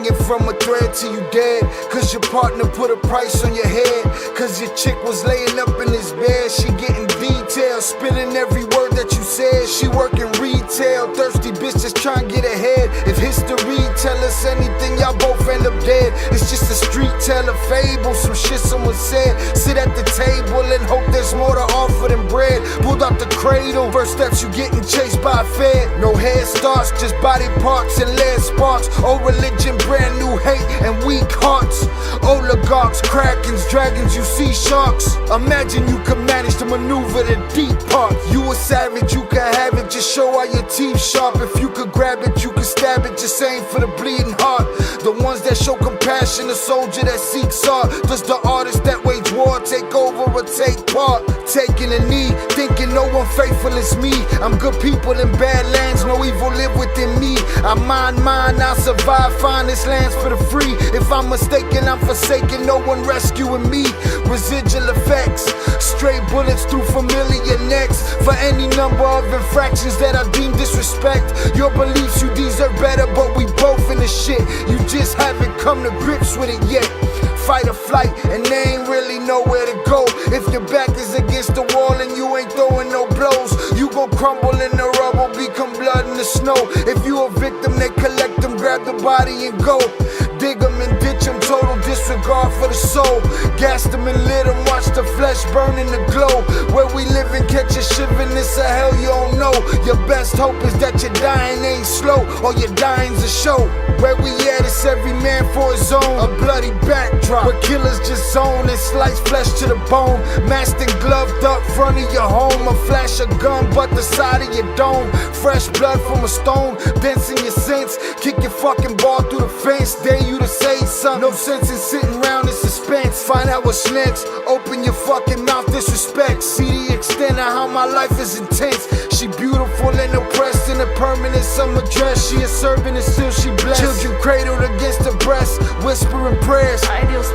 hanging from a thread till you dead. Cause your partner put a price on your head. Cause your chick was laying up in his bed. She getting details, spilling every word that you said. She working retail, thirsty bitch just trying to get ahead. If history tell us anything, y'all both end up dead. It's just a street tale of fable, some shit someone said. Sit at the table and hope there's more to offer than bread. Pulled out the cradle, first steps you getting chased by a fed. No head starts, just body parts and lead sparks. Old religion, brand new hate and weak hearts. Oligarchs, krakens, dragons, you see sharks. Imagine you could manage to maneuver the deep parts. You a savage, you can have it, just show all your teeth sharp. If you could grab it, you could stab it, just aim for the bleeding heart. The ones that show compassion, the soldier that seeks art. Does the artist that wage war take over or take part? Taking a knee, thinking no one faithful is me. I'm good people in bad lands, no evil live within me. I mind mine, I'll survive, find this lands for the free. If I'm mistaken, I'm forsaken, no one rescuing me. Residual effects, straight bullets through familiar necks. For any number of infractions that I deem disrespect. Your beliefs, you deserve better, but we both in the shit. You just haven't come to grips with it yet. Fight or flight, and they ain't really nowhere to go. If your back is against the wall and you ain't throwing no blows, you gon' crumble in the rubble, become blood in the snow. If you a victim, they collect them, grab the body and go. Dig them and ditch them, total disregard for the soul. Gas them and lit them, watch the flesh burn in the glow. Where we live and catch a shivering, it's a hell you don't know. Your best hope is that your dying ain't slow, or your dying's a show. Where we at, it's every man for his own. A bloody backdrop, where killers just zone and slice flesh to the bone. Masked and gloved up front of your home. A flash of gun, but the side of your dome. Fresh blood from a stone, dents in your sense. Kick your fucking ball through the fence. Dare you to say something, no sense in sitting around in suspense. Find out what's next, open your fucking mouth, disrespect. See the extent of how my life is intense. She beautiful and oppressed in a permanent summer dress. She a servant and still she blessed. Children cradled against her breast, whispering prayers,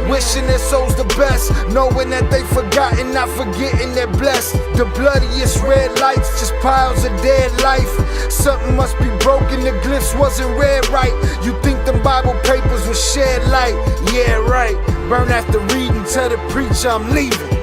wishing their souls the best, knowing that they forgotten, not forgetting they're blessed. The bloodiest red lights, just piles of dead life. Something must be broken, the glyphs wasn't read right. You think them Bible papers will shed light? Yeah, right. Burn after reading, tell the preacher I'm leaving.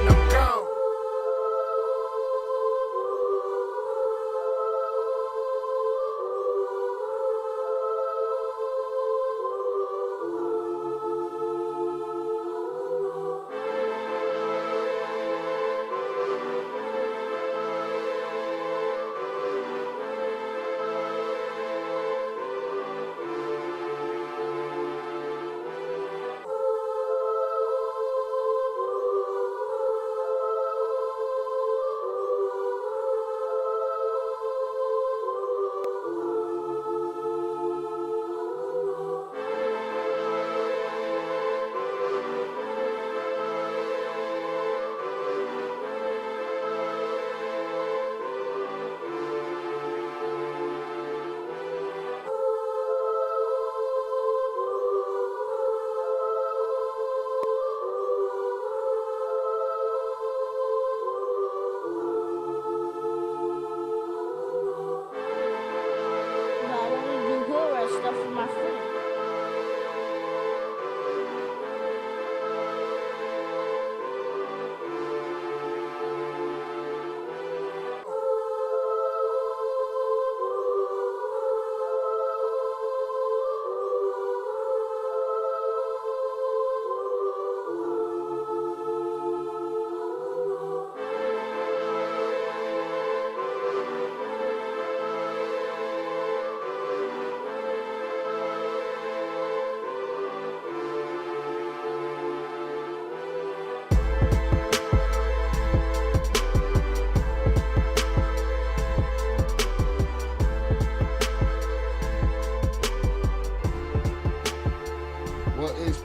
Stuff for my friend.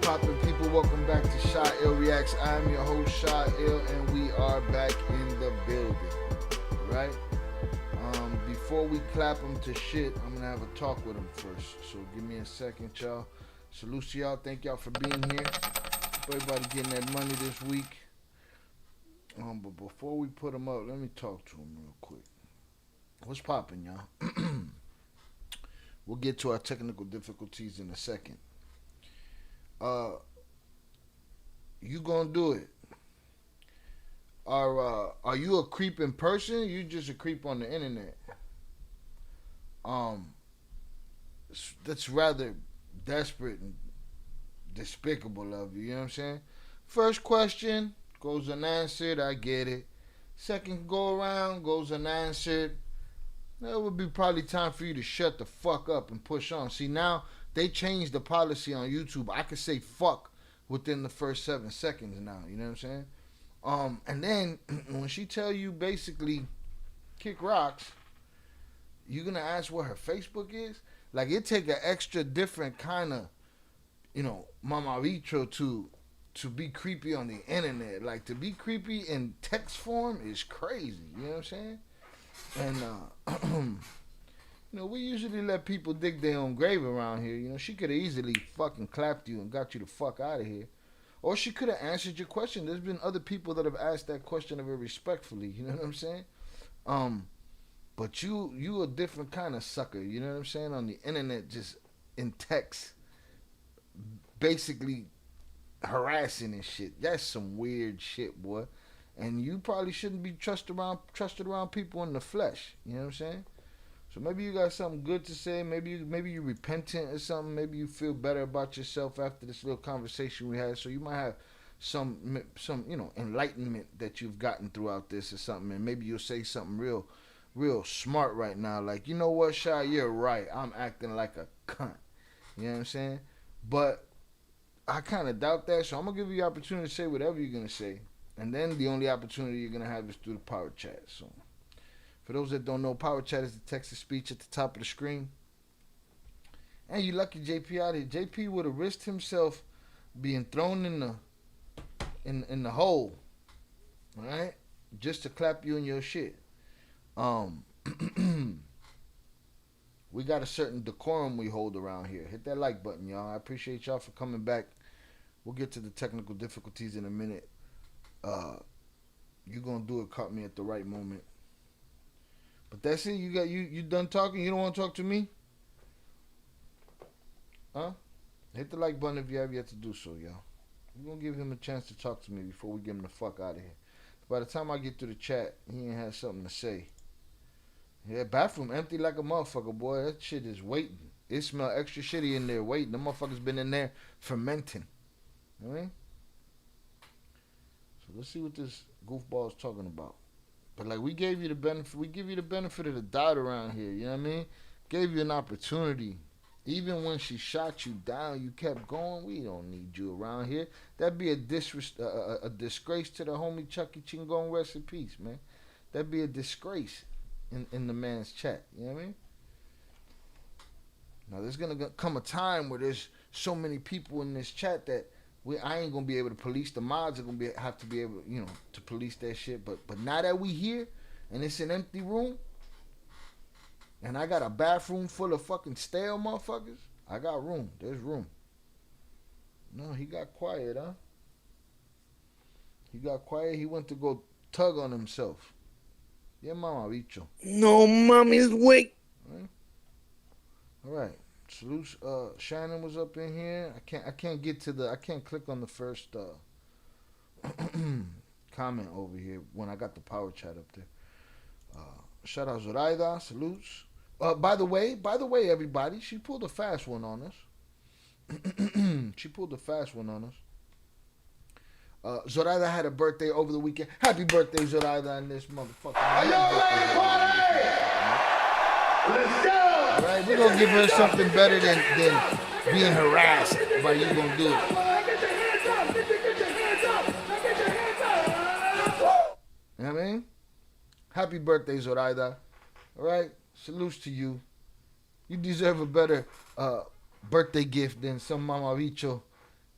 poppin' people, welcome back to Shy Ill Reacts. I'm your host Shy Ill and we are back in the building, right? Before we clap them to shit, I'm gonna have a talk with them first, so give me a second, y'all. Salute to y'all, thank y'all for being here. Hope everybody getting that money this week. But before we put them up, let me talk to them real quick. What's poppin', y'all? We'll get to our technical difficulties in a second. uh, you gonna do it. Are you a creep in person? You just a creep on the internet. Um, that's rather desperate and despicable of you. You know what I'm saying? First question goes unanswered. I get it. Second go around goes unanswered. It would be probably time for you to shut the fuck up and push on. See, now they changed the policy on YouTube. I could say fuck within the first 7 seconds now. You know what I'm saying? And then when she tell you basically kick rocks, you gonna ask what her Facebook is? Like it take an extra different kind of, mama vitro to be creepy on the internet. Like to be creepy in text form is crazy. You know what I'm saying? And we usually let people dig their own grave around here. She could have easily fucking clapped you and got you the fuck out of here. Or she could have answered your question. There's been other people that have asked that question very respectfully. You know what I'm saying? But you a different kind of sucker. You know what I'm saying? On the internet, just in text, basically harassing and shit. That's some weird shit, boy. And you probably shouldn't be trusted around people in the flesh. You know what I'm saying? So maybe you got something good to say. Maybe you repentant or something. Maybe you feel better about yourself after this little conversation we had. So you might have some enlightenment that you've gotten throughout this or something. And maybe you'll say something real smart right now. Like, you know what, Shy, you're right. I'm acting like a cunt. You know what I'm saying? But I kind of doubt that. So I'm going to give you the opportunity to say whatever you're going to say. And then the only opportunity you're going to have is through the power chat. So for those that don't know, power chat is the text-to-speech at the top of the screen. And you lucky JP out here. JP would have risked himself being thrown in the hole, all right, just to clap you in your shit. We got a certain decorum we hold around here. Hit that like button, y'all. I appreciate y'all for coming back. We'll get to the technical difficulties in a minute. You gonna do it, caught me at the right moment. But that's it. You done talking? You don't want to talk to me? Huh? Hit the like button if you have yet to do so, y'all. We're gonna give him a chance to talk to me before we get him the fuck out of here. By the time I get through the chat, he ain't had something to say. Yeah, bathroom empty like a motherfucker, boy. That shit is waiting. It smell extra shitty in there waiting. The motherfucker's been in there fermenting. You know what I mean? So let's see what this goofball is talking about. But like we give you the benefit of the doubt around here, you know what I mean? Gave you an opportunity. Even when she shot you down, you kept going. We don't need you around here. That'd be a disgrace to the homie Chucky Chingon, rest in peace, man. That'd be a disgrace in the man's chat. You know what I mean? Now there's gonna come a time where there's so many people in this chat that I ain't gonna be able to police. The mods are gonna have to be able, to police that shit. But now that we here and it's an empty room, and I got a bathroom full of fucking stale motherfuckers, I got room. There's room. No, he got quiet, huh? He got quiet. He went to go tug on himself. Yeah, mama bicho. No, mommy's wait. All right. Salute. Shannon was up in here. I can't click on the first comment over here when I got the power chat up there. Shout out Zoraida. Salutes. By the way, everybody, she pulled a fast one on us. She pulled a fast one on us. Zoraida had a birthday over the weekend. Happy birthday, Zoraida, and this motherfucker. Are you ready, party? Let's go! Alright, we're gonna give her something better than being harassed by you gonna do it. You know what I mean? Happy birthday, Zoraida. Alright? Salutes to you. You deserve a better birthday gift than some mamabicho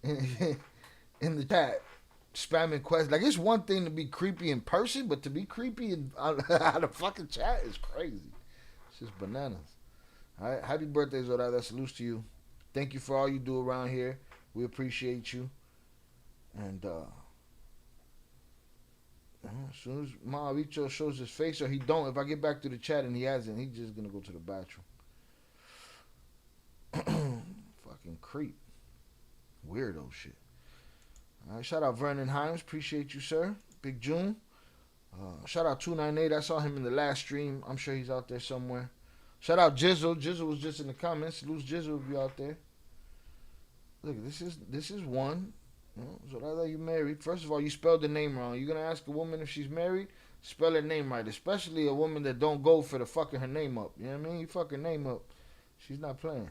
in the chat spamming questions. Like, it's one thing to be creepy in person, but to be creepy out of fucking chat is crazy. It's just bananas. All right, happy birthday, Zoraida. Salutes to you. Thank you for all you do around here. We appreciate you. And as soon as Mamabicho shows his face, or he don't, if I get back to the chat and he hasn't, he's just gonna go to the bathroom. Fucking creep. Weirdo shit. All right, shout out Vernon Himes. Appreciate you, sir. Big June. Shout out 298. I saw him in the last stream. I'm sure he's out there somewhere. Shout out Jizzle. Jizzle was just in the comments. Lose Jizzle will be out there. Look, this is one. So that you married. First of all, you spelled the name wrong. You're gonna ask a woman if she's married, spell her name right. Especially a woman that don't go for the fucking her name up. You know what I mean? You fuck her name up. She's not playing.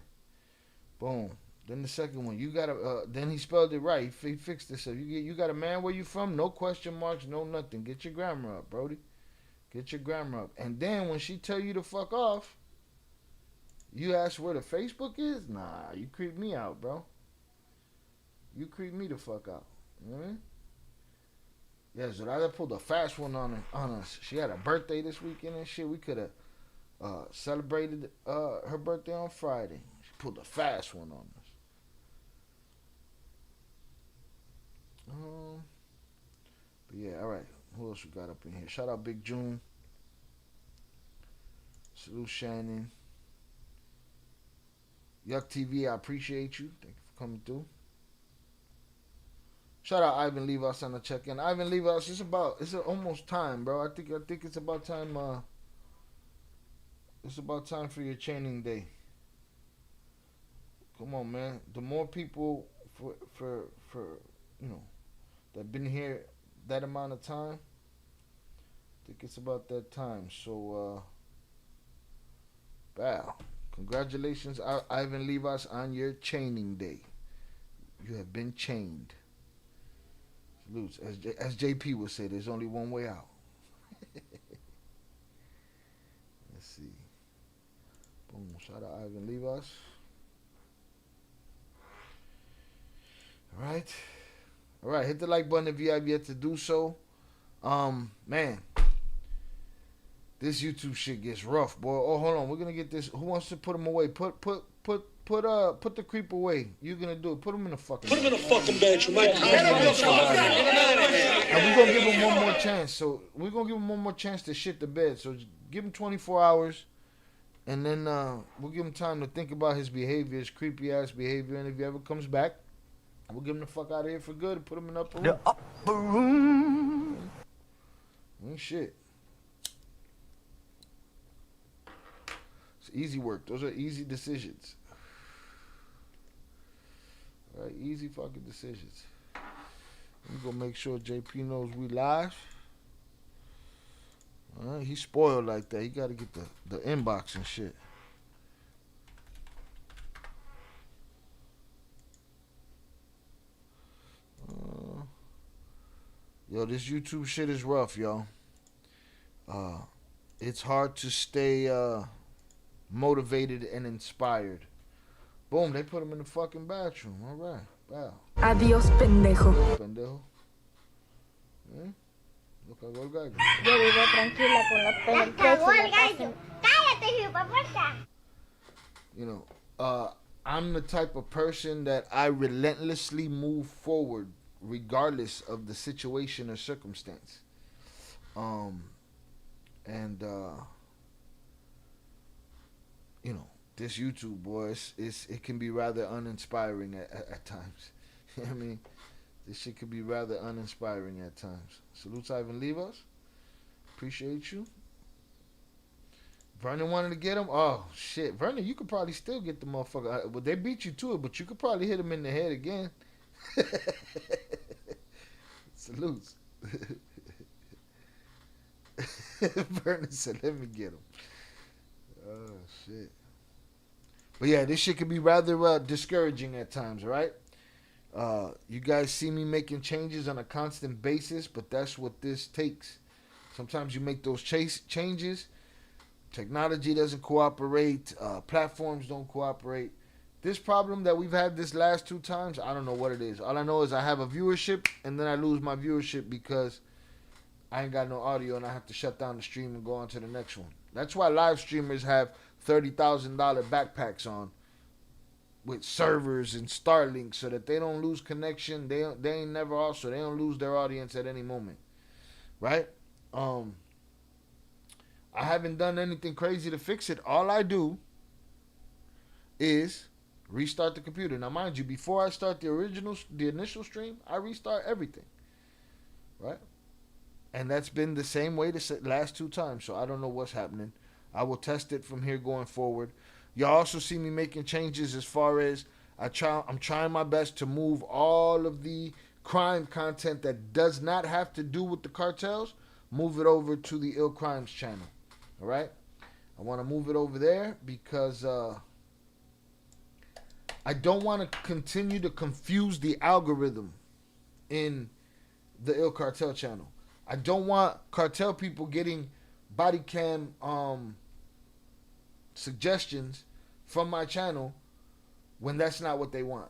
Boom. Then the second one, you gotta. Then he spelled it right. He fixed this. So you got a man where you from? No question marks, no nothing. Get your grammar up, Brody. Get your grammar up. And then when she tell you to fuck off, you ask where the Facebook is? Nah, you creep me out, bro. You creep me the fuck out. You know what I mean? Yeah, Zorada pulled a fast one on us. She had a birthday this weekend and shit. We could have celebrated her birthday on Friday. She pulled a fast one on us. But yeah, all right. Who else we got up in here? Shout out Big June. Salute Shannon. Yuck TV, I appreciate you. Thank you for coming through. Shout out Ivan Levos on the check-in. Ivan Levos, it's almost time, bro. I think it's about time. It's about time for your chaining day. Come on, man. The more people for you know that been here that amount of time, I think it's about that time. So, bow. Congratulations, Ivan Levos, on your chaining day. You have been chained. Salutes. As JP would say, there's only one way out. Let's see. Boom. Shout out Ivan Levos. All right. Hit the like button if you have yet to do so. Man, this YouTube shit gets rough, boy. Oh, hold on. We're gonna get this. Who wants to put him away? Put the creep away. You're gonna do it. Put him in the fucking bed. Put him in the fucking bed, you might. And we're gonna give him one more chance. So we're gonna give him one more chance to shit the bed. So give him 24 hours, and then we'll give him time to think about his behavior, his creepy ass behavior. And if he ever comes back, we'll give him the fuck out of here for good and put him in the upper room. The upper room. Ain't shit. It's easy work. Those are easy decisions. All right, easy fucking decisions. I'm gonna make sure JP knows we live. All right, he's spoiled like that. He got to get the inbox and shit. Yo, this YouTube shit is rough, yo. It's hard to stay motivated and inspired. Boom, they put him in the fucking bathroom. All right, wow. Adiós, pendejo. Pendejo. ¿Eh? Lo cagó el gallo. Yo vivo tranquila con la pena. Cagó el gallo. Cállate, hijueputa. You know, I'm the type of person that I relentlessly move forward regardless of the situation or circumstance. You know, this YouTube, boy, it can be rather uninspiring at times. You know what I mean? This shit can be rather uninspiring at times. Salute Ivan Levos. Appreciate you. Vernon wanted to get him. Oh, shit. Vernon, you could probably still get the motherfucker. Well, they beat you to it, but you could probably hit him in the head again. Salutes. Vernon said, let me get him. Oh, shit. But yeah, this shit can be rather discouraging at times, right? You guys see me making changes on a constant basis, but that's what this takes. Sometimes you make those changes. Technology doesn't cooperate. Platforms don't cooperate. This problem that we've had this last 2 times, I don't know what it is. All I know is I have a viewership, and then I lose my viewership because I ain't got no audio, and I have to shut down the stream and go on to the next one. That's why live streamers have $30,000 backpacks on with servers and Starlink so that they don't lose connection. They ain't never also. They don't lose their audience at any moment. Right? I haven't done anything crazy to fix it. All I do is Restart the computer. Now, mind you, before I start the initial stream, I restart everything, right? And that's been the same way the last 2 times. So I don't know what's happening. I will test it from here going forward. Y'all also see me making changes as far as I'm trying my best to move all of the crime content that does not have to do with the cartels, move it over to the Ill Crimes channel. All right? I want to move it over there because I don't want to continue to confuse the algorithm in the Ill Cartel channel. I don't want cartel people getting body cam suggestions from my channel when that's not what they want.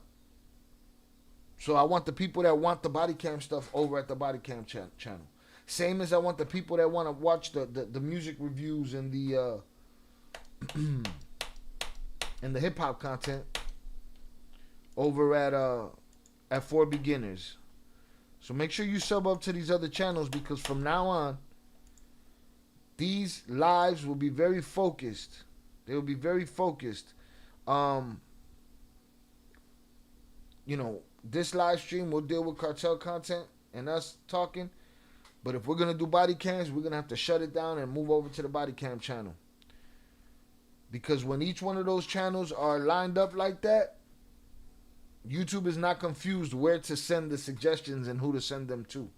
So I want the people that want the body cam stuff over at the body cam channel. Same as I want the people that want to watch the music reviews and the and the hip hop content over at For Beginners. So make sure you sub up to these other channels, because from now on, these lives will be very focused. They will be very focused. This live stream will deal with cartel content and us talking. But if we're going to do body cams, we're going to have to shut it down and move over to the body cam channel. Because when each one of those channels are lined up like that, YouTube is not confused where to send the suggestions and who to send them to.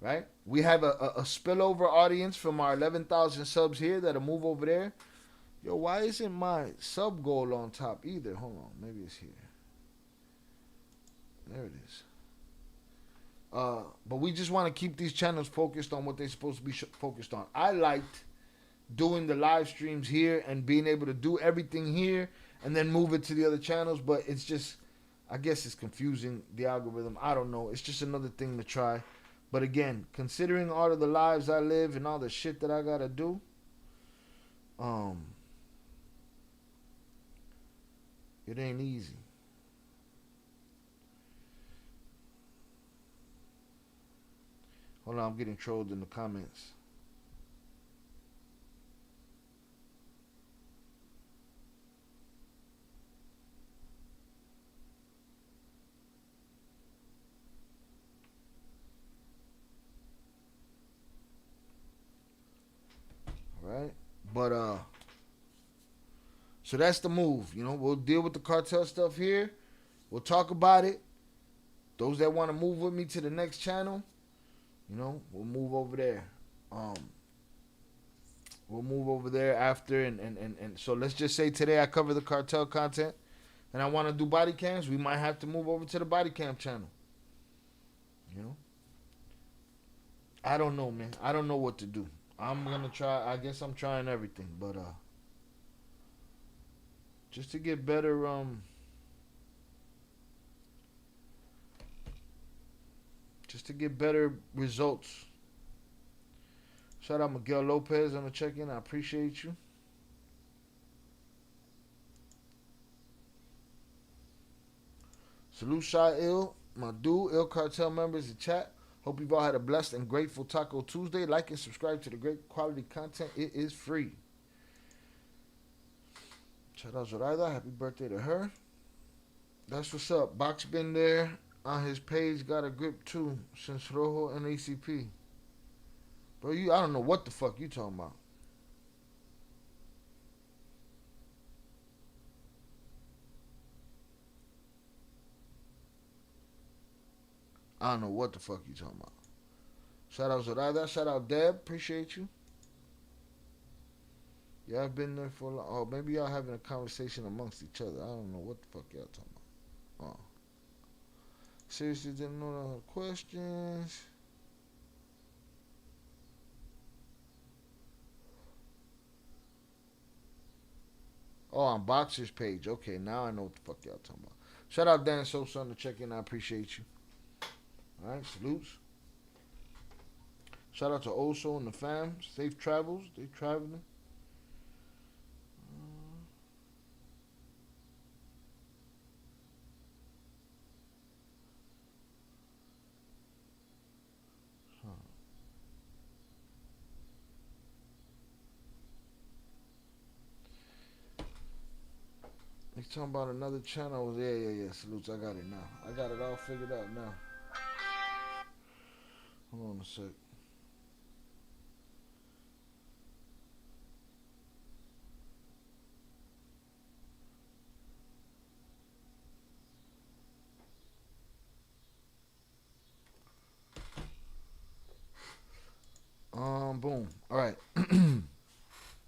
Right? We have a spillover audience from our 11,000 subs here that'll move over there. Yo, why isn't my sub goal on top either? Hold on. Maybe it's here. There it is. But we just want to keep these channels focused on what they're supposed to be focused on. I liked doing the live streams here and being able to do everything here and then move it to the other channels. But it's just, I guess it's confusing the algorithm. I don't know. It's just another thing to try. But again, considering all of the lives I live and all the shit that I got to do, it ain't easy. Hold on, I'm getting trolled in the comments. Right? But so that's the move. We'll deal with the cartel stuff here. We'll talk about it. Those that want to move with me to the next channel, we'll move over there. We'll move over there after, and so let's just say today I cover the cartel content and I want to do body cams. We might have to move over to the body cam channel. I don't know, man. I don't know what to do. I'm gonna try. I guess I'm trying everything, but just to get better results. Shout out Miguel Lopez on the check-in. I appreciate you. Salute Shy Ill, my dude, Ill Cartel members in chat. Hope you've all had a blessed and grateful Taco Tuesday. Like and subscribe to the great quality content. It is free. Shout out Zoraida. Happy birthday to her. That's what's up. Box been there on his page. Got a grip too since Rojo and ACP. Bro, I don't know what the fuck you talking about. I don't know what the fuck you talking about. Shout out Zoraida. Shout out Deb. Appreciate you. Y'all been there for a long. Oh, maybe y'all having a conversation amongst each other. I don't know what the fuck y'all talking about. Oh. Seriously didn't know the questions. Oh, on Boxer's page. Okay, now I know what the fuck y'all talking about. Shout out Dan Sosa on the check-in. I appreciate you. Alright, salutes. Shout out to Oso and the fam. Safe travels. They traveling. He's talking about another channel. Yeah. Salutes. I got it now. I got it all figured out now. Hold on a sec. Boom. All right.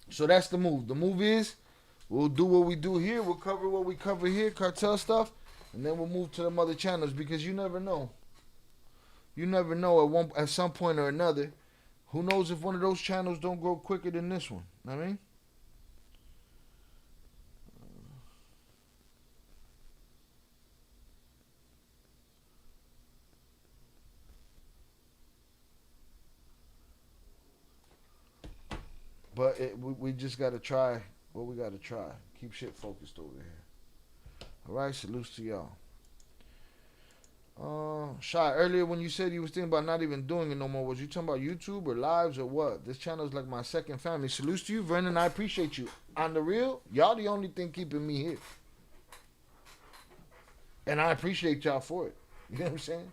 So that's the move. The move is we'll do what we do here. We'll cover what we cover here, cartel stuff, and then we'll move to the other channels because you never know. You never know at some point or another. Who knows if one of those channels don't grow quicker than this one? Know what I mean? But we just got to try what we got to try. Keep shit focused over here. All right, salutes to y'all. Shy, earlier when you said you was thinking about not even doing it no more, was you talking about YouTube or lives or what? This channel is like my second family. Salutes to you, Vernon. I appreciate you. On the real, y'all the only thing keeping me here. And I appreciate y'all for it. You know what I'm saying?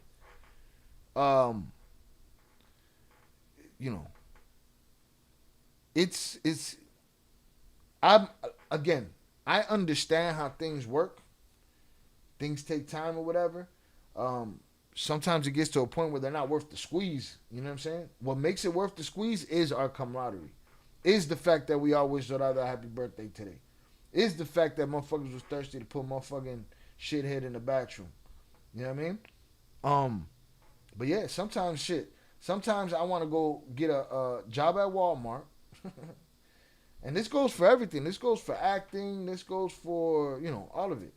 You know, I understand how things work. Things take time or whatever. Sometimes it gets to a point where they're not worth the squeeze. You know what I'm saying? What makes it worth the squeeze is our camaraderie. Is the fact that we all wish each other a happy birthday today. Is the fact that motherfuckers was thirsty to put motherfucking shithead in the bathroom. You know what I mean? But yeah, sometimes I want to go get a job at Walmart. And this goes for everything. This goes for acting. This goes for, all of it.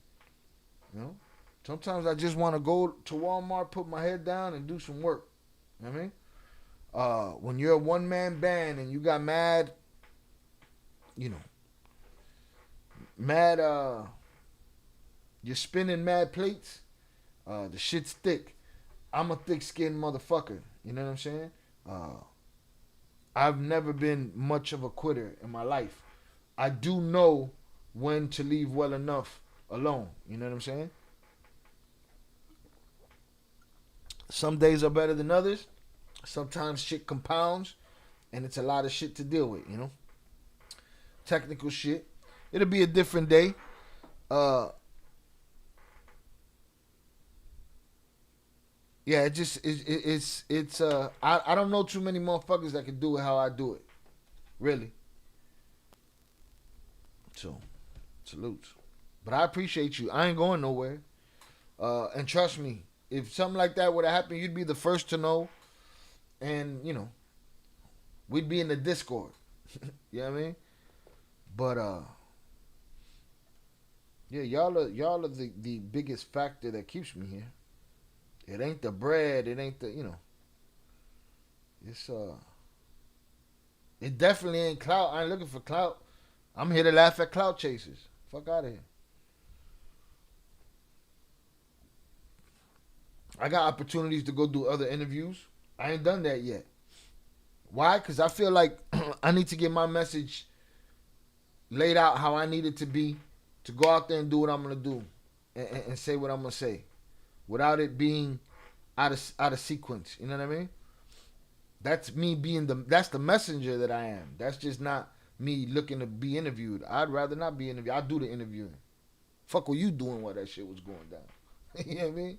Sometimes I just want to go to Walmart, put my head down, and do some work. You know what I mean? When you're a one-man band and you got mad, you're spinning mad plates, the shit's thick. I'm a thick-skinned motherfucker. You know what I'm saying? I've never been much of a quitter in my life. I do know when to leave well enough alone. You know what I'm saying? Some days are better than others. Sometimes shit compounds, and it's a lot of shit to deal with, Technical shit. It'll be a different day. Yeah, I don't know too many motherfuckers that can do it how I do it. Really. So, salutes. But I appreciate you. I ain't going nowhere. And trust me, if something like that would have happened, you'd be the first to know. And, we'd be in the Discord. You know what I mean? But, yeah, y'all are the biggest factor that keeps me here. It ain't the bread. It ain't the, It's, it definitely ain't clout. I ain't looking for clout. I'm here to laugh at clout chasers. Fuck out of here. I got opportunities to go do other interviews. I ain't done that yet. Why? Because I feel like I need to get my message laid out how I need it to be to go out there and do what I'm going to do and say what I'm going to say without it being out of sequence. You know what I mean? That's me being that's the messenger that I am. That's just not me looking to be interviewed. I'd rather not be interviewed. I do the interviewing. Fuck what you doing while that shit was going down. You know what I mean?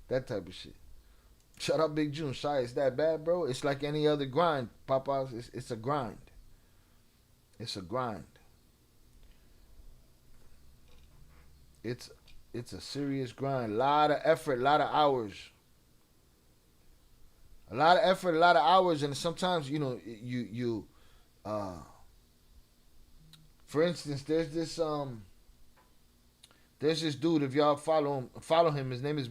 That type of shit. Shut up, Big June. Shy, it's that bad, bro? It's like any other grind, Papas. It's a grind. It's a grind. It's a serious grind. A lot of effort, a lot of hours. A lot of effort, a lot of hours, and sometimes, for instance, there's this dude, if y'all follow him, his name is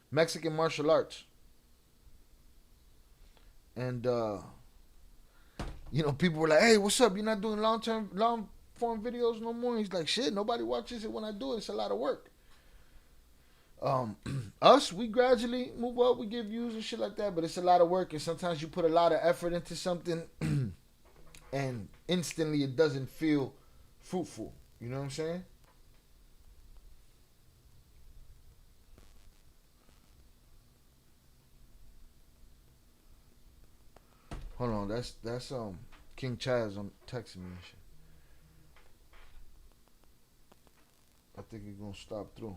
Mexican Martial Arts. And people were like, "Hey, what's up? You're not doing long form videos no more?" He's like, "Shit, nobody watches it when I do it. It's a lot of work." Us, we gradually move up, we get views and shit like that, but it's a lot of work, and sometimes you put a lot of effort into something and instantly it doesn't feel fruitful. You know what I'm saying? Hold on, that's King Chaz on texting me and shit. I think he's gonna stop through.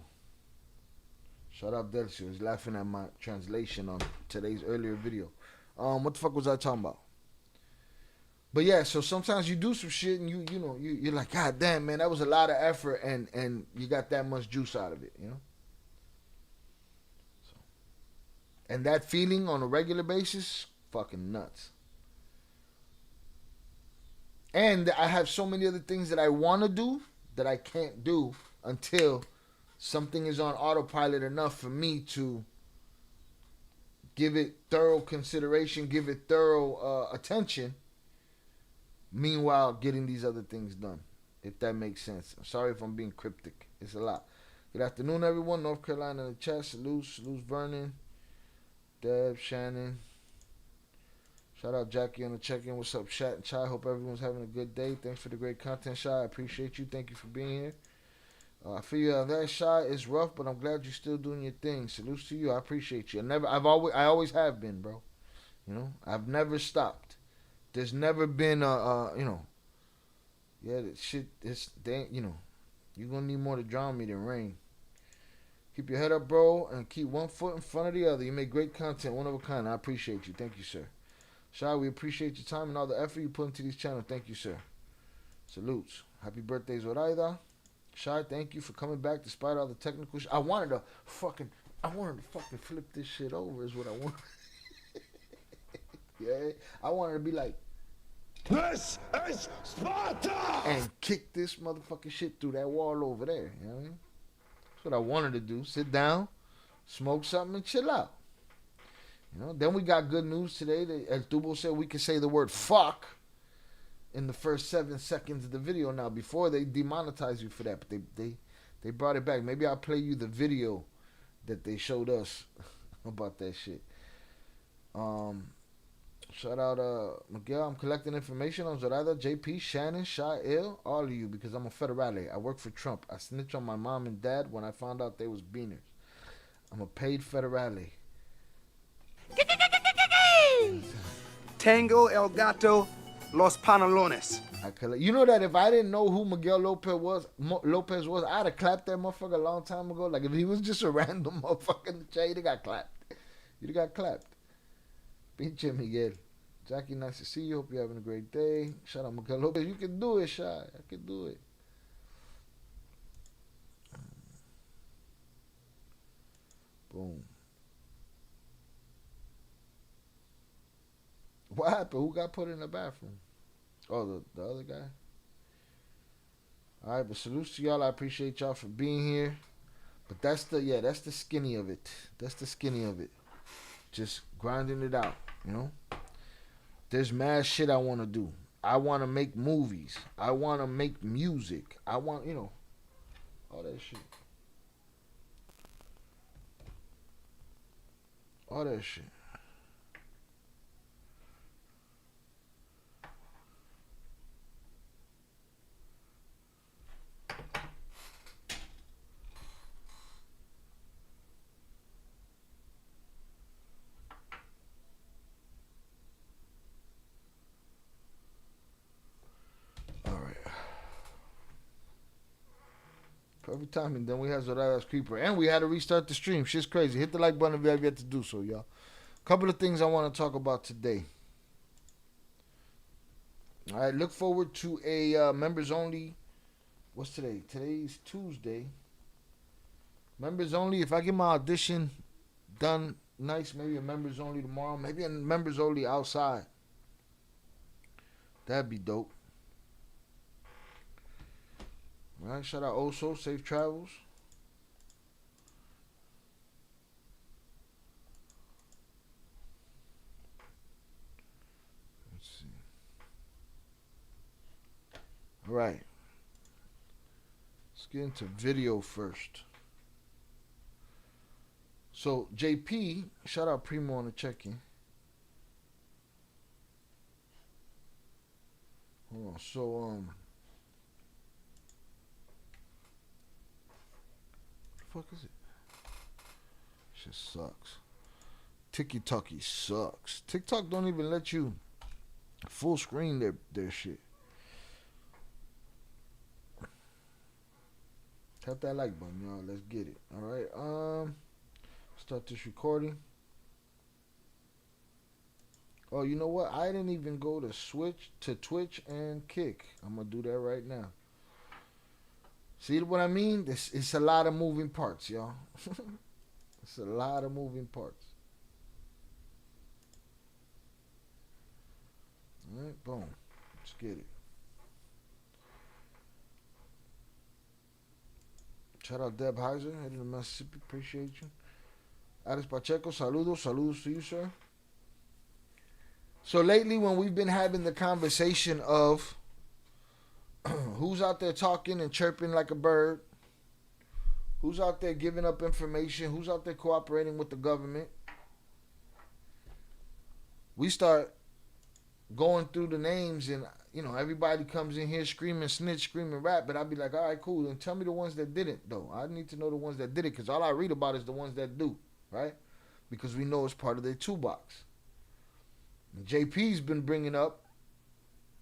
Shout out Delcio. He's laughing at my translation on today's earlier video. What the fuck was I talking about? But yeah, so sometimes you do some shit and you're like, God damn, man, that was a lot of effort and you got that much juice out of it, you know? So, and that feeling on a regular basis, fucking nuts. And I have so many other things that I want to do that I can't do until something is on autopilot enough for me to give it thorough consideration, give it thorough attention. Meanwhile, getting these other things done, if that makes sense. I'm sorry if I'm being cryptic. It's a lot. Good afternoon, everyone. North Carolina in the chat. Salute Vernon, Deb, Shannon. Shout out Jackie on the check-in. What's up, Chat and Chai? Hope everyone's having a good day. Thanks for the great content, Shy. I appreciate you. Thank you for being here. I feel you on that, Shy. It's rough, but I'm glad you're still doing your thing. Salutes to you. I appreciate you. I always have been, bro. You know, I've never stopped. There's never been that shit. You're gonna need more to drown me than rain. Keep your head up, bro, and keep one foot in front of the other. You make great content, one of a kind. I appreciate you. Thank you, sir. Shy, we appreciate your time and all the effort you put into this channel. Thank you, sir. Salutes. Happy birthday, Zoraida. Shy, thank you for coming back despite all the technical I wanted to fucking flip this shit over is what I want. Yeah, I wanted to be like, this is Sparta! And kick this motherfucking shit through that wall over there. You know what I mean? That's what I wanted to do. Sit down, smoke something, and chill out. You know, then we got good news today. As Dubo said, we can say the word fuck in the first 7 seconds of the video now. Before, they demonetize you for that, but they brought it back. Maybe I'll play you the video that they showed us about that shit. Shout out Miguel. I'm collecting information on Zoraida, JP, Shannon, Shy Ill, all of you, because I'm a federale. I work for Trump. I snitched on my mom and dad when I found out they was beaners. I'm a paid federale. Tango el gato, los pantalones. You know that if I didn't know who Miguel Lopez was, I'd have clapped that motherfucker a long time ago. Like if he was just a random motherfucker in the chat, he'd have got clapped. You'd have got clapped. Pinche Miguel. Jackie, nice to see you. Hope you're having a great day. Shout out Miguel Lopez. You can do it, Shy. I can do it. Boom. What happened? Who got put in the bathroom? Oh, the other guy? All right, but salutes to y'all. I appreciate y'all for being here. But that's the skinny of it. That's the skinny of it. Just grinding it out, you know? There's mad shit I want to do. I want to make movies. I want to make music. I want, all that shit. All that shit. Every time, and then we had Zoraida's Creeper, and we had to restart the stream. Shit's crazy. Hit the like button if you have yet to do so, y'all. Couple of things I want to talk about today. All right, look forward to a members only. What's today? Today's Tuesday. Members only. If I get my audition done nice, maybe a members only tomorrow. Maybe a members only outside. That'd be dope. All right, shout out Oso, safe travels. Let's see. All right. Let's get into video first. So, JP, shout out Primo on the check-in. Hold on, so, fuck is it? Shit sucks. TikTok sucks. TikTok don't even let you Full screen their shit. Tap that like button, y'all. Let's get it. All right. Start this recording. Oh, you know what? I didn't even go to switch to Twitch and Kick. I'm gonna do that right now. See what I mean? It's a lot of moving parts, y'all. It's a lot of moving parts. All right, boom. Let's get it. Shout out Deb Heiser, headed to Mississippi. Appreciate you. Aris Pacheco, saludos to you, sir. So lately, when we've been having the conversation of who's out there talking and chirping like a bird, who's out there giving up information, who's out there cooperating with the government, we start going through the names, and everybody comes in here screaming snitch, screaming rap, but I'd be like, all right, cool, then tell me the ones that didn't, though. I need to know the ones that did it, because all I read about is the ones that do, right? Because we know it's part of their toolbox. And JP's been bringing up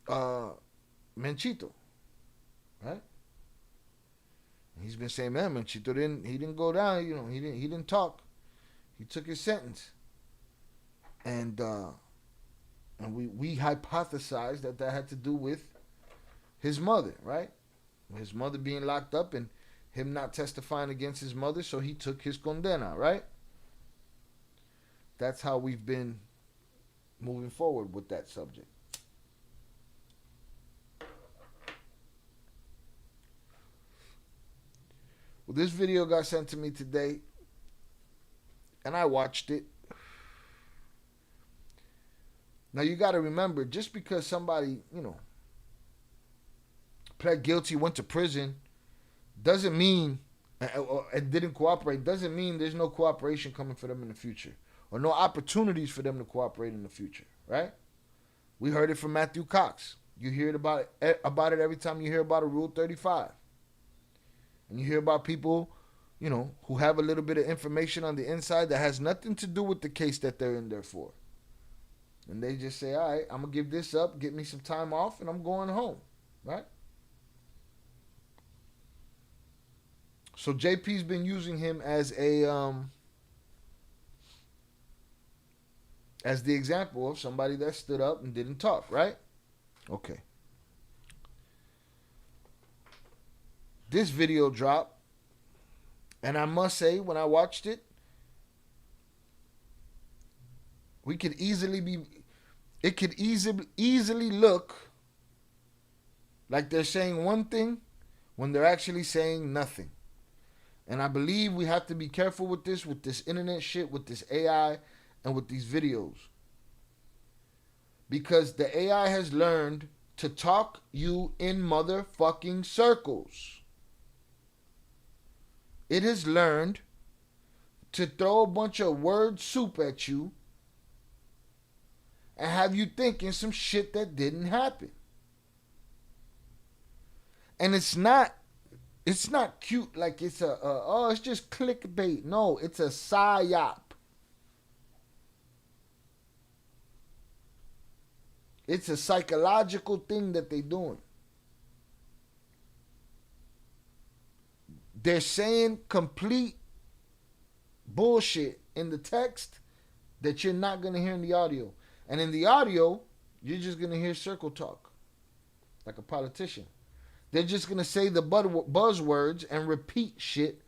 Menchito, right? And he's been saying, man, Menchito didn't go down, he didn't talk. He took his sentence. And we hypothesized that had to do with his mother, right? His mother being locked up and him not testifying against his mother, so he took his condena, right? That's how we've been moving forward with that subject. Well, this video got sent to me today, and I watched it. Now, you got to remember, just because somebody, pled guilty, went to prison, doesn't mean, and didn't cooperate, doesn't mean there's no cooperation coming for them in the future, or no opportunities for them to cooperate in the future, right? We heard it from Matthew Cox. You hear about it every time you hear about a Rule 35. And you hear about people, who have a little bit of information on the inside that has nothing to do with the case that they're in there for. And they just say, all right, I'm going to give this up, get me some time off, and I'm going home, right? So JP's been using him as the example of somebody that stood up and didn't talk, right? Okay. This video dropped, and I must say, when I watched it, it could easily look like they're saying one thing when they're actually saying nothing. And I believe we have to be careful with this internet shit, with this AI, and with these videos. Because the AI has learned to talk you in motherfucking circles. It has learned to throw a bunch of word soup at you and have you thinking some shit that didn't happen. And it's not cute like it's it's just clickbait. No, it's a psyop. It's a psychological thing that they're doing. They're saying complete bullshit in the text that you're not going to hear in the audio. And in the audio, you're just going to hear circle talk, like a politician. They're just going to say the buzzwords and repeat shit.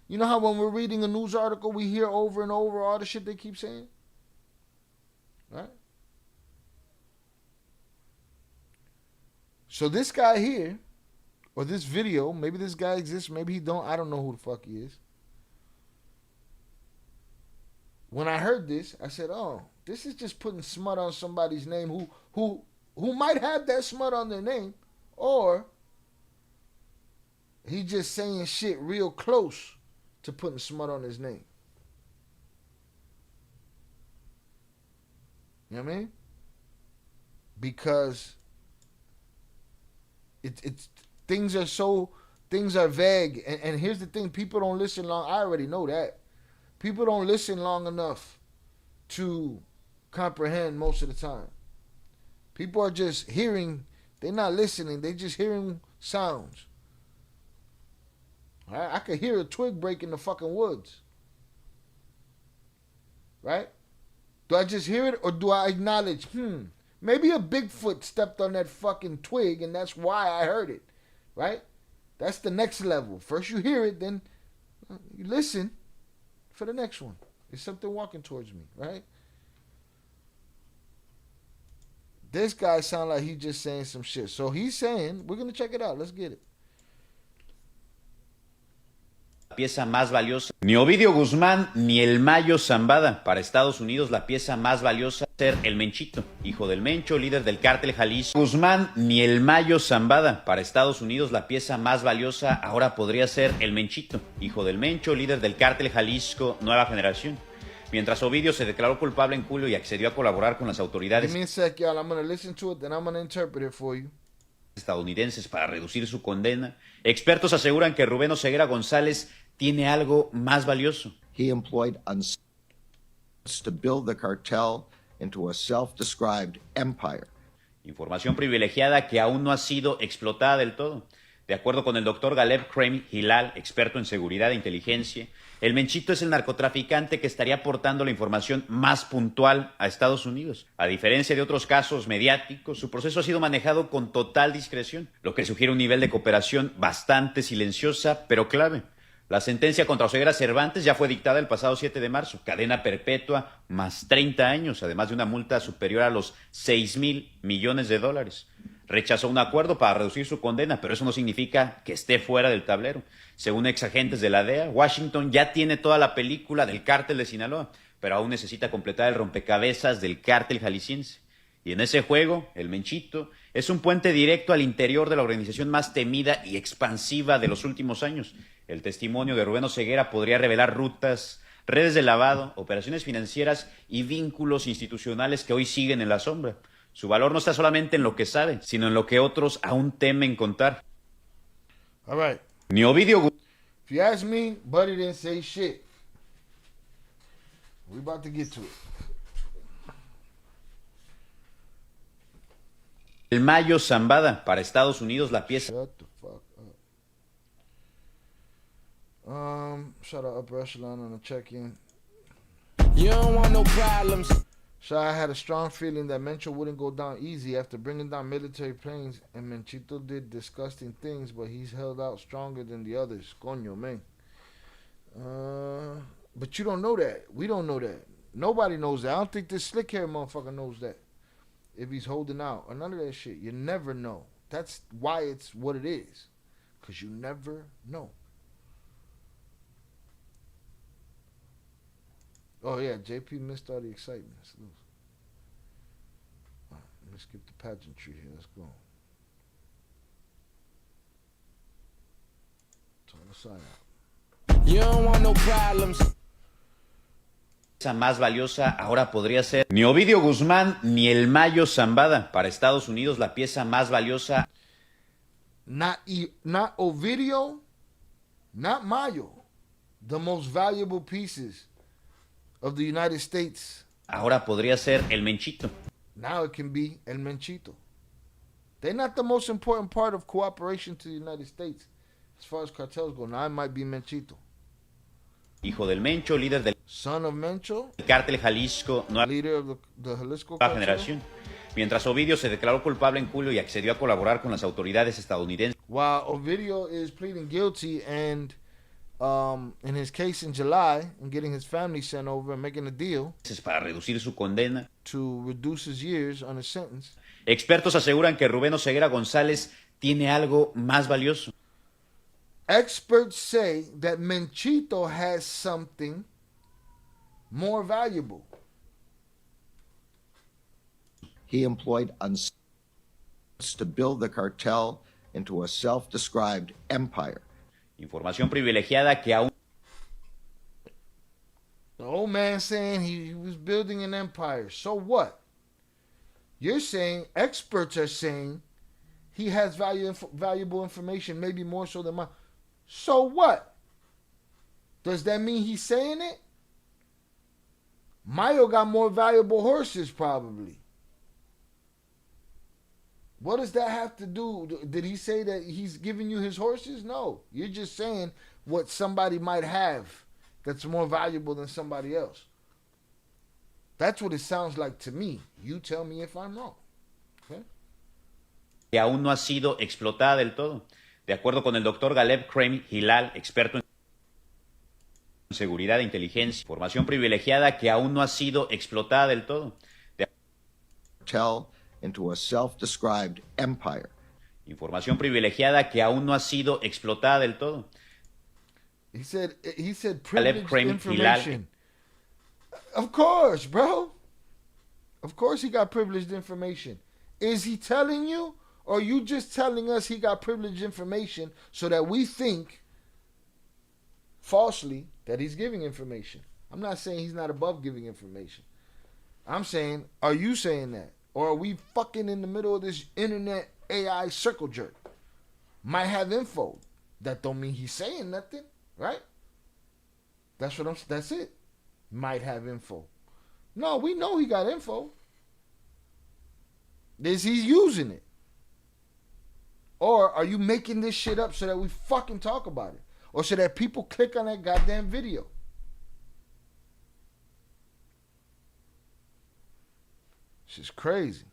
You know how when we're reading a news article, we hear over and over all the shit they keep saying? Right? So this guy here, or this video, maybe this guy exists, maybe he don't, I don't know who the fuck he is. When I heard this, I said, oh, this is just putting smut on somebody's name who might have that smut on their name, or he just saying shit real close to putting smut on his name. You know what I mean? Because it's things are vague, and here's the thing: people don't listen long. I already know that. People don't listen long enough to comprehend most of the time. People are just hearing. They're not listening. They're just hearing sounds. All right? I could hear a twig break in the fucking woods. Right? Do I just hear it or do I acknowledge, maybe a Bigfoot stepped on that fucking twig and that's why I heard it. Right? That's the next level. First you hear it, then you listen for the next one. There's something walking towards me, right? This guy sound like he's just saying some shit. So he's saying, we're going to check it out. Let's get it. Pieza más valiosa. Ni Ovidio Guzmán ni el Mayo Zambada. Para Estados Unidos la pieza más valiosa ser el Menchito, hijo del Mencho, líder del Cártel Jalisco. Guzmán ni el Mayo Zambada. Para Estados Unidos la pieza más valiosa ahora podría ser el Menchito, hijo del Mencho, líder del Cártel Jalisco, nueva generación. Mientras Ovidio se declaró culpable en julio y accedió a colaborar con las autoridades estadounidenses para reducir su condena, expertos aseguran que Rubén Oseguera González tiene algo más valioso. He employed to build the cartel into a self-described empire. Información privilegiada que aún no ha sido explotada del todo. De acuerdo con el doctor Galeb Krem Hilal, experto en seguridad e inteligencia, el Menchito es el narcotraficante que estaría aportando la información más puntual a Estados Unidos. A diferencia de otros casos mediáticos, su proceso ha sido manejado con total discreción, lo que sugiere un nivel de cooperación bastante silenciosa, pero clave. La sentencia contra Oseguera Cervantes ya fue dictada el pasado 7 de marzo. Cadena perpetua más 30 años, además de una multa superior a los $6,000 millones. Rechazó un acuerdo para reducir su condena, pero eso no significa que esté fuera del tablero. Según exagentes de la DEA, Washington ya tiene toda la película del cártel de Sinaloa, pero aún necesita completar el rompecabezas del cártel jalisciense. Y en ese juego, el Menchito es un puente directo al interior de la organización más temida y expansiva de los últimos años. El testimonio de Rubén Oseguera podría revelar rutas, redes de lavado, operaciones financieras y vínculos institucionales que hoy siguen en la sombra. Su valor no está solamente en lo que sabe, sino en lo que otros aún temen contar. All right. Ni Ovidio... If you ask me, Buddy didn't say shit. We about to get to it. El Mayo Zambada. Para Estados Unidos la pieza... Shut the fuck up. Shout out Upper Echelon on the check-in. You don't want no problems. So I had a strong feeling that Mencho wouldn't go down easy after bringing down military planes, and Menchito did disgusting things, but he's held out stronger than the others. Coño, man. But you don't know that. We don't know that. Nobody knows that. I don't think this slick hair motherfucker knows that. If he's holding out or none of that shit. You never know. That's why it's what it is. Because you never know. Oh, yeah, JP missed all the excitement. All right, let me skip the pageantry here. Let's go. Turn the side out. You don't want no problems. La más valiosa ahora podría ser ni Ovidio Guzmán ni el Mayo Zambada. Para Estados Unidos la pieza más valiosa... Not Ovidio, not Mayo. The most valuable pieces of the United States. Ahora podría ser el Menchito. Now it can be El Menchito. They're not the most important part of cooperation to the United States as far as cartels go. Now it might be Menchito. Hijo del Mencho, líder del Son of Mencho, Cártel Jalisco, nueva leader of the Jalisco cartel. generación. Mientras Ovidio se declaró culpable en julio y accedió a colaborar con las autoridades estadounidenses. While Ovidio is pleading guilty and in his case in July and getting his family sent over and making a deal Para reducir su condena. to reduce his years on his sentence. Expertos aseguran que Rubén Oseguera González tiene algo más valioso. Experts say that Menchito has something more valuable. He employed to build the cartel into a self-described empire. Información privilegiada que aún... The old man saying he was building an empire. So what? You're saying, experts are saying, he has valuable information, maybe more so than mine. So what? Does that mean he's saying it? Mayo got more valuable horses, probably. What does that have to do? Did he say that he's giving you his horses? No. You're just saying what somebody might have that's more valuable than somebody else. That's what it sounds like to me. You tell me if I'm wrong. Okay? Que aún no ha sido explotada del todo. De acuerdo con el doctor Galeb Crane Hilal, experto en seguridad e inteligencia, información privilegiada que aún no ha sido explotada del todo. Cartel into a self-described empire. Información privilegiada que aún no ha sido explotada del todo. He said Galeb privileged Crane information. Hilal. Of course, bro. Of course he got privileged information. Is he telling you, or you just telling us he got privileged information so that we think falsely that he's giving information? I'm not saying he's not above giving information. I'm saying, are you saying that? Or are we fucking in the middle of this internet AI circle jerk? Might have info. That don't mean he's saying nothing, right? That's it. Might have info. No, we know he got info. Is he using it? Or are you making this shit up so that we fucking talk about it? Or so that people click on that goddamn video? This is crazy.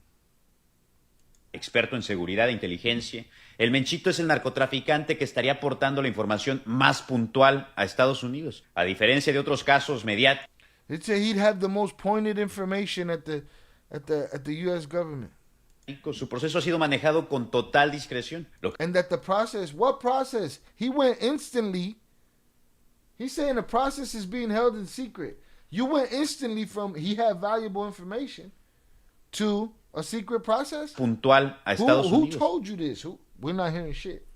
Experto en seguridad e inteligencia, el Menchito es el narcotraficante que estaría aportando la información más puntual a Estados Unidos, a diferencia de otros casos mediáticos. It said he'd have the most pointed information at the U.S. government. Su proceso ha sido manejado con total discreción. And that the process, what process? He went instantly. He's saying the process is being held in secret. You went instantly from he had valuable information to a secret process? Puntual a Estados Unidos. Who told you this? We're not hearing shit.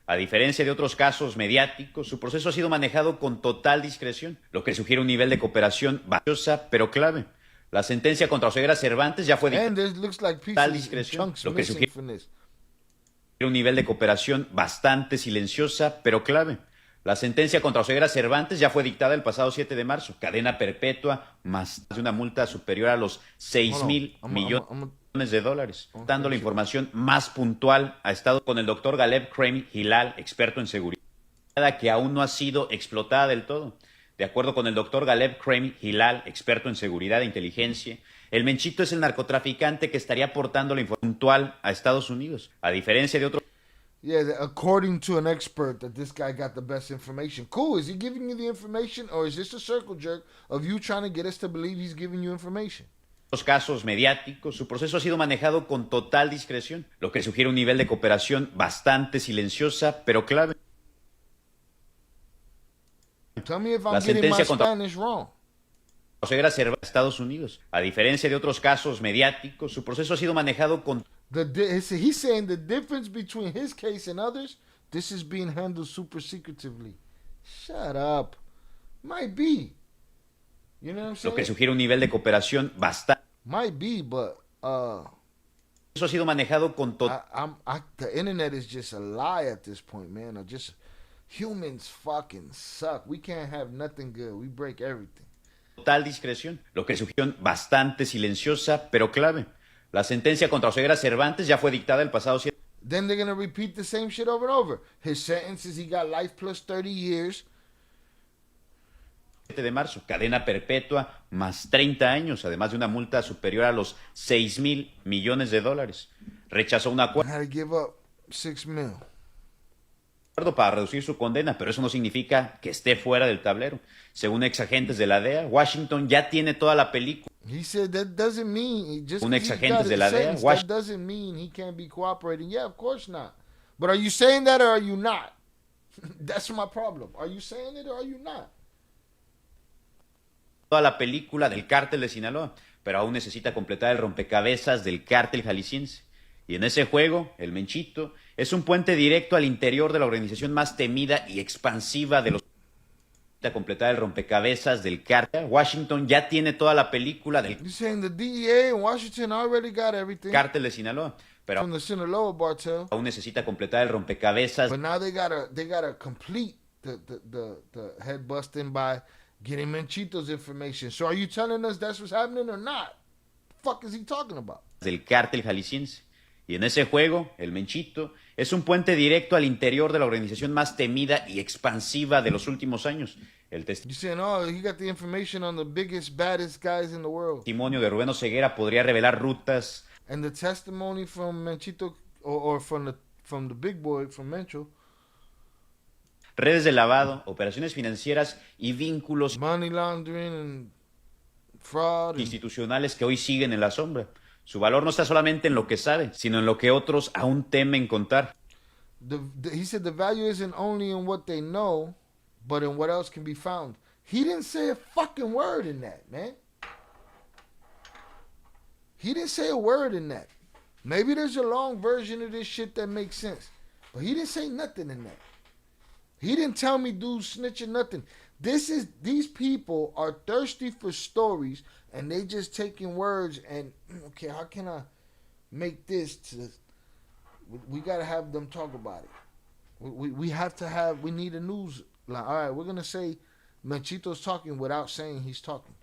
A diferencia de otros casos mediáticos, su proceso ha sido manejado con total discreción, lo que sugiere un nivel de cooperación valiosa pero clave. La sentencia contra Oseguera Cervantes ya fue total discreción, lo que sugiere un nivel de cooperación bastante silenciosa pero clave. La sentencia contra Oseguera Cervantes ya fue dictada el pasado 7 de marzo. Cadena perpetua más de una multa superior a los 6,000 millones de dólares. Dando la información más puntual a Estado con el doctor Galeb Crane Hilal, experto en seguridad, que aún no ha sido explotada del todo. De acuerdo con el doctor Galeb Crane Hilal, experto en seguridad e inteligencia, el Menchito es el narcotraficante que estaría aportando la información puntual a Estados Unidos, a diferencia de otros. Yeah, according to an expert, that this guy got the best information. Cool. Is he giving you the information, or is this a circle jerk of you trying to get us to believe he's giving you information? Los casos mediáticos, su proceso ha sido manejado con total discreción, lo que sugiere un nivel de cooperación bastante silenciosa, pero clave. Tell me if I'm La getting my sentencia contra Spanish wrong. Oseguera Cervantes, Estados Unidos. A diferencia de otros casos mediáticos, su proceso ha sido manejado con He's saying the difference between his case and others, this is being handled super secretively. Shut up. Might be. You know what I'm saying? lo que sugiere un nivel de cooperación bastante. Might be, but Eso ha sido manejado con the internet is just a lie at this point, man. Or just humans fucking suck. We can't have nothing good. We break everything. total discreción, lo que sugiere bastante silenciosa, pero clave. La sentencia contra Oseguera Cervantes ya fue dictada el pasado 7 Then they're going to repeat the same shit over and over. His sentence is he got life plus 30 years. de marzo. Cadena perpetua más 30 años, además de una multa superior a los 6,000 millones de dólares. Rechazó un I had to give up $6 million. acuerdo para reducir su condena, pero eso no significa que esté fuera del tablero. Según exagentes de la DEA, Washington ya tiene toda la película. He said that doesn't mean just Un because he exagente got de a la DEA, sentence, that Washington. doesn't mean he can't be cooperating. Yeah, of course not. But are you saying that or are you not? That's my problem. Are you saying it or are you not? Toda la película del cártel de Sinaloa, pero aún necesita completar el rompecabezas del cártel jalisciense. Y en ese juego, el Menchito es un puente directo al interior de la organización más temida y expansiva de los... Necesita completar el rompecabezas del cártel. Washington ya tiene toda la película del You're saying the DEA in Washington already got everything cártel de Sinaloa, pero from the Sinaloa cartel, aún necesita completar el rompecabezas. but now they gotta complete the head busting by getting Menchito's information. So are you telling us that's what's happening or not? The fuck is he talking about? del cártel jalisciense. Y en ese juego, el Menchito es un puente directo al interior de la organización más temida y expansiva de los últimos años. El You saying, oh, he got the information on the biggest, baddest guys in the world. testimonio de Rubén Oseguera podría revelar rutas, And the testimony from Menchito, or from the big boy, from Mencho, redes de lavado, operaciones financieras y vínculos money laundering and fraud. And institucionales que hoy siguen en la sombra. Su valor no está solamente en lo que sabe, sino en lo que otros aún temen contar. he said the value isn't only in what they know, but in what else can be found. He didn't say a fucking word in that, man. He didn't say a word in that. Maybe there's a long version of this shit that makes sense, but he didn't say nothing in that. He didn't tell me dude snitching nothing. These people are thirsty for stories, and they just taking words and, okay, how can I make this to, we got to have them talk about it. We have to have, we need a news line. All right, we're going to say Menchito's talking without saying he's talking.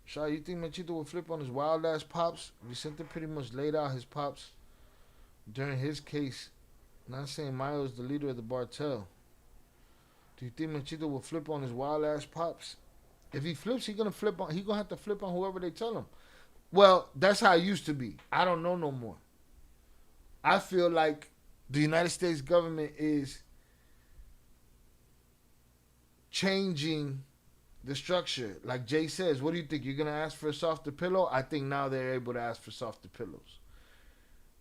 Shaw, you think Menchito will flip on his wild ass pops? Vicente pretty much laid out his pops during his case. Not saying Mayo is the leader of the cartel. Do you think Menchito will flip on his wild ass pops? If he flips, he's gonna have to flip on whoever they tell him. Well, that's how it used to be. I don't know no more. I feel like the United States government is changing the structure. Like Jay says, what do you think? You're going to ask for a softer pillow? I think now they're able to ask for softer pillows.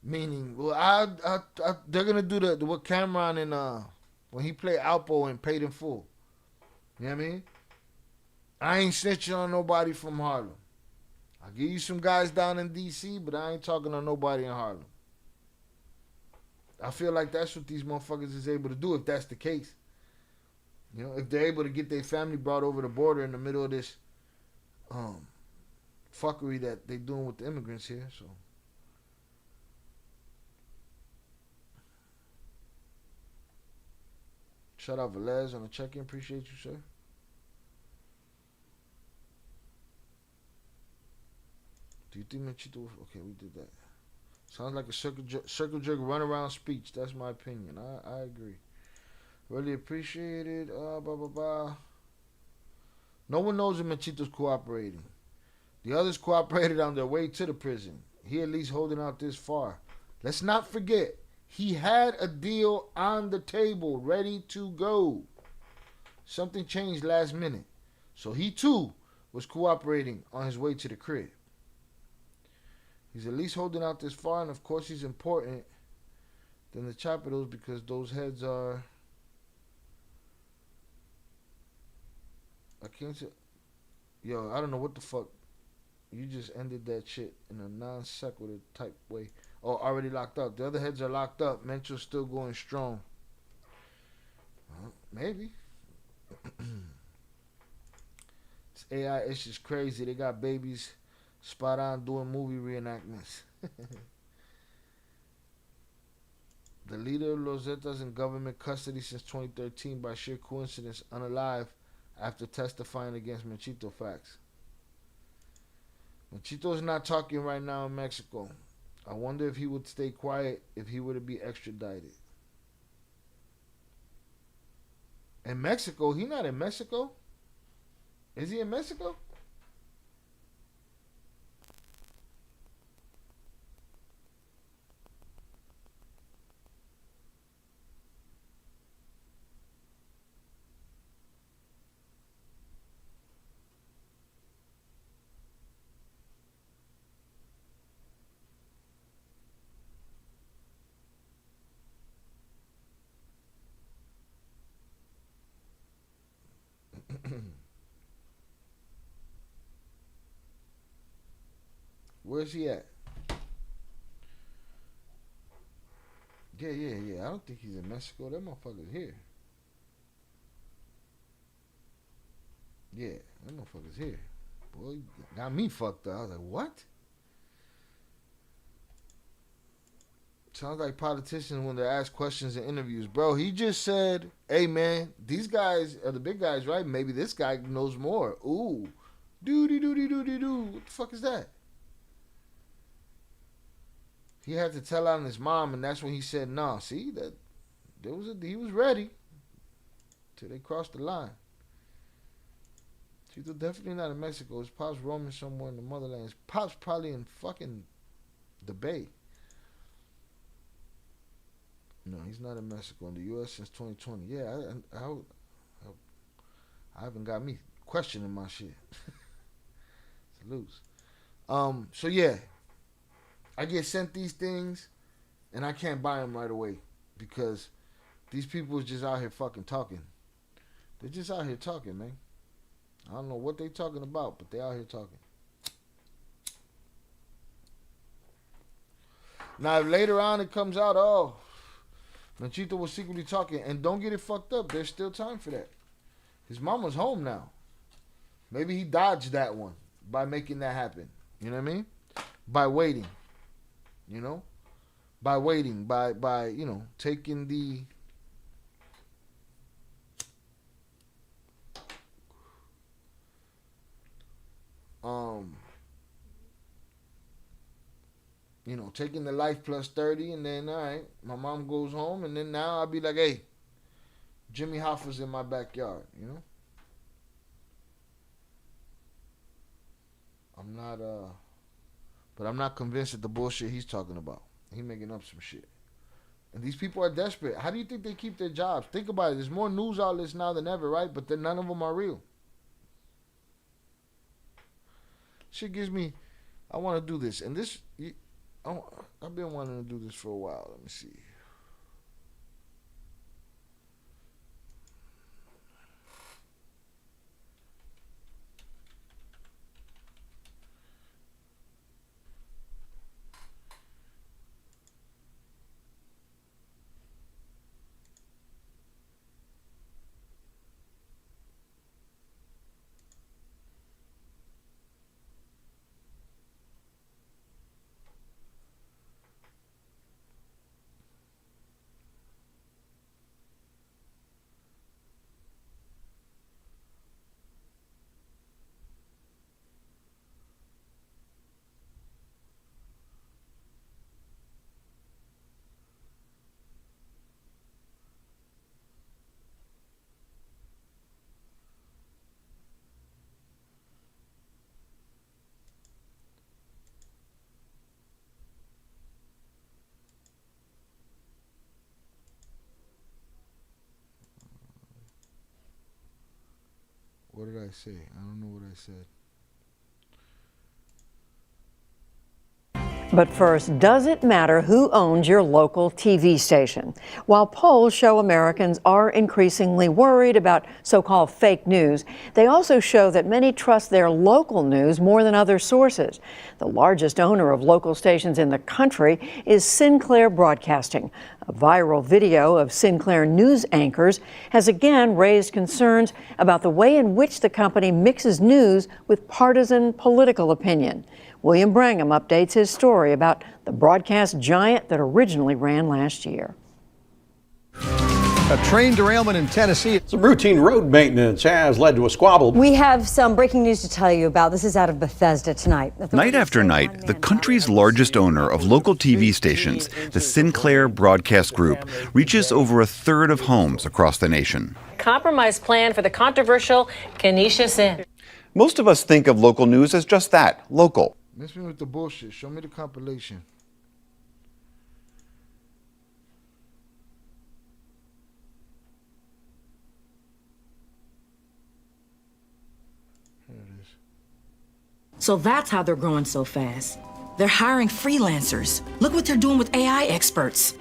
Meaning, well, they're going to do the what Cameron and when he played Alpo and Paid in Full. You know what I mean? I ain't snitching on nobody from Harlem. I'll give you some guys down in D.C., but I ain't talking to nobody in Harlem. I feel like that's what these motherfuckers is able to do if that's the case. You know, if they're able to get their family brought over the border in the middle of this fuckery that they doing with the immigrants here, so. Shout out Velez on the check-in. Appreciate you, sir. Do you think Menchito? Okay, we did that. Sounds like a circle jerk runaround speech. That's my opinion. I agree. Really appreciate it. Blah, blah, blah. No one knows if Menchito's cooperating. The others cooperated on their way to the prison. He at least holding out this far. Let's not forget, he had a deal on the table ready to go. Something changed last minute. So he too was cooperating on his way to the crib. He's at least holding out this far, and of course he's important than the Chapitos because those heads are... I can't say... Yo, I don't know what the fuck. You just ended that shit in a non-sequitur type way. Oh, already locked up. The other heads are locked up. Mencho's still going strong. Maybe. This AI is just crazy. They got babies spot on doing movie reenactments. The leader of Los Zetas in government custody since 2013 by sheer coincidence, unalive after testifying against Menchito facts. Menchito is not talking right now in Mexico. I wonder if he would stay quiet if he were to be extradited. In Mexico? He not in Mexico? Is he in Mexico? Where's he at? Yeah. I don't think he's in Mexico. That motherfucker's here. Yeah, that motherfucker's here. Boy, got me fucked up. I was like, what? Sounds like politicians when they're asked questions in interviews. Bro, he just said, hey, man, these guys are the big guys, right? Maybe this guy knows more. Ooh. Doody-doody-doody-doo. What the fuck is that? He had to tell on his mom, and that's when he said, nah, see, that he was ready till they crossed the line. He's definitely not in Mexico. His pop's roaming somewhere in the motherland. His pop's probably in fucking the Bay. No, he's not in Mexico. In the U.S. since 2020. Yeah, I haven't got me questioning my shit. Salutes. So yeah, I get sent these things, and I can't buy them right away because these people is just out here fucking talking. They're just out here talking, man. I don't know what they talking about, but they out here talking. Now, if later on it comes out, oh, Menchito was secretly talking, and don't get it fucked up. There's still time for that. His mama's home now. Maybe he dodged that one by making that happen. You know what I mean? By waiting. You know? By waiting. By you know, taking the... you know, taking the life plus 30, and then, all right, my mom goes home, and then now I'll be like, hey, Jimmy Hoffa's in my backyard, you know? But I'm not convinced that the bullshit he's talking about. He making up some shit. And these people are desperate. How do you think they keep their jobs? Think about it. There's more news outlets now than ever, right? But then none of them are real. Shit gives me, I want to do this. And this, I've been wanting to do this for a while. Let me see. What did I say? I don't know what I said. But first, does it matter who owns your local TV station? While polls show Americans are increasingly worried about so-called fake news, they also show that many trust their local news more than other sources. The largest owner of local stations in the country is Sinclair Broadcasting. A viral video of Sinclair news anchors has again raised concerns about the way in which the company mixes news with partisan political opinion. William Brangham updates his story about the broadcast giant that originally ran last year. A train derailment in Tennessee. Some routine road maintenance has led to a squabble. We have some breaking news to tell you about. This is out of Bethesda tonight. Night after night, the country's largest owner of local TV stations, the Sinclair Broadcast Group, reaches over a third of homes across the nation. Compromise plan for the controversial Kenesha Sin. Most of us think of local news as just that, local. Miss me with the bullshit. Show me the compilation. Here it is. So that's how they're growing so fast. They're hiring freelancers. Look what they're doing with AI experts.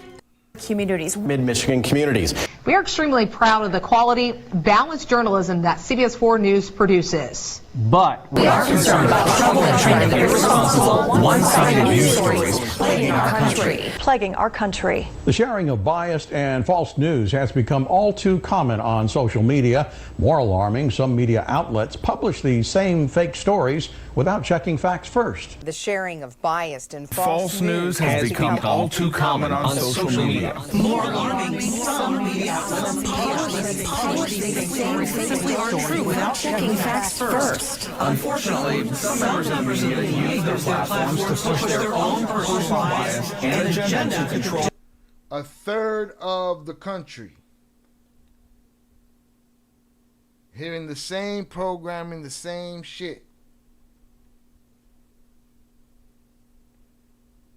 Communities. Mid-Michigan communities. We are extremely proud of the quality, balanced journalism that CBS 4 News produces. But we are concerned about trouble and trend of irresponsible, one-sided news stories plaguing our country. Plaguing our country. The sharing of biased and false news has become all too common on social media. More alarming, some media outlets publish these same fake stories without checking facts first. The sharing of biased and false news has become all too common on social media. More alarming, some media outlets publish these stories are true without checking facts first. Unfortunately, some members of the media use their platforms to push their own personal bias and agenda to control. A third of the country hearing the same programming, the same shit.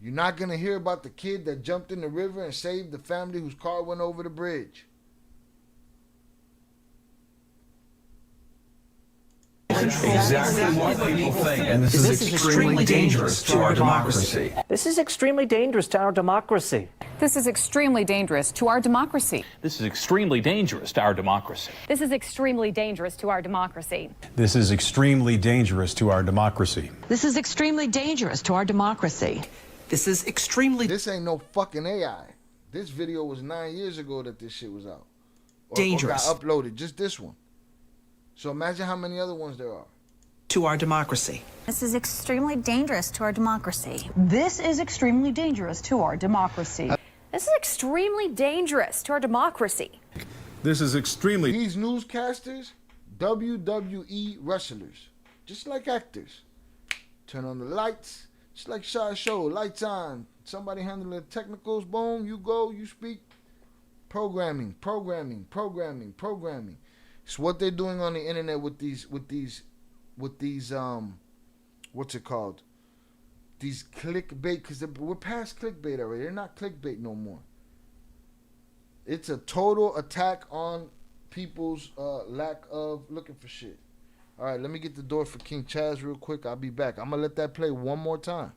You're not going to hear about the kid that jumped in the river and saved the family whose car went over the bridge. Exactly what people think, and this is extremely dangerous to our democracy. this is extremely dangerous to our democracy. This is extremely dangerous to our democracy. This is extremely dangerous to our democracy. This is extremely dangerous to our democracy. This is extremely dangerous to our democracy. This is extremely dangerous to our democracy. This is extremely This ain't no fucking AI. This video was 9 years ago that this shit was out. dangerous Or got uploaded, just this one. So imagine how many other ones there are. to our democracy. This is extremely dangerous to our democracy. This is extremely dangerous to our democracy. This is extremely dangerous to our democracy. This is extremely. These newscasters, WWE wrestlers, just like actors. Turn on the lights, just like show, lights on. Somebody handling the technicals, boom, you go, you speak. Programming. It's what they're doing on the internet with these what's it called? These clickbait, because we're past clickbait already. They're not clickbait no more. It's a total attack on people's lack of looking for shit. All right, let me get the door for King Chaz real quick. I'll be back. I'm going to let that play one more time.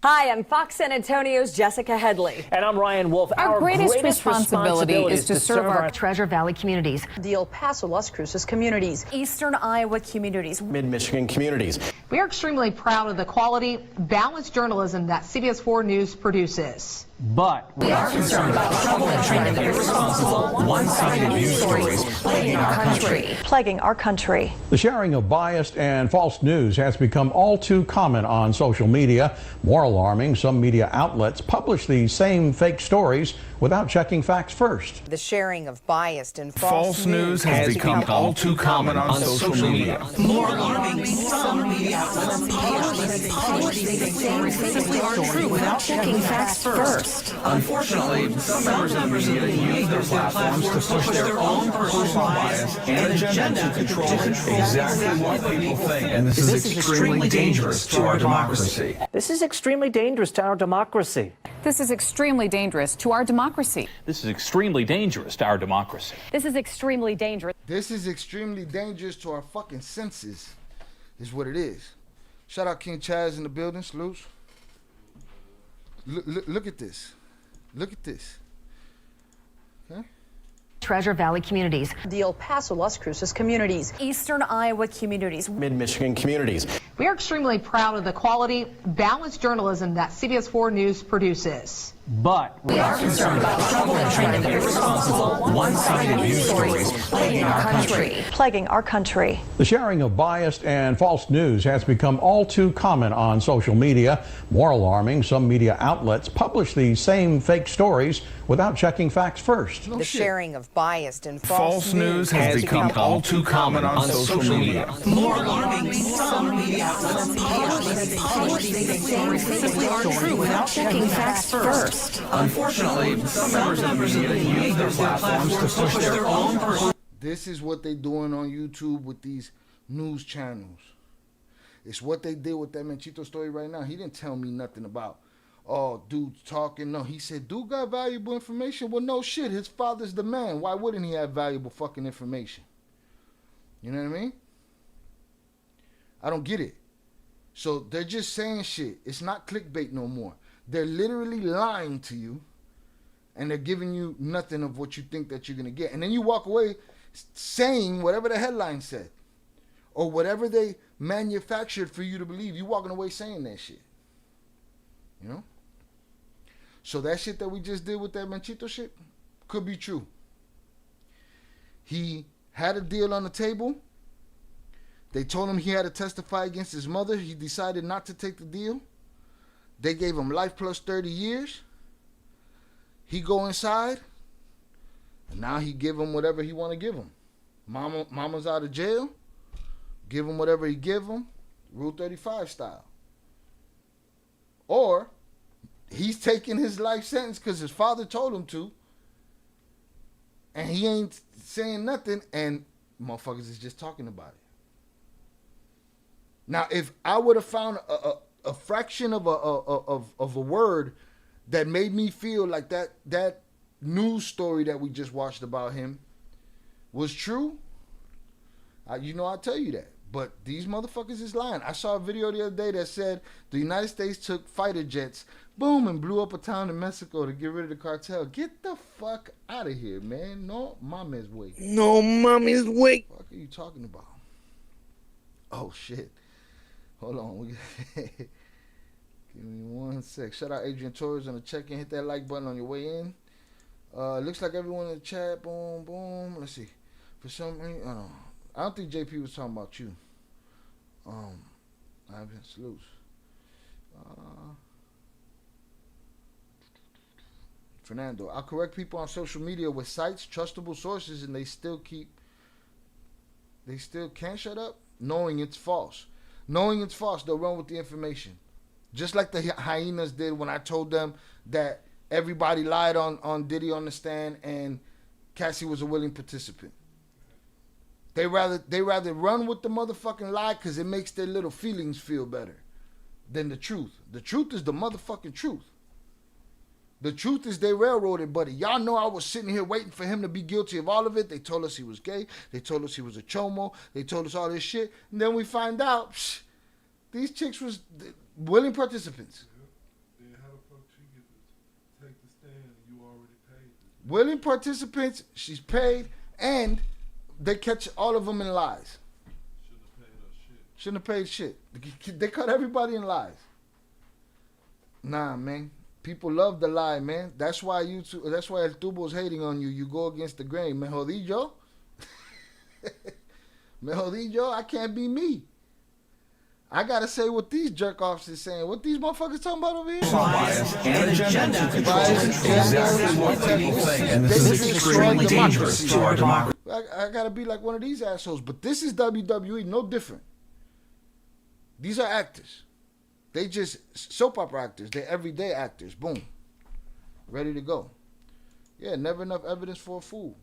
Hi, I'm Fox San Antonio's Jessica Headley. And I'm Ryan Wolf. Our greatest responsibility is to serve our Treasure Valley communities, the El Paso, Las Cruces communities, Eastern Iowa communities, Mid-Michigan communities. We are extremely proud of the quality, balanced journalism that CBS 4 News produces. But We are concerned about trouble and trend of irresponsible, one-sided news stories plaguing our country. Plaguing our country. The sharing of biased and false news has become all too common on social media. More alarming, some media outlets publish these same fake stories without checking facts first. The sharing of biased and False news has become all too common on social media. More alarming, some media outlets publish these stories are true without checking facts first. Unfortunately, some members of the media use their platforms to push their own personal bias and agenda to control exactly what people think, and this is extremely dangerous to our democracy. this is extremely dangerous to our democracy. This is extremely dangerous to our democracy. This is extremely dangerous to our democracy. This is extremely dangerous. This is extremely dangerous to our fucking senses, is what it is. Shout out King Chaz in the building, salutes. Look at this. Look at this. Okay? Treasure Valley communities, the El Paso, Las Cruces communities, Eastern Iowa communities, Mid-Michigan communities. We are extremely proud of the quality, balanced journalism that CBS 4 News produces. But We are concerned about trouble and trend of irresponsible, one-sided news stories plaguing our country. Plaguing our country. The sharing of biased and false news has become all too common on social media. More alarming, some media outlets publish these same fake stories without checking facts first. The sharing of biased and False news has become all too common on social media. More alarming, some media outlets publish these stories are true without checking facts first. Unfortunately, some members of the media use their platforms to push their own personal. This is what they doing on YouTube with these news channels. It's what they did with that Menchito story right now. He didn't tell me nothing about, oh, dude's talking. No, he said, dude got valuable information. Well, no shit. His father's the man. Why wouldn't he have valuable fucking information? You know what I mean? I don't get it. So they're just saying shit. It's not clickbait no more. They're literally lying to you, and they're giving you nothing of what you think that you're going to get. And then you walk away saying whatever the headline said. or whatever they manufactured for you to believe, you walking away saying that shit. You know? So that shit that we just did with that Menchito shit could be true. He had a deal on the table. They told him he had to testify against his mother. He decided not to take the deal. They gave him life plus 30 years. He go inside, and now he give him whatever he want to give him. Mama's out of jail. Give him whatever he give him, Rule 35 style. Or he's taking his life sentence because his father told him to, and he ain't saying nothing, and motherfuckers is just talking about it. Now, if I would have found a fraction of a word that made me feel like that news story that we just watched about him was true, I'll tell you that. But these motherfuckers is lying. I saw a video the other day that said the United States took fighter jets, boom, and blew up a town in Mexico to get rid of the cartel. Get the fuck out of here, man. No mama's way. No mommy's way. What are you talking about? Oh, shit. Hold on. Give me 1 sec. Shout out Adrian Torres on the check-in. Hit that like button on your way in. Looks like everyone in the chat. Boom, boom. Let's see. For some reason, I don't think JP was talking about you. Ivan, salutes. Fernando, I'll correct people on social media with sites, trustable sources, and they still can't shut up, knowing it's false. Knowing it's false, they'll run with the information. Just like the hyenas did when I told them that everybody lied on Diddy on the stand and Cassie was a willing participant. They rather run with the motherfucking lie because it makes their little feelings feel better than the truth. The truth is the motherfucking truth. The truth is they railroaded, buddy. Y'all know I was sitting here waiting for him to be guilty of all of it. They told us he was gay. They told us he was a chomo. They told us all this shit. And then we find out, these chicks was willing participants. Then how the fuck she get to take the stand and you already paid? Willing participants, she's paid, and they catch all of them in lies. Shouldn't have paid shit. They caught everybody in lies. Nah, man. People love the lie, man. That's why El Tubo's hating on you. You go against the grain. Me jodí yo. Me jodí yo. I can't be me. I gotta say what these jerk-offs is saying. What these motherfuckers talking about over here? Bias and agenda control exactly what people think. And this is extremely dangerous to our democracy. I gotta be like one of these assholes. But this is WWE, no different. These are actors. They just soap opera actors. They're everyday actors. Boom. Ready to go. Yeah, never enough evidence for a fool.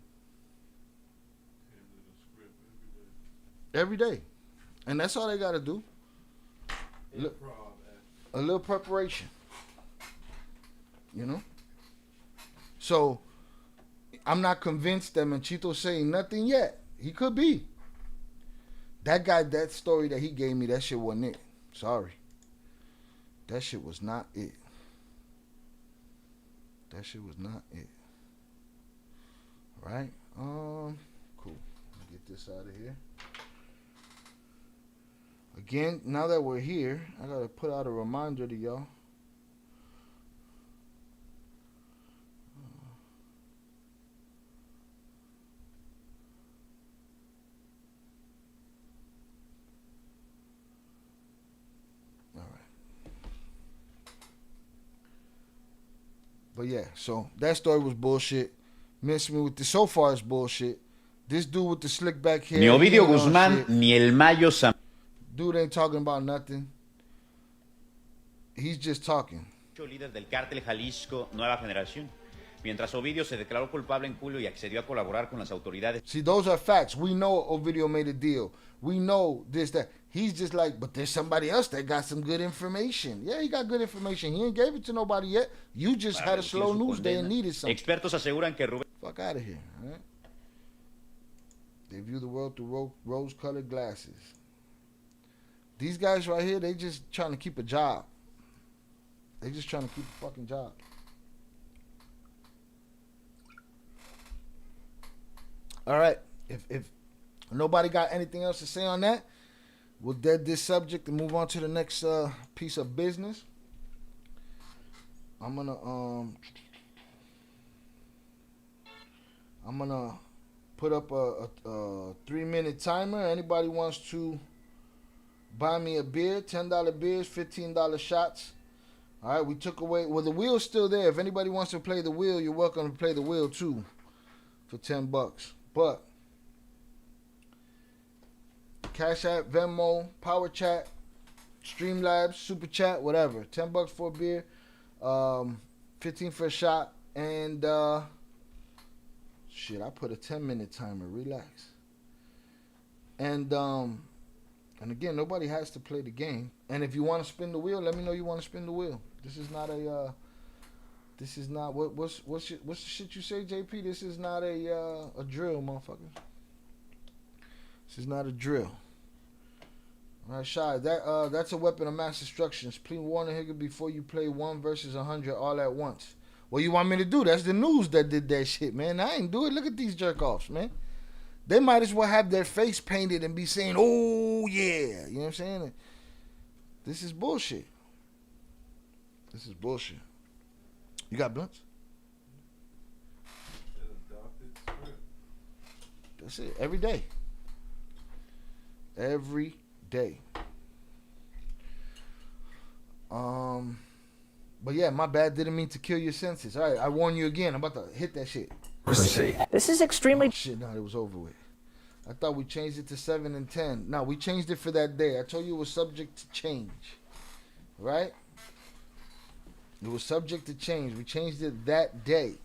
Every day. And that's all they got to do. A little preparation. You know? So, I'm not convinced that Menchito's saying nothing yet. He could be. That guy, that story that he gave me, that shit wasn't it. Sorry. That shit was not it. That shit was not it. Right? Cool. Get this out of here. Again, now that we're here, I gotta put out a reminder to y'all. But yeah, so that story was bullshit. Miss me with the so far is bullshit. This dude with the slick back hair. Ni Ovidio Guzmán ni el Mayo Zambada. Dude ain't talking about nothing. He's just talking. Líder del Cartel Jalisco Nueva Generación. Mientras Ovidio se declaró culpable en julio y accedió a colaborar con las autoridades. See, those are facts. We know Ovidio made a deal. We know this, that. He's just like, but there's somebody else that got some good information. Yeah, he got good information. He ain't gave it to nobody yet. You just had a slow news day and needed something. Expertos aseguran que Rubén... Fuck out of here. Right? They view the world through rose-colored glasses. These guys right here, they just trying to keep a job. They just trying to keep a fucking job. All right. If nobody got anything else to say on that, we'll dead this subject and move on to the next piece of business. I'm gonna put up a 3-minute timer. Anybody wants to buy me a beer, $10 beers, $15 shots. All right, we took away. Well, the wheel's still there. If anybody wants to play the wheel, you're welcome to play the wheel too, for $10. But Cash App, Venmo, Power Chat, Streamlabs, Super Chat, whatever. $10 for a beer, 15 for a shot, and shit, I put a 10-minute timer. Relax. And again, nobody has to play the game. And if you want to spin the wheel, let me know you want to spin the wheel. This is not what's the shit you say, JP? This is not a drill, motherfucker. This is not a drill. All right, Shy. That's a weapon of mass destruction. Please warn the nigga before you play 1 versus 100 all at once. What you want me to do? That's the news that did that shit, man. I ain't do it. Look at these jerk offs, man. They might as well have their face painted and be saying, "Oh yeah," you know what I'm saying? This is bullshit. This is bullshit. You got blunts? That's it. Every day. Every day. But yeah, my bad. Didn't mean to kill your senses. All right, I warn you again. I'm about to hit that shit. This is extremely... Shit, no, it was over with. I thought we changed it to 7 and 10. No, we changed it for that day. I told you it was subject to change. Right? It was subject to change. We changed it that day.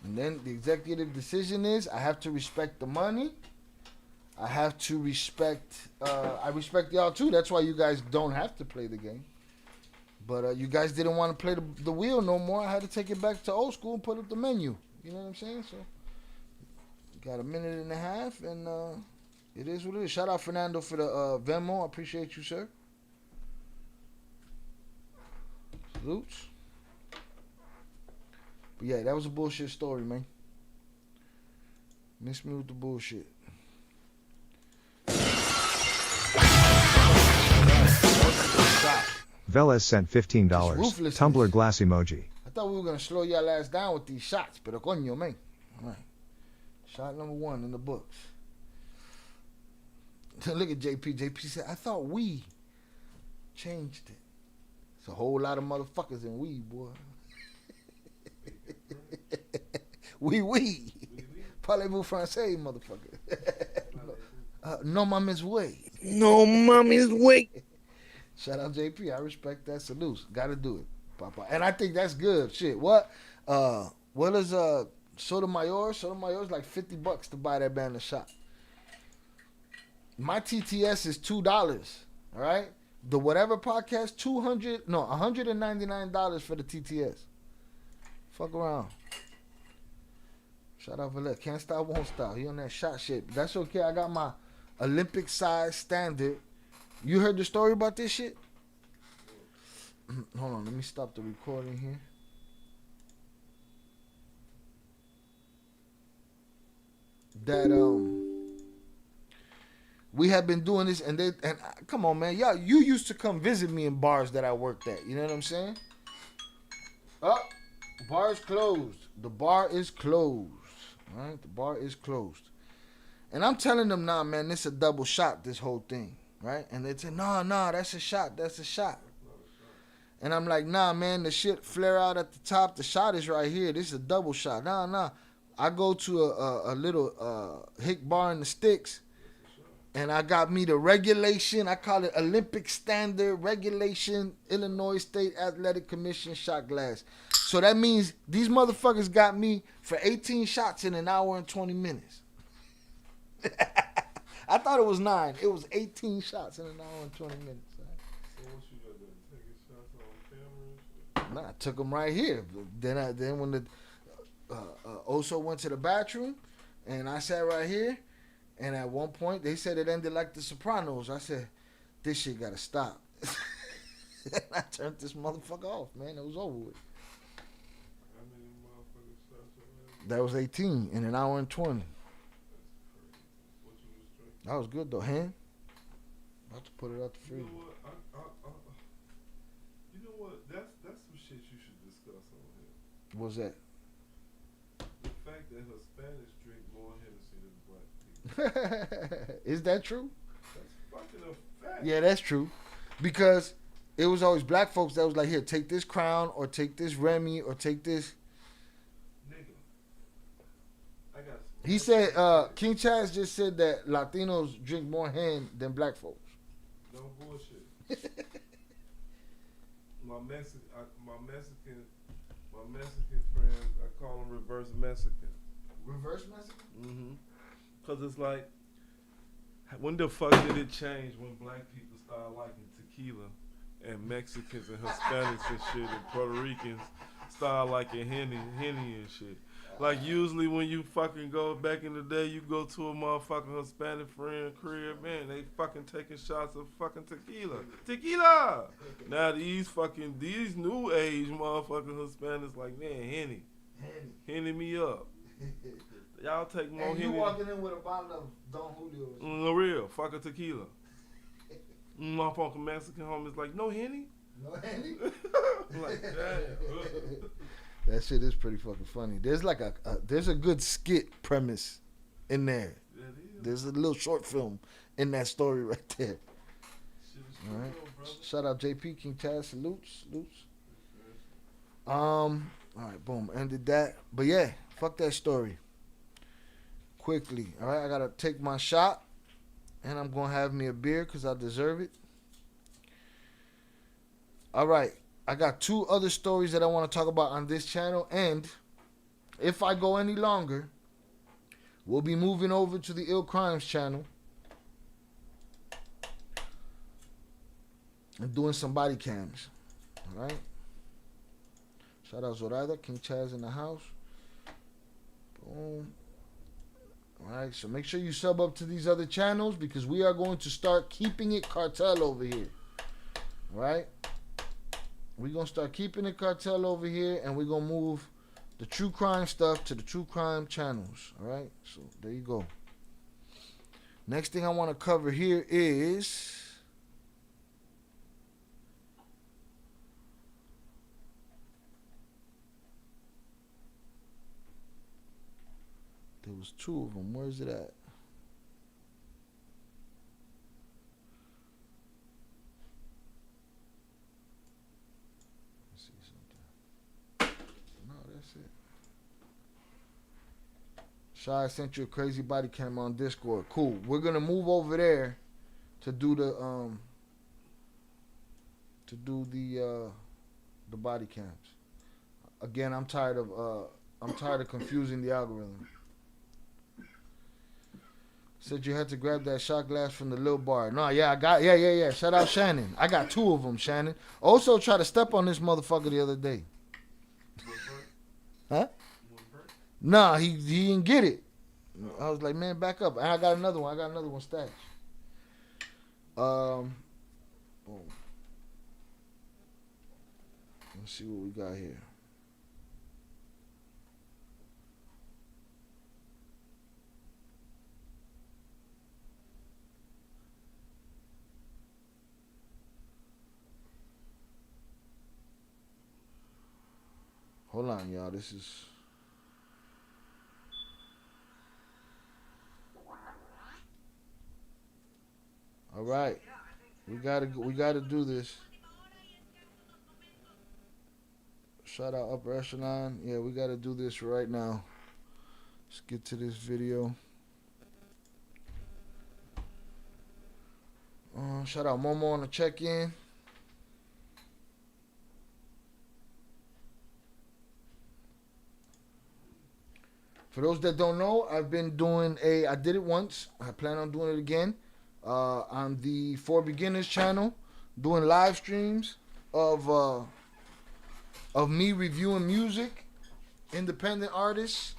And then the executive decision is I have to respect the money. I have to respect... I respect y'all too. That's why you guys don't have to play the game. But you guys didn't want to play the wheel no more. I had to take it back to old school and put up the menu. You know what I'm saying? So, got a minute and a half, and it is what it is. Shout out Fernando for the Venmo. I appreciate you, sir. Salutes. But yeah, that was a bullshit story, man. Miss me with the bullshit. Velez sent $15. Tumbler glass emoji. I thought we were going to slow y'all ass down with these shots, pero coño, man. All right. Shot number 1 in the books. Look at JP. JP said, I thought we changed it. It's a whole lot of motherfuckers in we, boy. Oui. Parlez-vous français, motherfucker. No mommy's way. No mommy's way. Shout out JP. I respect that. Salute. Gotta do it, Papa. And I think that's good. Shit. What is Sotomayor? Sotomayor's like $50 to buy that band a shot. My TTS is $2. All right. The whatever podcast, $199 for the TTS. Fuck around. Shout out Valet. Can't stop, won't stop. He on that shot shit. That's okay. I got my Olympic size standard. You heard the story about this shit? Hold on, let me stop the recording here. That we have been doing this, and come on, man, y'all, you used to come visit me in bars that I worked at. You know what I'm saying? Oh, bar is closed. The bar is closed. All right, the bar is closed. And I'm telling them, nah, man, this a double shot. This whole thing. Right? And they say, nah, that's a shot. That's a shot. And I'm like, nah, man, the shit flare out at the top. The shot is right here. This is a double shot. Nah. I go to a little hick bar in the sticks, and I got me the regulation. I call it Olympic Standard Regulation Illinois State Athletic Commission shot glass. So that means these motherfuckers got me for 18 shots in an hour and 20 minutes. I thought it was 9. It was 18 shots in an hour and 20 minutes. So what you got there? Taking shots on camera and shit? Nah, I took them right here. Then when the Oso went to the bathroom, and I sat right here, and at one point they said it ended like The Sopranos. I said, this shit gotta stop. And I turned this motherfucker off, man. It was over with. How many motherfucking shots are there? That was 18 in an hour and 20. That was good though, hand. About to put it out the You freezer. know what? You know what? That's some shit you should discuss on here. What's that? The fact that Hispanics drink more Hennessy than black people. Is that true? That's fucking a fact. Yeah, that's true. Because it was always black folks that was like, here, take this Crown or take this Remy or take this. Nigga. I got He said, King Chaz just said that Latinos drink more hen than black folks. no bullshit. my Mexican friend, I call him reverse Mexican. Reverse Mexican? Mm-hmm. Cause it's like, when the fuck did it change when black people started liking tequila and Mexicans and Hispanics and shit and Puerto Ricans started liking Henny and shit? Like usually when you fucking go back in the day, you go to a motherfucking Hispanic friend crib, man, they fucking taking shots of fucking tequila. Now these new age motherfucking Hispanics like, man, Henny me up. Y'all take more And you Henny. walking in with a bottle of Don Julio. No real, fucking tequila. My fucking Mexican homies like, no Henny? No Henny? Like, damn. That shit is pretty fucking funny. There's like there's a good skit premise in there. There's a little short film in that story right there. All right. Shout out JP King Chaz. Salutes. All right, boom. Ended that. But yeah, fuck that story. Quickly. All right, I gotta take my shot, and I'm gonna have me a beer because I deserve it. All right. I got two other stories that I want to talk about on this channel, and if I go any longer, we'll be moving over to the Ill Crimes channel and doing some body cams. All right. Shout out Zoraida, King Chaz in the house. Boom. All right. So make sure you sub up to these other channels because we are going to start keeping it cartel over here. All right. We're going to start keeping it cartel over here, and we're going to move the true crime stuff to the true crime channels. All right? So there you go. Next thing I want to cover here is there was two of them. Where's it at? Shy sent you a crazy body cam on Discord. Cool. We're gonna move over there to do the body cams. Again, I'm tired of confusing the algorithm. Said you had to grab that shot glass from the little bar. No, yeah. Shout out Shannon. I got two of them, Shannon. Also tried to step on this motherfucker the other day. Huh? Nah, he didn't get it. I was like, man, back up. And I got another one stashed. Boom. Let's see what we got here. Hold on, y'all. This is... All right, we gotta do this. Shout out Upper Echelon. Yeah, we gotta do this right now. Let's get to this video. Shout out Momo on the check-in. For those that don't know, I've been doing I did it once. I plan on doing it again. On the For Beginners channel, doing live streams of me reviewing music, independent artists,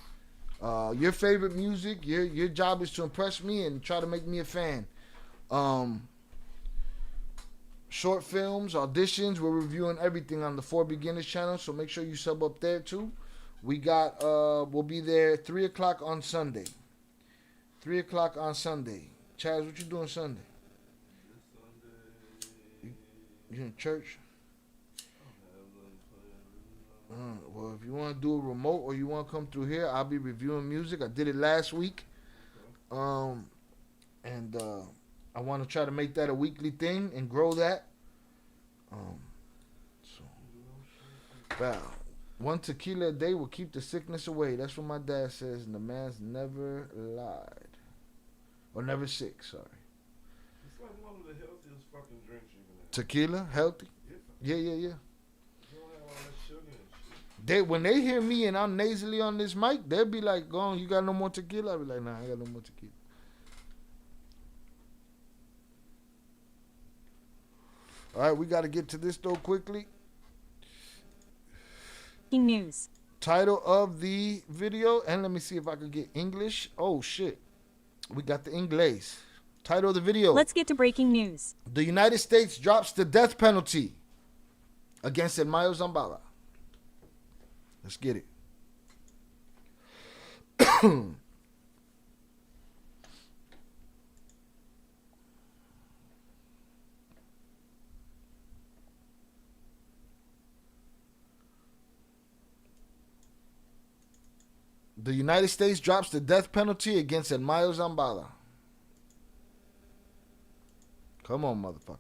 your favorite music. Your job is to impress me and try to make me a fan. Short films, auditions, we're reviewing everything on the For Beginners channel, so make sure you sub up there too. We got we'll be there 3 o'clock on Sunday. 3 o'clock on Sunday. Chaz, what you doing Sunday? You in church? Well, if you want to do a remote or you want to come through here, I'll be reviewing music. I did it last week. I want to try to make that a weekly thing and grow that. One tequila a day will keep the sickness away. That's what my dad says, and the man's never lied. Or never sick, sorry. It's like one of the healthiest fucking drinks you can have. Tequila? Healthy? Yeah. You don't have all that sugar and shit. When they hear me and I'm nasally on this mic, they'll be like, "Go on, you got no more tequila?" I'll be like, "Nah, I got no more tequila." All right, we got to get to this though quickly. News. Title of the video, and let me see if I can get English. Oh shit, we got the English. Title of the video. Let's get to breaking news. The United States drops the death penalty against Elmayo Zambada. Let's get it. The United States drops the death penalty against Elmayo Zambada. Come on, motherfucker.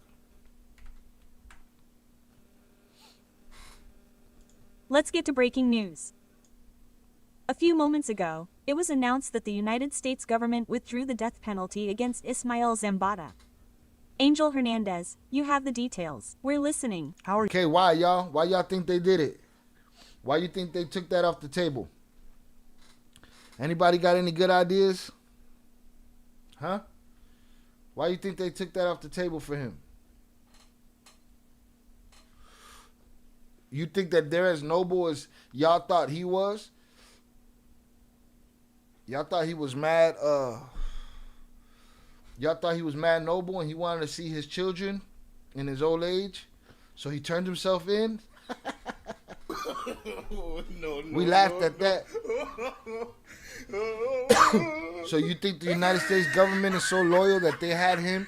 Let's get to breaking news. A few moments ago, it was announced that the United States government withdrew the death penalty against Ismael Zambada. Angel Hernandez, you have the details. We're listening. Okay, why y'all? Why y'all think they did it? Why you think they took that off the table? Anybody got any good ideas? Huh? Why you think they took that off the table for him? You think that they're as noble as y'all thought he was? Y'all thought he was mad, y'all thought he was mad noble and he wanted to see his children in his old age? So he turned himself in? We laughed at that. So you think the United States government is so loyal that they had him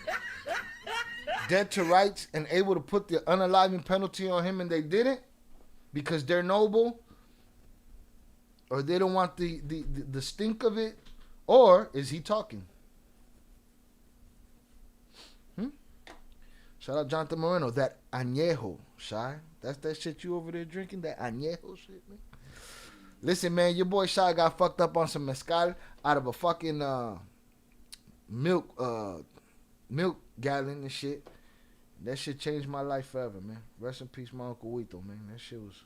dead to rights and able to put the unaliving penalty on him and they didn't? Because they're noble? Or they don't want the stink of it? Or is he talking? Shout out Jonathan Moreno. That añejo, Shy. That's that shit you over there drinking? That añejo shit, man? Listen, man, your boy Shy got fucked up on some mezcal out of a fucking milk gallon and shit. That shit changed my life forever, man. Rest in peace, my Uncle Wito, man. That shit was...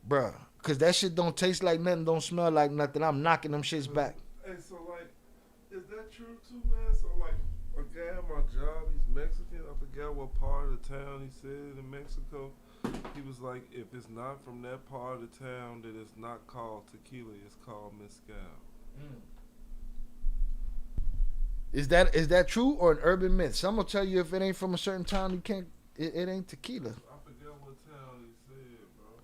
Bruh, because that shit don't taste like nothing, don't smell like nothing. I'm knocking them shits back. Hey, so, like, is that true, too, man? So, like, a guy at my job, he's Mexican. I forgot what part of the town he said in Mexico. He was like, if it's not from that part of the town, that it's not called tequila, it's called mezcal. Is that true or an urban myth? Some will tell you if it ain't from a certain town, you can't. It ain't tequila. I forget what town he said, bro.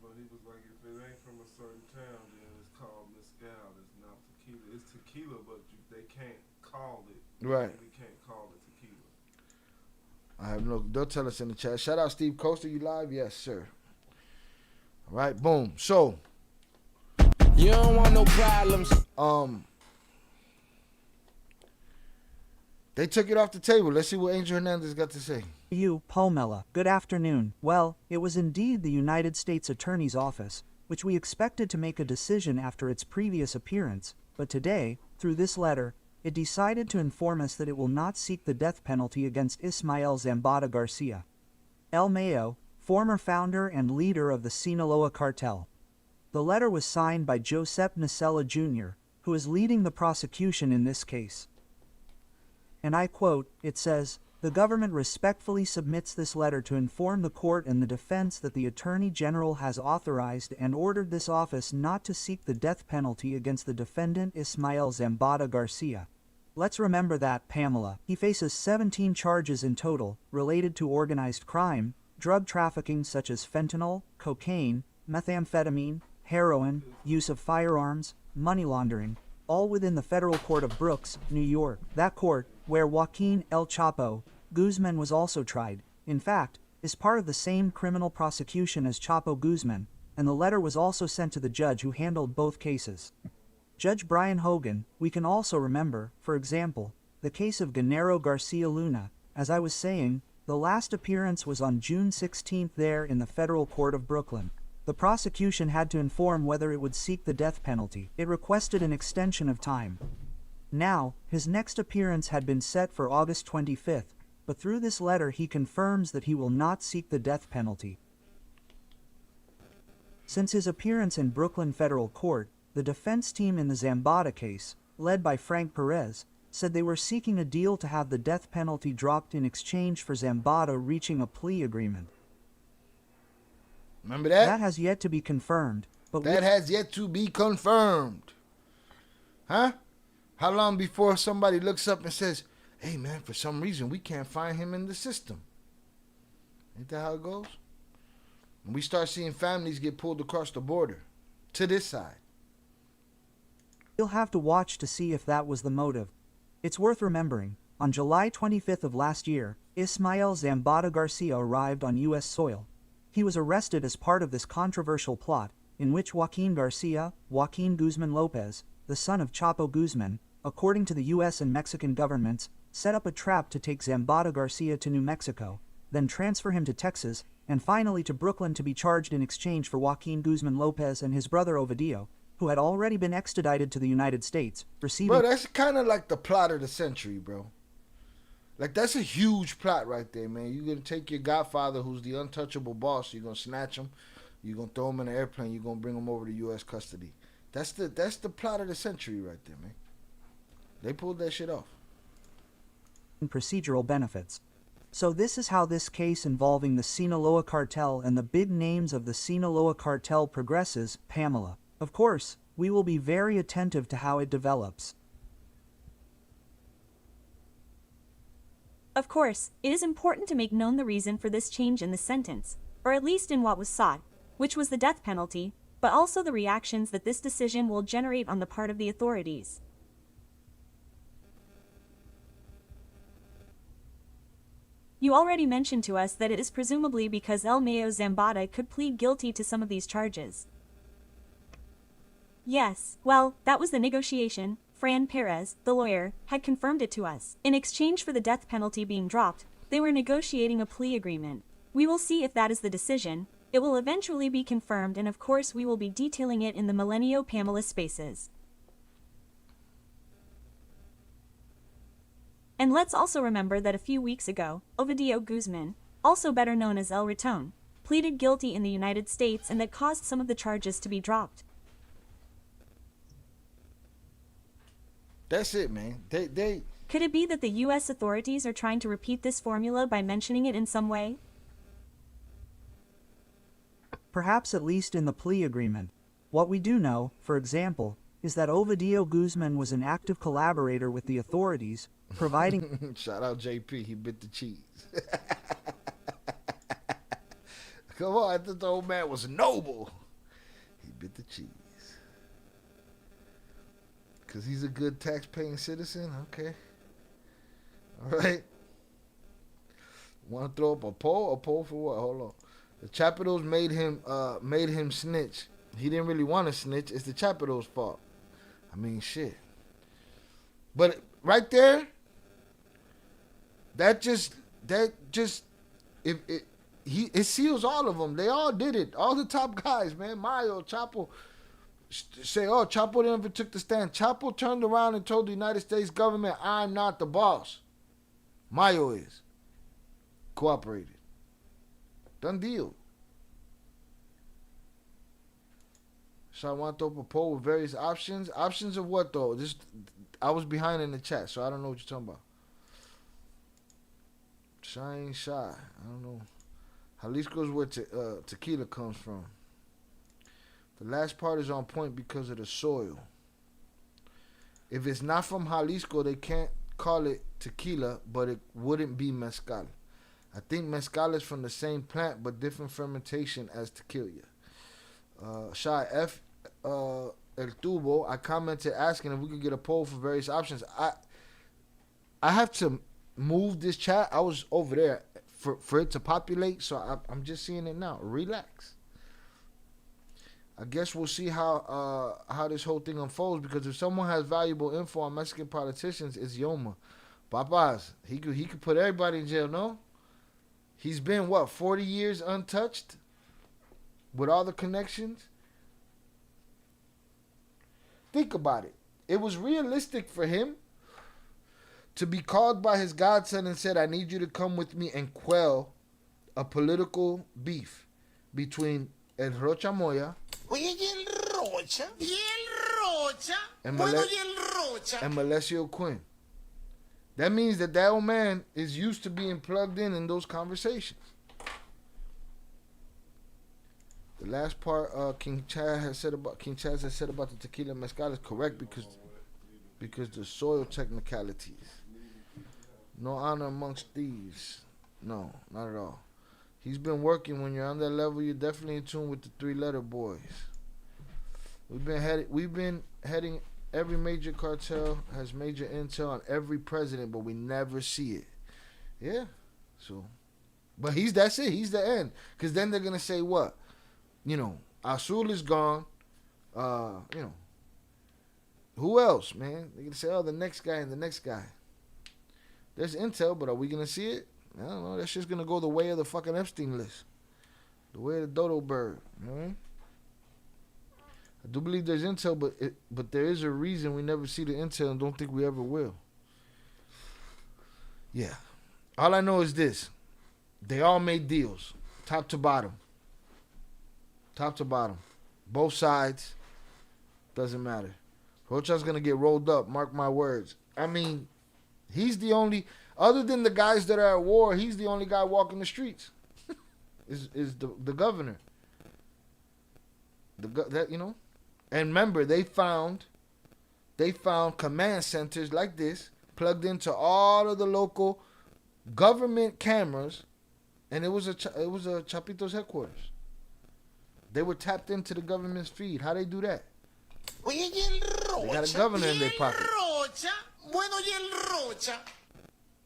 But he was like, if it ain't from a certain town, then it's called mezcal. It's not tequila. It's tequila, but they can't call it. Right. They can't call it tequila. I have no. They'll tell us in the chat. Shout out Steve Coaster. You live? Yes, sir. All right. Boom. So. You don't want no problems. They took it off the table. Let's see what Angel Hernandez got to say. You, Palmella. Good afternoon. Well, it was indeed the United States Attorney's Office, which we expected to make a decision after its previous appearance, but today, through this letter, it decided to inform us that it will not seek the death penalty against Ismael Zambada Garcia. El Mayo, former founder and leader of the Sinaloa Cartel. The letter was signed by Josep Nacella Jr., who is leading the prosecution in this case. And I quote, it says, "The government respectfully submits this letter to inform the court and the defense that the Attorney General has authorized and ordered this office not to seek the death penalty against the defendant Ismael Zambada Garcia." Let's remember that, Pamela, he faces 17 charges in total, related to organized crime, drug trafficking such as fentanyl, cocaine, methamphetamine, heroin, use of firearms, money laundering, all within the federal court of Brooks, New York. That court, where Joaquin El Chapo, Guzman was also tried, in fact, is part of the same criminal prosecution as Chapo Guzman, and the letter was also sent to the judge who handled both cases. Judge Brian Hogan. We can also remember, for example, the case of Genaro Garcia Luna. As I was saying, the last appearance was on June 16th there in the federal court of Brooklyn. The prosecution had to inform whether it would seek the death penalty. It requested an extension of time. Now, his next appearance had been set for August 25th, but through this letter he confirms that he will not seek the death penalty. Since his appearance in Brooklyn federal court, the defense team in the Zambada case, led by Frank Perez, said they were seeking a deal to have the death penalty dropped in exchange for Zambada reaching a plea agreement. Remember that? That has yet to be confirmed. But that has yet to be confirmed. Huh? How long before somebody looks up and says, hey man, for some reason we can't find him in the system? Ain't that how it goes? And we start seeing families get pulled across the border to this side. You'll have to watch to see if that was the motive. It's worth remembering, on July 25th of last year, Ismael Zambada Garcia arrived on U.S. soil. He was arrested as part of this controversial plot, in which Joaquin Guzman Lopez, the son of Chapo Guzman, according to the U.S. and Mexican governments, set up a trap to take Zambada Garcia to New Mexico, then transfer him to Texas, and finally to Brooklyn to be charged in exchange for Joaquin Guzman Lopez and his brother Ovidio, who had already been extradited to the United States, receiving... Bro, that's kind of like the plot of the century, bro. Like, that's a huge plot right there, man. You're going to take your godfather, who's the untouchable boss, you're going to snatch him, you're going to throw him in an airplane, you're going to bring him over to U.S. custody. That's the plot of the century right there, man. They pulled that shit off. Procedural benefits. So this is how this case involving the Sinaloa cartel and the big names of the Sinaloa cartel progresses, Pamela. Of course, we will be very attentive to how it develops. Of course, it is important to make known the reason for this change in the sentence, or at least in what was sought, which was the death penalty, but also the reactions that this decision will generate on the part of the authorities. You already mentioned to us that it is presumably because El Mayo Zambada could plead guilty to some of these charges. Yes, well, that was the negotiation. Fran Perez, the lawyer, had confirmed it to us. In exchange for the death penalty being dropped, they were negotiating a plea agreement. We will see if that is the decision. It will eventually be confirmed, and of course we will be detailing it in the Millennial Pamela spaces. And let's also remember that a few weeks ago, Ovidio Guzman, also better known as El Raton, pleaded guilty in the United States, and that caused some of the charges to be dropped. That's it, man. They Could it be that the U.S. authorities are trying to repeat this formula by mentioning it in some way? Perhaps at least in the plea agreement. What we do know, for example, is that Ovidio Guzman was an active collaborator with the authorities, providing... Shout out JP, he bit the cheese. Come on, I thought the old man was noble. He bit the cheese. Because he's a good tax-paying citizen? Okay. All right. Want to throw up a poll? A poll for what? Hold on. The Chapitos made him snitch. He didn't really want to snitch. It's the Chapitos' fault. I mean, shit. But right there, it seals all of them. They all did it. All the top guys, man. Mayo, Chapo. Say, oh, Chapo never took the stand. Chapo turned around and told the United States government, I'm not the boss. Mayo is. Cooperated. Done deal. So I want to throw up a poll with various options. Options of what, though? I was behind in the chat, so I don't know what you're talking about. Shy. I don't know. Jalisco's where tequila comes from. The last part is on point because of the soil. If it's not from Jalisco, they can't call it tequila, but it wouldn't be mezcal. I think mezcal is from the same plant, but different fermentation as tequila. Shy F. El Tubo, I commented asking if we could get a poll for various options. I have to moved this chat, I was over there for it to populate. So I'm just seeing it now. Relax. I guess we'll see how this whole thing unfolds, because if someone has valuable info on Mexican politicians, it's Yoma. Papas, he could put everybody in jail, no? He's been, 40 years untouched with all the connections? Think about it. It was realistic for him to be called by his godson and said, I need you to come with me and quell a political beef between El Rocha Moya and Melesio Quinn. That means that old man is used to being plugged in those conversations. The last part King Chaz has said about the tequila mezcal is correct because the soil technicalities. No honor amongst thieves. No, not at all. He's been working. When you're on that level, you're definitely in tune with the 3-letter boys. We've been heading. Every major cartel has major intel on every president, but we never see it. Yeah. So, but that's it. He's the end. Because then they're gonna say what? Azul is gone. Who else, man? They're gonna say, the next guy and the next guy. There's intel, but are we gonna see it? I don't know. That's just gonna go the way of the fucking Epstein list, the way of the dodo bird. You know what I mean? I do believe there's intel, but there is a reason we never see the intel and don't think we ever will. Yeah. All I know is this. They all made deals. Top to bottom. Top to bottom. Both sides. Doesn't matter. Rocha's going to get rolled up. Mark my words. I mean, he's the only, other than the guys that are at war, he's the only guy walking the streets. is the governor. And remember, they found command centers like this plugged into all of the local government cameras, and it was a Chapito's headquarters. They were tapped into the government's feed. How they do that? They got a governor in their pocket.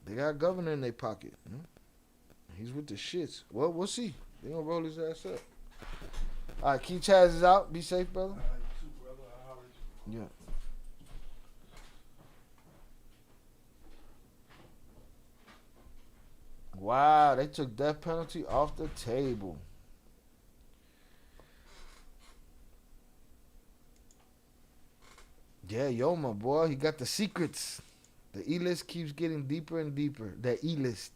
They got a governor in their pocket. He's with the shits. Well, we'll see. They gonna roll his ass up. All right, King Chaz is out. Be safe, brother. Yeah. Wow, they took death penalty off the table. Yeah, Yoma, boy, he got the secrets. The E-list keeps getting deeper and deeper. The E-list.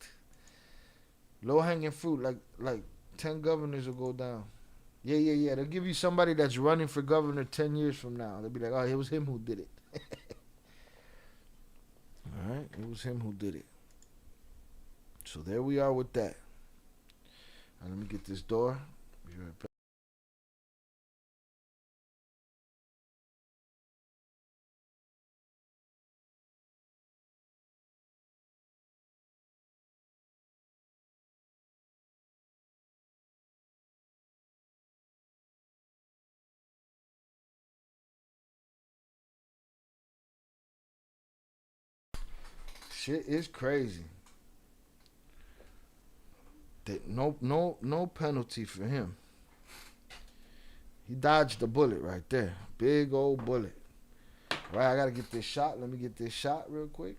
Low-hanging fruit, like 10 governors will go down. Yeah. They'll give you somebody that's running for governor 10 years from now. They'll be like, it was him who did it. All right, it was him who did it. So there we are with that. Now, let me get this door. Be right back. Shit is crazy. No penalty for him. He dodged the bullet right there. Big old bullet. Right, I gotta get this shot. Let me get this shot real quick.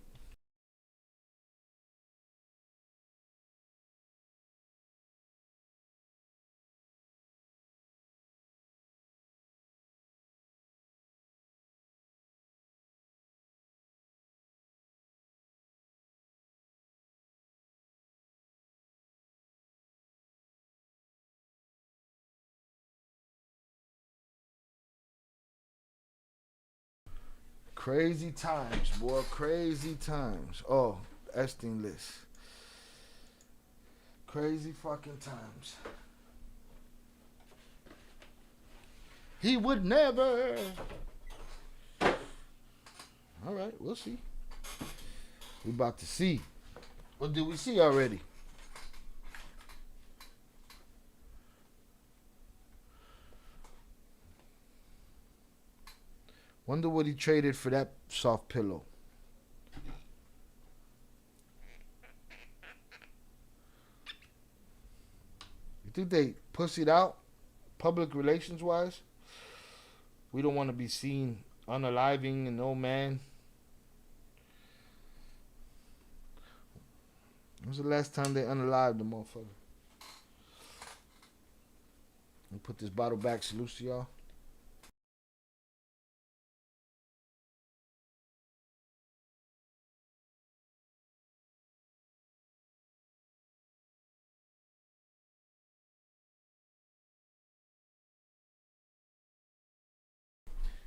Crazy times, boy. Crazy times. Oh, Epstein list. Crazy fucking times. He would never. All right, we'll see. We about to see. What did we see already? Wonder what he traded for that soft pillow. You think they pussied out, public relations wise? We don't want to be seen unaliving an old man. When was the last time they unalived the motherfucker? Let me put this bottle back. Salute to y'all.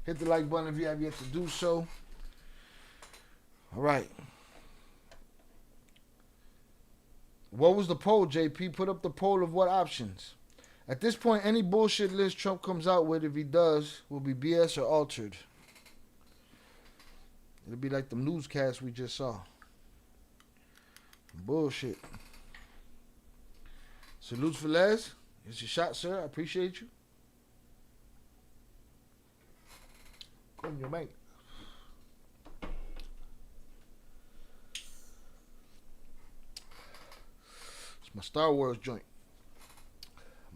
Hit the like button if you have yet to do so. All right. What was the poll, JP? Put up the poll of what options. At this point, any bullshit list Trump comes out with, if he does, will be BS or altered. It'll be like the newscast we just saw. Bullshit. Salutes for Les. Here's your shot, sir. I appreciate you. Come your mate. It's my Star Wars joint.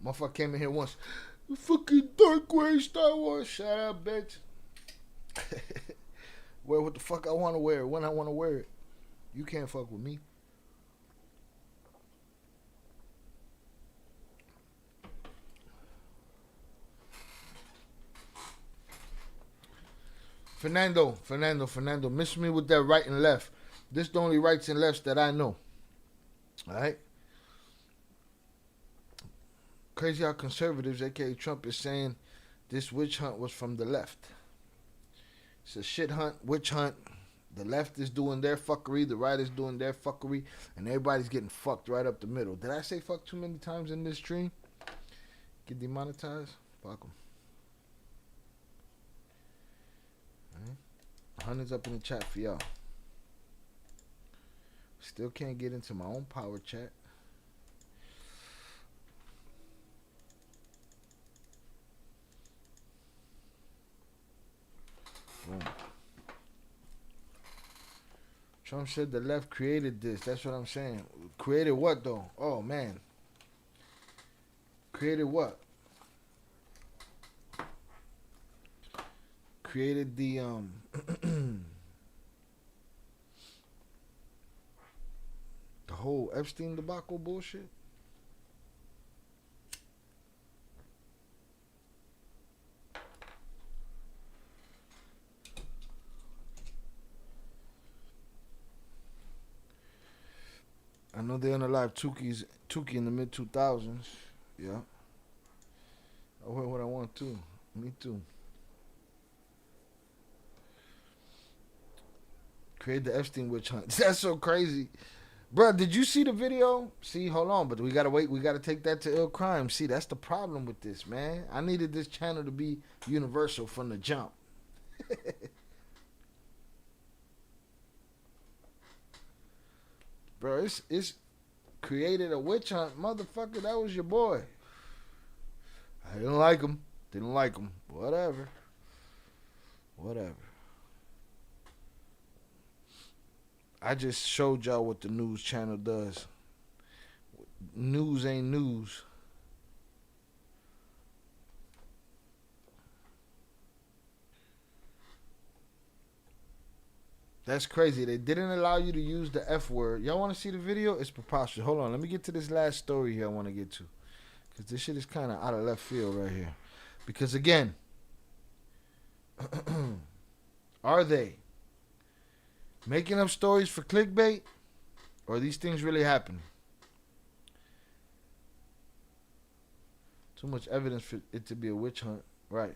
Motherfucker came in here once. The fucking dark way Star Wars. Shut up, bitch. Wear what the fuck I want to wear when I want to wear it. You can't fuck with me. Fernando, miss me with that right and left. This the only rights and lefts that I know. Alright? Crazy how conservatives, aka Trump, is saying this witch hunt was from the left. It's a shit hunt, witch hunt. The left is doing their fuckery, the right is doing their fuckery, and everybody's getting fucked right up the middle. Did I say fuck too many times in this stream? Get demonetized? Fuck them. Hundreds up in the chat for y'all. Still can't get into my own power chat. Boom. Trump said the left created this. That's what I'm saying. Created what though? Oh man. Created what? Created the the whole Epstein debacle bullshit. I know they unalived Tukey in the mid 2000s. Yeah. I wear what I want too. Me too. Create the Epstein witch hunt. That's so crazy. Bruh, did you see the video? See, hold on, but we gotta wait. We gotta take that to ill crime. See, that's the problem with this, man. I needed this channel to be universal from the jump. Bro, it's created a witch hunt. Motherfucker, that was your boy. I didn't like him. Didn't like him. Whatever. I just showed y'all what the news channel does. News ain't news. That's crazy. They didn't allow you to use the F word. Y'all want to see the video? It's preposterous. Hold on. Let me get to this last story here I want to get to. Because this shit is kind of out of left field right here. Because again, are they making up stories for clickbait? Or are these things really happening? Too much evidence for it to be a witch hunt. Right.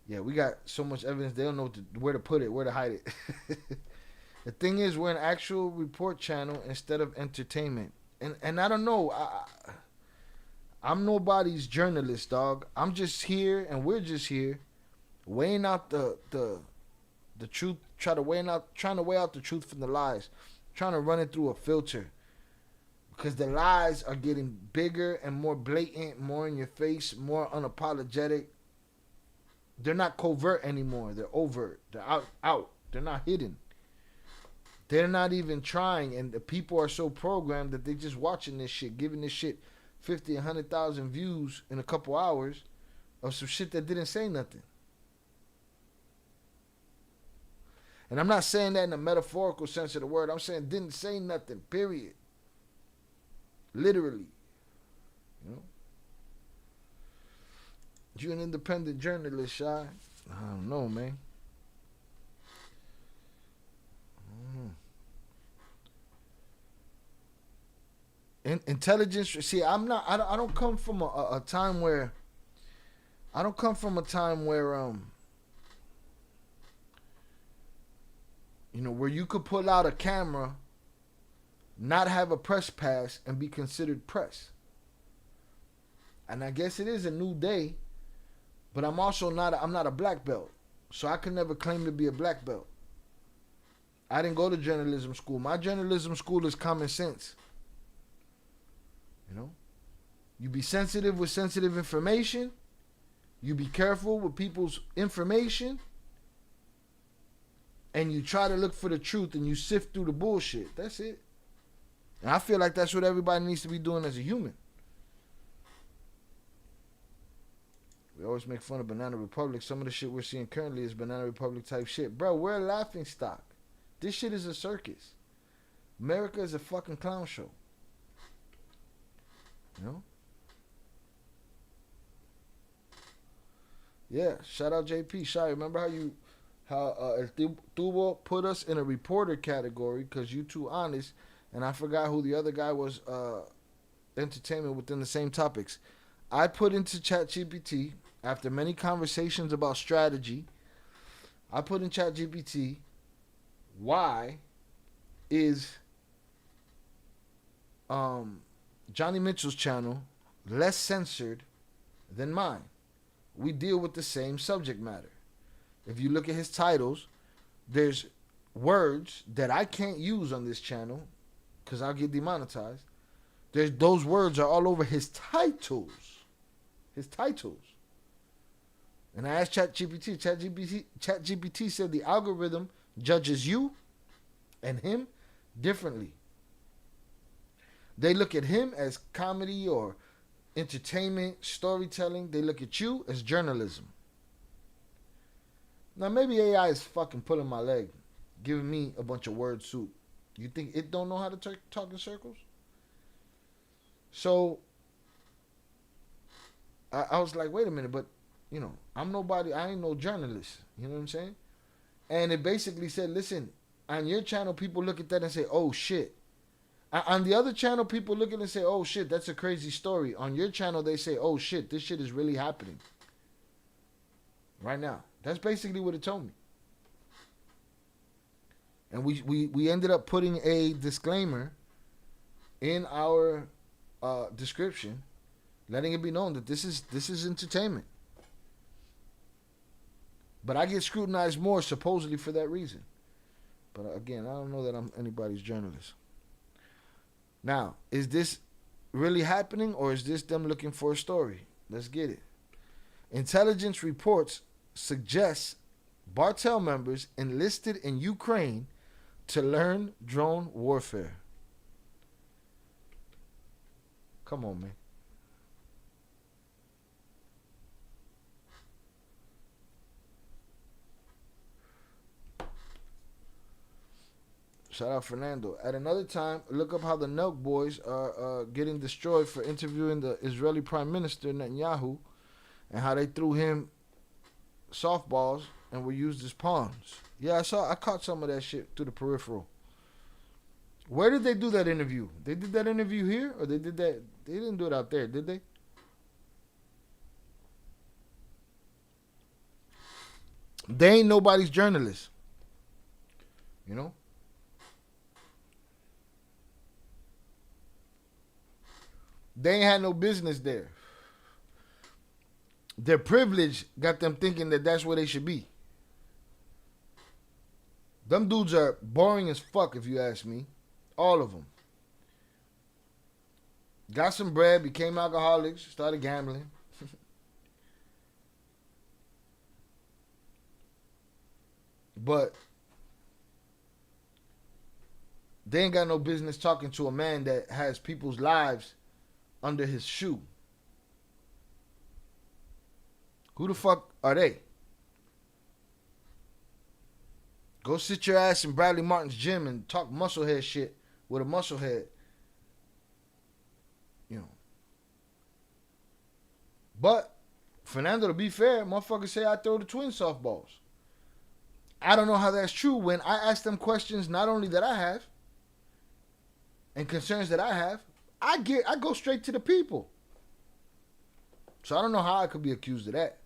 Yeah, we got so much evidence, they don't know where to put it, where to hide it. The thing is, we're an actual report channel instead of entertainment. And I don't know. I'm nobody's journalist, dog. I'm just here, and we're just here, weighing out the truth, trying to weigh out the truth from the lies, trying to run it through a filter. Because the lies are getting bigger and more blatant, more in your face, more unapologetic. They're not covert anymore. They're overt. They're out. They're not hidden. They're not even trying, and the people are so programmed that they're just watching this shit, giving this shit 50, 100,000 views in a couple hours of some shit that didn't say nothing. And I'm not saying that in a metaphorical sense of the word. I'm saying didn't say nothing, period. Literally. You know? You an independent journalist, Shy? I don't know, man. Intelligence. See, I don't come from a time where. I don't come from a time where you know, where you could pull out a camera, not have a press pass, and be considered press. And I guess it is a new day, but I'm also I'm not a black belt, so I can never claim to be a black belt. I didn't go to journalism school. My journalism school is common sense. You know, you be sensitive with sensitive information. You be careful with people's information. And you try to look for the truth and you sift through the bullshit. That's it. And I feel like that's what everybody needs to be doing as a human. We always make fun of Banana Republic. Some of the shit we're seeing currently is Banana Republic type shit. Bro, we're a laughing stock. This shit is a circus. America is a fucking clown show. You know? Yeah, shout out JP. Shy, remember how El Tubo put us in a reporter category because you too honest, and I forgot who the other guy was, entertainment within the same topics. I put into ChatGPT, after many conversations about strategy, I put in ChatGPT, why is Johnny Mitchell's channel less censored than mine? We deal with the same subject matter. If you look at his titles, there's words that I can't use on this channel because I'll get demonetized. Those words are all over his titles. His titles. And I asked ChatGPT said the algorithm judges you and him differently. They look at him as comedy or entertainment, storytelling. They look at you as journalism. Now maybe AI is fucking pulling my leg, giving me a bunch of word soup. You think it don't know how to talk in circles? So I was like, wait a minute, but you know, I'm nobody. I ain't no journalist. You know what I'm saying? And it basically said, listen, on your channel, people look at that and say, oh shit. On the other channel, people look at it and say, oh shit, that's a crazy story. On your channel, they say, oh shit, this shit is really happening right now. That's basically what it told me. And we ended up putting a disclaimer in our description, letting it be known that this is entertainment. But I get scrutinized more supposedly for that reason. But again, I don't know that I'm anybody's journalist. Now, is this really happening or is this them looking for a story? Let's get it. Intelligence reports suggest Cartel members enlisted in Ukraine to learn drone warfare. Come on, man. Shout out Fernando. At another time, look up how the Nelk boys are getting destroyed for interviewing the Israeli Prime Minister Netanyahu and how they threw him softballs and were used as pawns. Yeah, I caught some of that shit through the peripheral. Where did they do that interview? They did that interview here, or they didn't do it out there, did they? They ain't nobody's journalist. You know? They ain't had no business there. Their privilege got them thinking that that's where they should be. Them dudes are boring as fuck, if you ask me. All of them. Got some bread, became alcoholics, started gambling. But They ain't got no business talking to a man that has people's lives under his shoe. Who the fuck are they? Go sit your ass in Bradley Martin's gym and talk musclehead shit with a musclehead. You know. But, Fernando, to be fair, motherfuckers say I throw the twin softballs. I don't know how that's true when I ask them questions not only that I have and concerns that I have, I go straight to the people. So I don't know how I could be accused of that.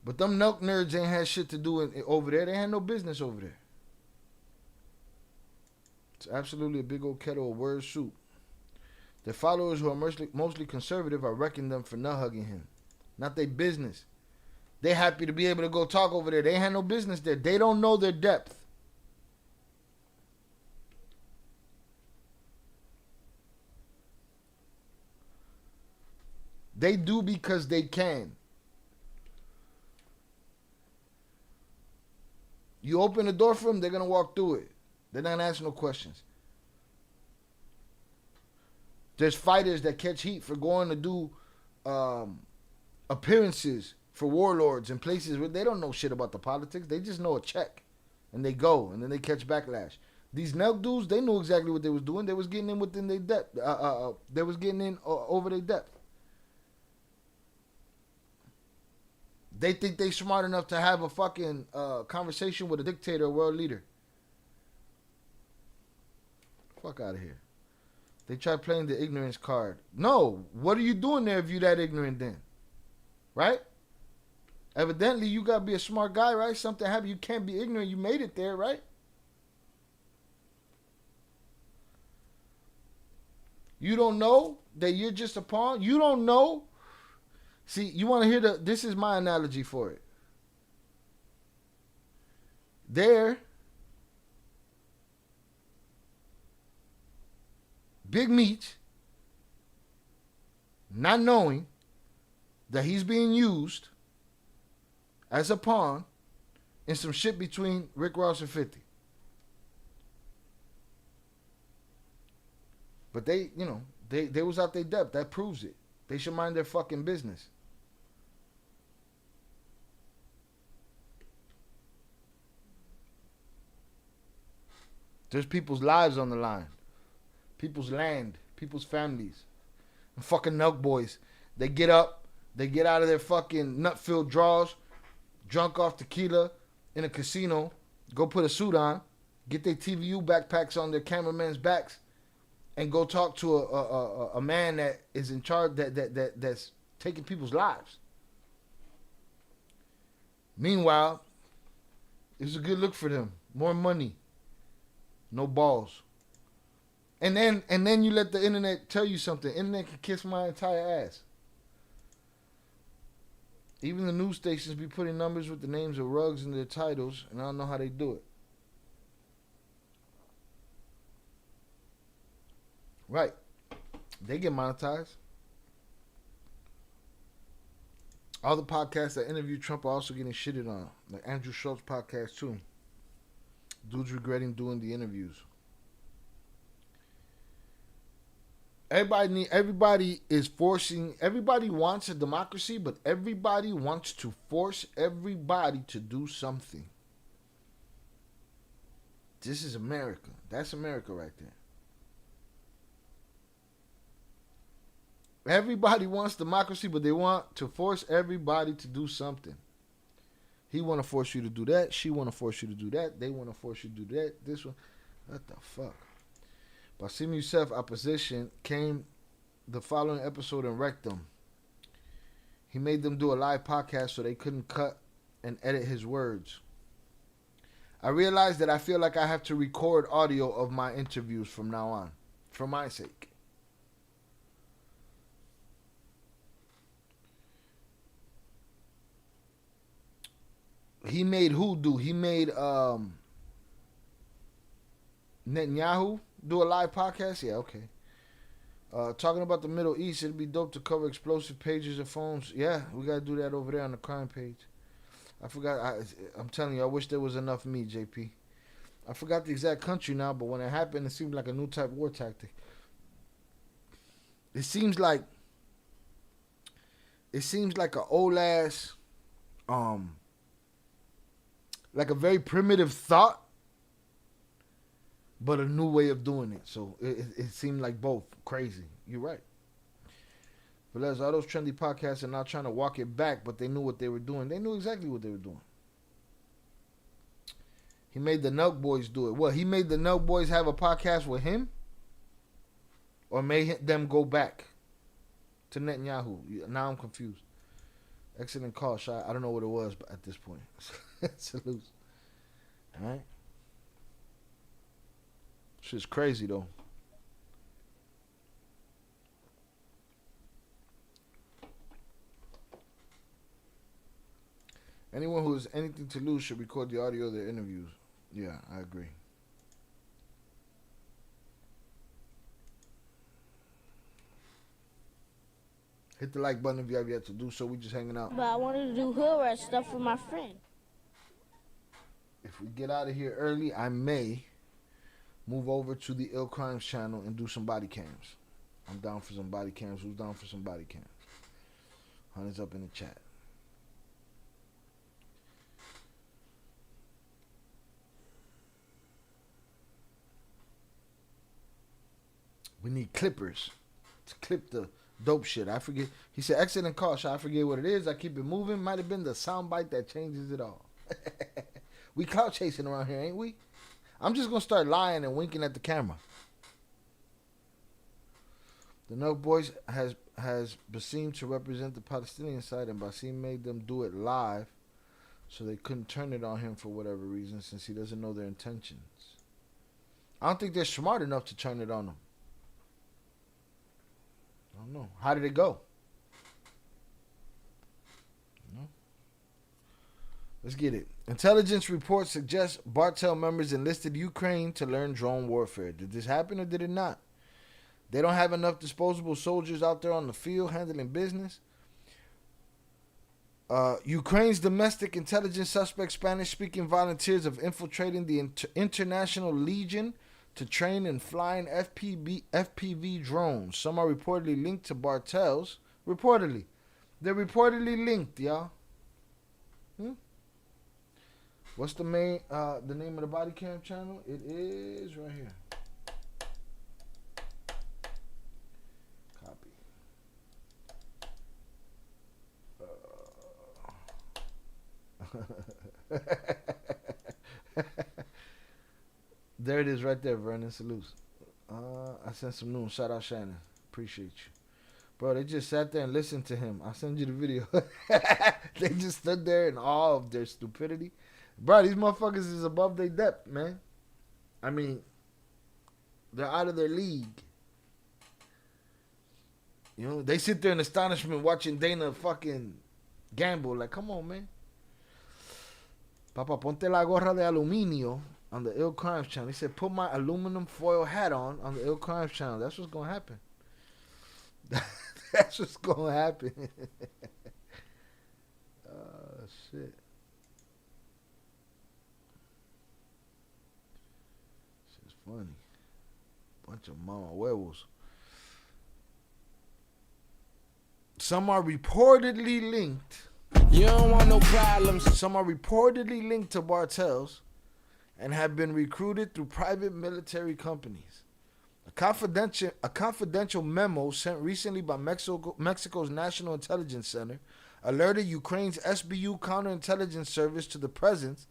But them Nelk nerds ain't had shit to do over there. They had no business over there. It's absolutely a big old kettle of word soup. Their followers who are mostly conservative are wrecking them for not hugging him. Not their business. They happy to be able to go talk over there. They ain't had no business there. They don't know their depth. They do because they can. You open the door for them, they're going to walk through it. They're not going to ask no questions. There's fighters that catch heat for going to do appearances for warlords in places where they don't know shit about the politics. They just know a check. And they go, and then they catch backlash. These Nelk dudes, they knew exactly what they was doing. They was getting in within their depth. They was getting in over their depth. They think they smart enough to have a fucking conversation with a dictator, a world leader. Fuck out of here. They try playing the ignorance card. No, what are you doing there if you that ignorant then? Right? Evidently, you got to be a smart guy, right? Something happened. You can't be ignorant. You made it there, right? You don't know that you're just a pawn? You don't know? See, you want to hear this is my analogy for it. There, Big Meat, not knowing that he's being used as a pawn in some shit between Rick Ross and 50. But they, you know, they was out their depth. That proves it. They should mind their fucking business. There's people's lives on the line. People's land. People's families. And fucking Nelk boys. They get up. They get out of their fucking nut-filled drawers. Drunk off tequila. In a casino. Go put a suit on. Get their TVU backpacks on their cameraman's backs. And go talk to a man that is in charge. That's taking people's lives. Meanwhile. It's a good look for them. More money. No balls. And then you let the internet tell you something. Internet can kiss my entire ass. Even the news stations be putting numbers with the names of rugs in their titles, and I don't know how they do it. Right. They get monetized. All the podcasts that interview Trump are also getting shitted on. Like Andrew Schultz's podcast too. Dude's regretting doing the interviews. Everybody wants a democracy, but everybody wants to force everybody to do something. This is America. That's America right there. Everybody wants democracy, but they want to force everybody to do something. He want to force you to do that. She want to force you to do that. They want to force you to do that. This one. What the fuck? Basim Youssef opposition came the following episode and wrecked them. He made them do a live podcast so they couldn't cut and edit his words. I realized that I feel like I have to record audio of my interviews from now on, for my sake. He made who do? He made Netanyahu do a live podcast? Yeah, okay. Talking about the Middle East, it'd be dope to cover explosive pages of phones. Yeah, we gotta do that over there on the crime page. I forgot. I'm telling you, I wish there was enough me, JP. I forgot the exact country now, but when it happened, it seemed like a new type of war tactic. It seems like an old ass, like a very primitive thought, but a new way of doing it. So it seemed like both. Crazy. You're right. But as all those trendy podcasts are now trying to walk it back, but they knew what they were doing. They knew exactly what they were doing. He made the Nelk Boys do it. What, he made the Nelk Boys have a podcast with him? Or made them go back to Netanyahu? Now I'm confused. Excellent call, Shy. I don't know what it was at this point. Salute. All right. Shit's crazy, though. Anyone who has anything to lose should record the audio of their interviews. Yeah, I agree. Hit the like button if you have yet to do so. We just hanging out. But I wanted to do hood rat stuff for my friend. If we get out of here early, I may move over to the Ill Crimes channel and do some body cams. I'm down for some body cams. Who's down for some body cams? Hunter's up in the chat. We need clippers to clip the dope shit. I forget. He said, excellent call, Shy. I forget what it is. I keep it moving. Might have been the soundbite that changes it all. We clout chasing around here, ain't we? I'm just going to start lying and winking at the camera. The Nelk Boys has Basim to represent the Palestinian side, and Basim made them do it live, so they couldn't turn it on him for whatever reason, since he doesn't know their intentions. I don't think they're smart enough to turn it on him. I don't know. How did it go? No. Let's get it. Intelligence reports suggest Cartel members enlisted Ukraine to learn drone warfare. Did this happen or did it not? They don't have enough disposable soldiers out there on the field handling business. Ukraine's domestic intelligence suspect Spanish-speaking volunteers of infiltrating the International Legion to train in flying FPV drones. Some are reportedly linked to Cartels. Reportedly. They're reportedly linked, y'all. What's the name of the body cam channel? It is right here. Copy. There it is right there, Vernon. Salutes. I sent some news. Shout out Shannon. Appreciate you. Bro, they just sat there and listened to him. I'll send you the video. They just stood there in awe of their stupidity. Bro, these motherfuckers is above their depth, man. I mean, they're out of their league. You know, they sit there in astonishment watching Dana fucking gamble. Like, come on, man. Papa, ponte la gorra de aluminio on the Ill Crimes channel. He said, put my aluminum foil hat on the Ill Crimes channel. That's what's going to happen. That's what's going to happen. Shit. Shit's funny. Bunch of mama huevos. Some are reportedly linked. You don't want no problems. Some are reportedly linked to Cartels and have been recruited through private military companies. A confidential memo sent recently by Mexico's National Intelligence Center alerted Ukraine's SBU counterintelligence service to the presence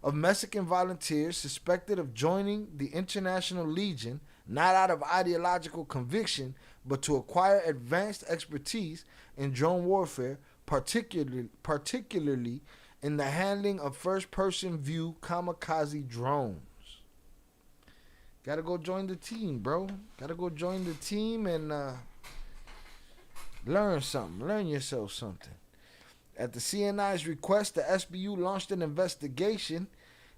of Mexican volunteers suspected of joining the International Legion, not out of ideological conviction, but to acquire advanced expertise in drone warfare, particularly in the handling of first-person view kamikaze drones. Gotta go join the team, bro. Gotta go join the team and learn something. Learn yourself something. At the CNI's request, the SBU launched an investigation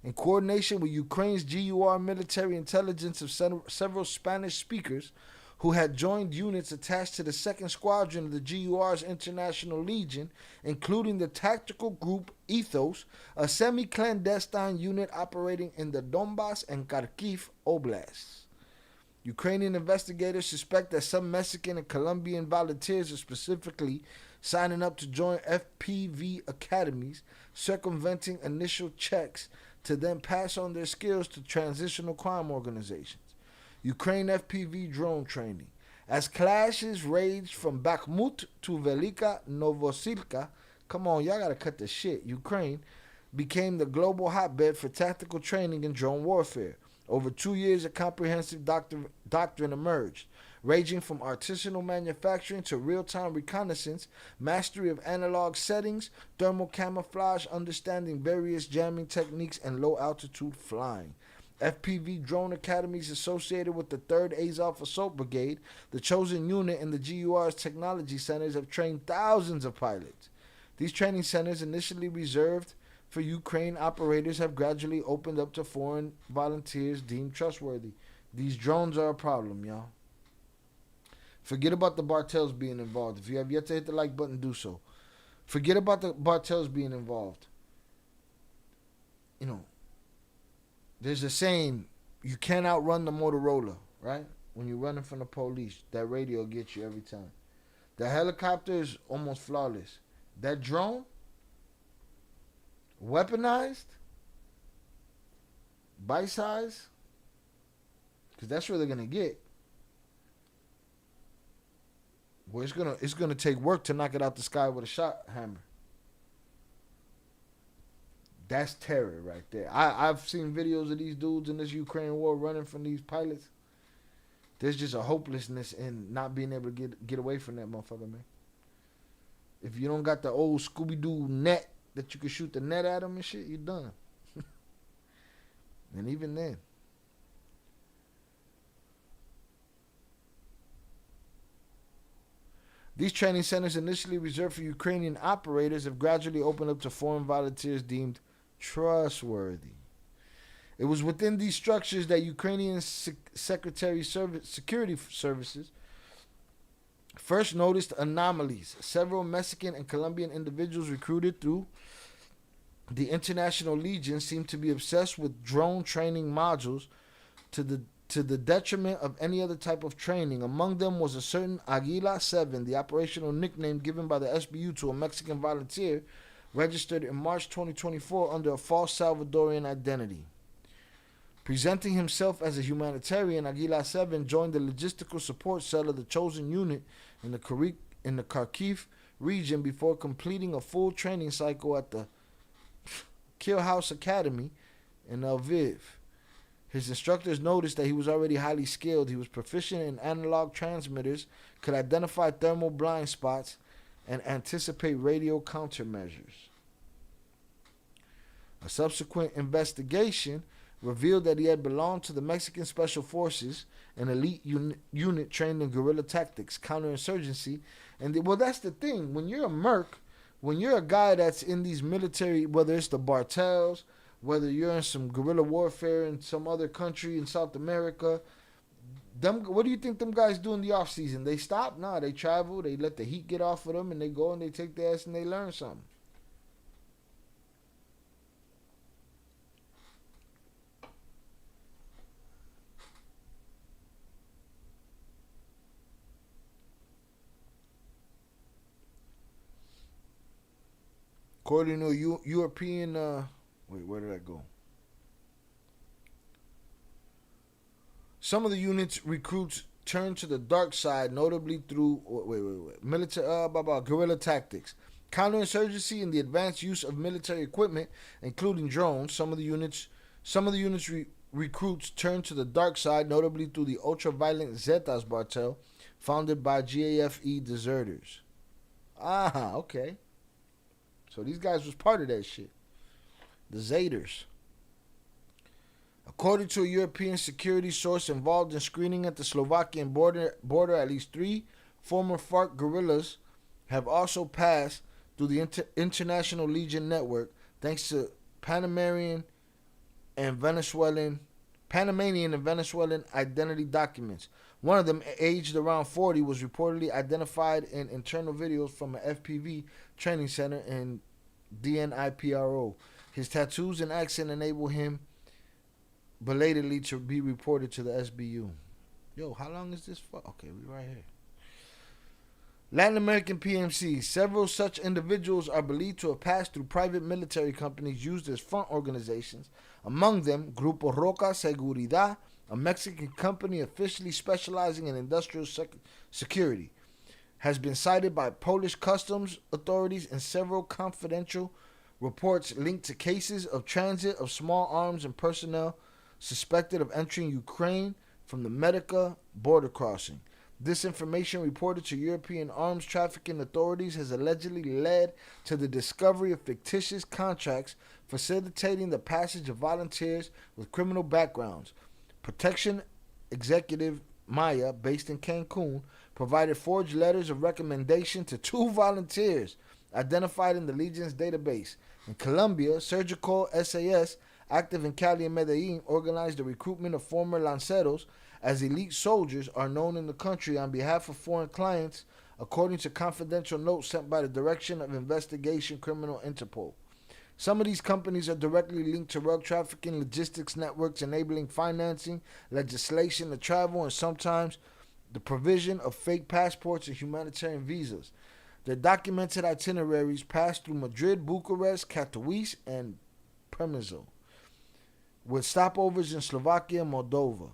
in coordination with Ukraine's GUR military intelligence of several Spanish speakers who had joined units attached to the 2nd Squadron of the GUR's International Legion, including the tactical group Ethos, a semi-clandestine unit operating in the Donbass and Kharkiv Oblasts. Ukrainian investigators suspect that some Mexican and Colombian volunteers are specifically signing up to join FPV academies, circumventing initial checks to then pass on their skills to transitional crime organizations. Ukraine FPV drone training. As clashes raged from Bakhmut to Velika Novosilka, come on, y'all gotta cut the shit, Ukraine became the global hotbed for tactical training in drone warfare. Over 2 years, a comprehensive doctrine emerged, ranging from artisanal manufacturing to real-time reconnaissance, mastery of analog settings, thermal camouflage, understanding various jamming techniques, and low-altitude flying. FPV drone academies associated with the 3rd Azov Assault Brigade, the chosen unit in the GUR's technology centers, have trained thousands of pilots. These training centers, initially reserved for Ukraine operators, have gradually opened up to foreign volunteers deemed trustworthy. These drones are a problem, y'all. Forget about the Bartels being involved. If you have yet to hit the like button, do so. Forget about the Bartels being involved. You know, there's a saying, you can't outrun the Motorola, right? When you're running from the police, that radio gets you every time. The helicopter is almost flawless. That drone, weaponized, bite size, because that's where they're gonna get. Well, it's gonna take work to knock it out the sky with a shot hammer. That's terror right there. I've seen videos of these dudes in this Ukraine war running from these pilots. There's just a hopelessness in not being able to get away from that motherfucker, man. If you don't got the old Scooby-Doo net that you can shoot the net at them and shit, you're done. And even then. These training centers, initially reserved for Ukrainian operators, have gradually opened up to foreign volunteers deemed trustworthy. It was within these structures that Ukrainian Security Services first noticed anomalies. Several Mexican and Colombian individuals recruited through the International Legion seemed to be obsessed with drone training modules to the detriment of any other type of training. Among them was a certain Aguila 7, the operational nickname given by the SBU to a Mexican volunteer registered in March 2024 under a false Salvadorian identity. Presenting himself as a humanitarian, Aguila 7 joined the logistical support cell of the chosen unit in the Kharkiv region before completing a full training cycle at the Kill House Academy in Lviv. His instructors noticed that he was already highly skilled. He was proficient in analog transmitters, could identify thermal blind spots, and anticipate radio countermeasures. A subsequent investigation revealed that he had belonged to the Mexican Special Forces, an elite unit trained in guerrilla tactics, counterinsurgency. And well, that's the thing. When you're a merc, when you're a guy that's in these military, whether it's the Bartels, whether you're in some guerrilla warfare in some other country in South America, what do you think them guys do in the off season? They stop? Nah, they travel, they let the heat get off of them, and they go and they take their ass and they learn something. According to a European, wait, where did I go? Some of the unit's recruits turned to the dark side, notably through military guerrilla tactics, counterinsurgency, and the advanced use of military equipment, including drones. Some of the units recruits turned to the dark side, notably through the ultra-violent Zetas Bartel, founded by GAFE deserters. Ah, okay. So these guys was part of that shit. The Zaters. According to a European security source involved in screening at the Slovakian border, at least 3 former FARC guerrillas have also passed through the International Legion network thanks to Panamanian and Venezuelan identity documents. One of them, aged around 40, was reportedly identified in internal videos from an FPV training center in DNIPRO. His tattoos and accent enable him belatedly to be reported to the SBU. Yo, how long is this for? Okay, we right here. Latin American PMC. Several such individuals are believed to have passed through private military companies used as front organizations. Among them, Grupo Roca Seguridad, a Mexican company officially specializing in industrial security, has been cited by Polish customs authorities in several confidential reports linked to cases of transit of small arms and personnel suspected of entering Ukraine from the Medica border crossing. This information reported to European arms trafficking authorities has allegedly led to the discovery of fictitious contracts facilitating the passage of volunteers with criminal backgrounds. Protection Executive Maya, based in Cancun, provided forged letters of recommendation to 2 volunteers identified in the Legion's database. In Colombia, Surgical SAS, active in Cali and Medellin, organized the recruitment of former Lanceros as elite soldiers are known in the country on behalf of foreign clients, according to confidential notes sent by the Direction of Investigation Criminal Interpol. Some of these companies are directly linked to drug trafficking logistics networks, enabling financing, legislation to travel, and sometimes the provision of fake passports and humanitarian visas. Their documented itineraries pass through Madrid, Bucharest, Katowice, and Przemysl, with stopovers in Slovakia and Moldova.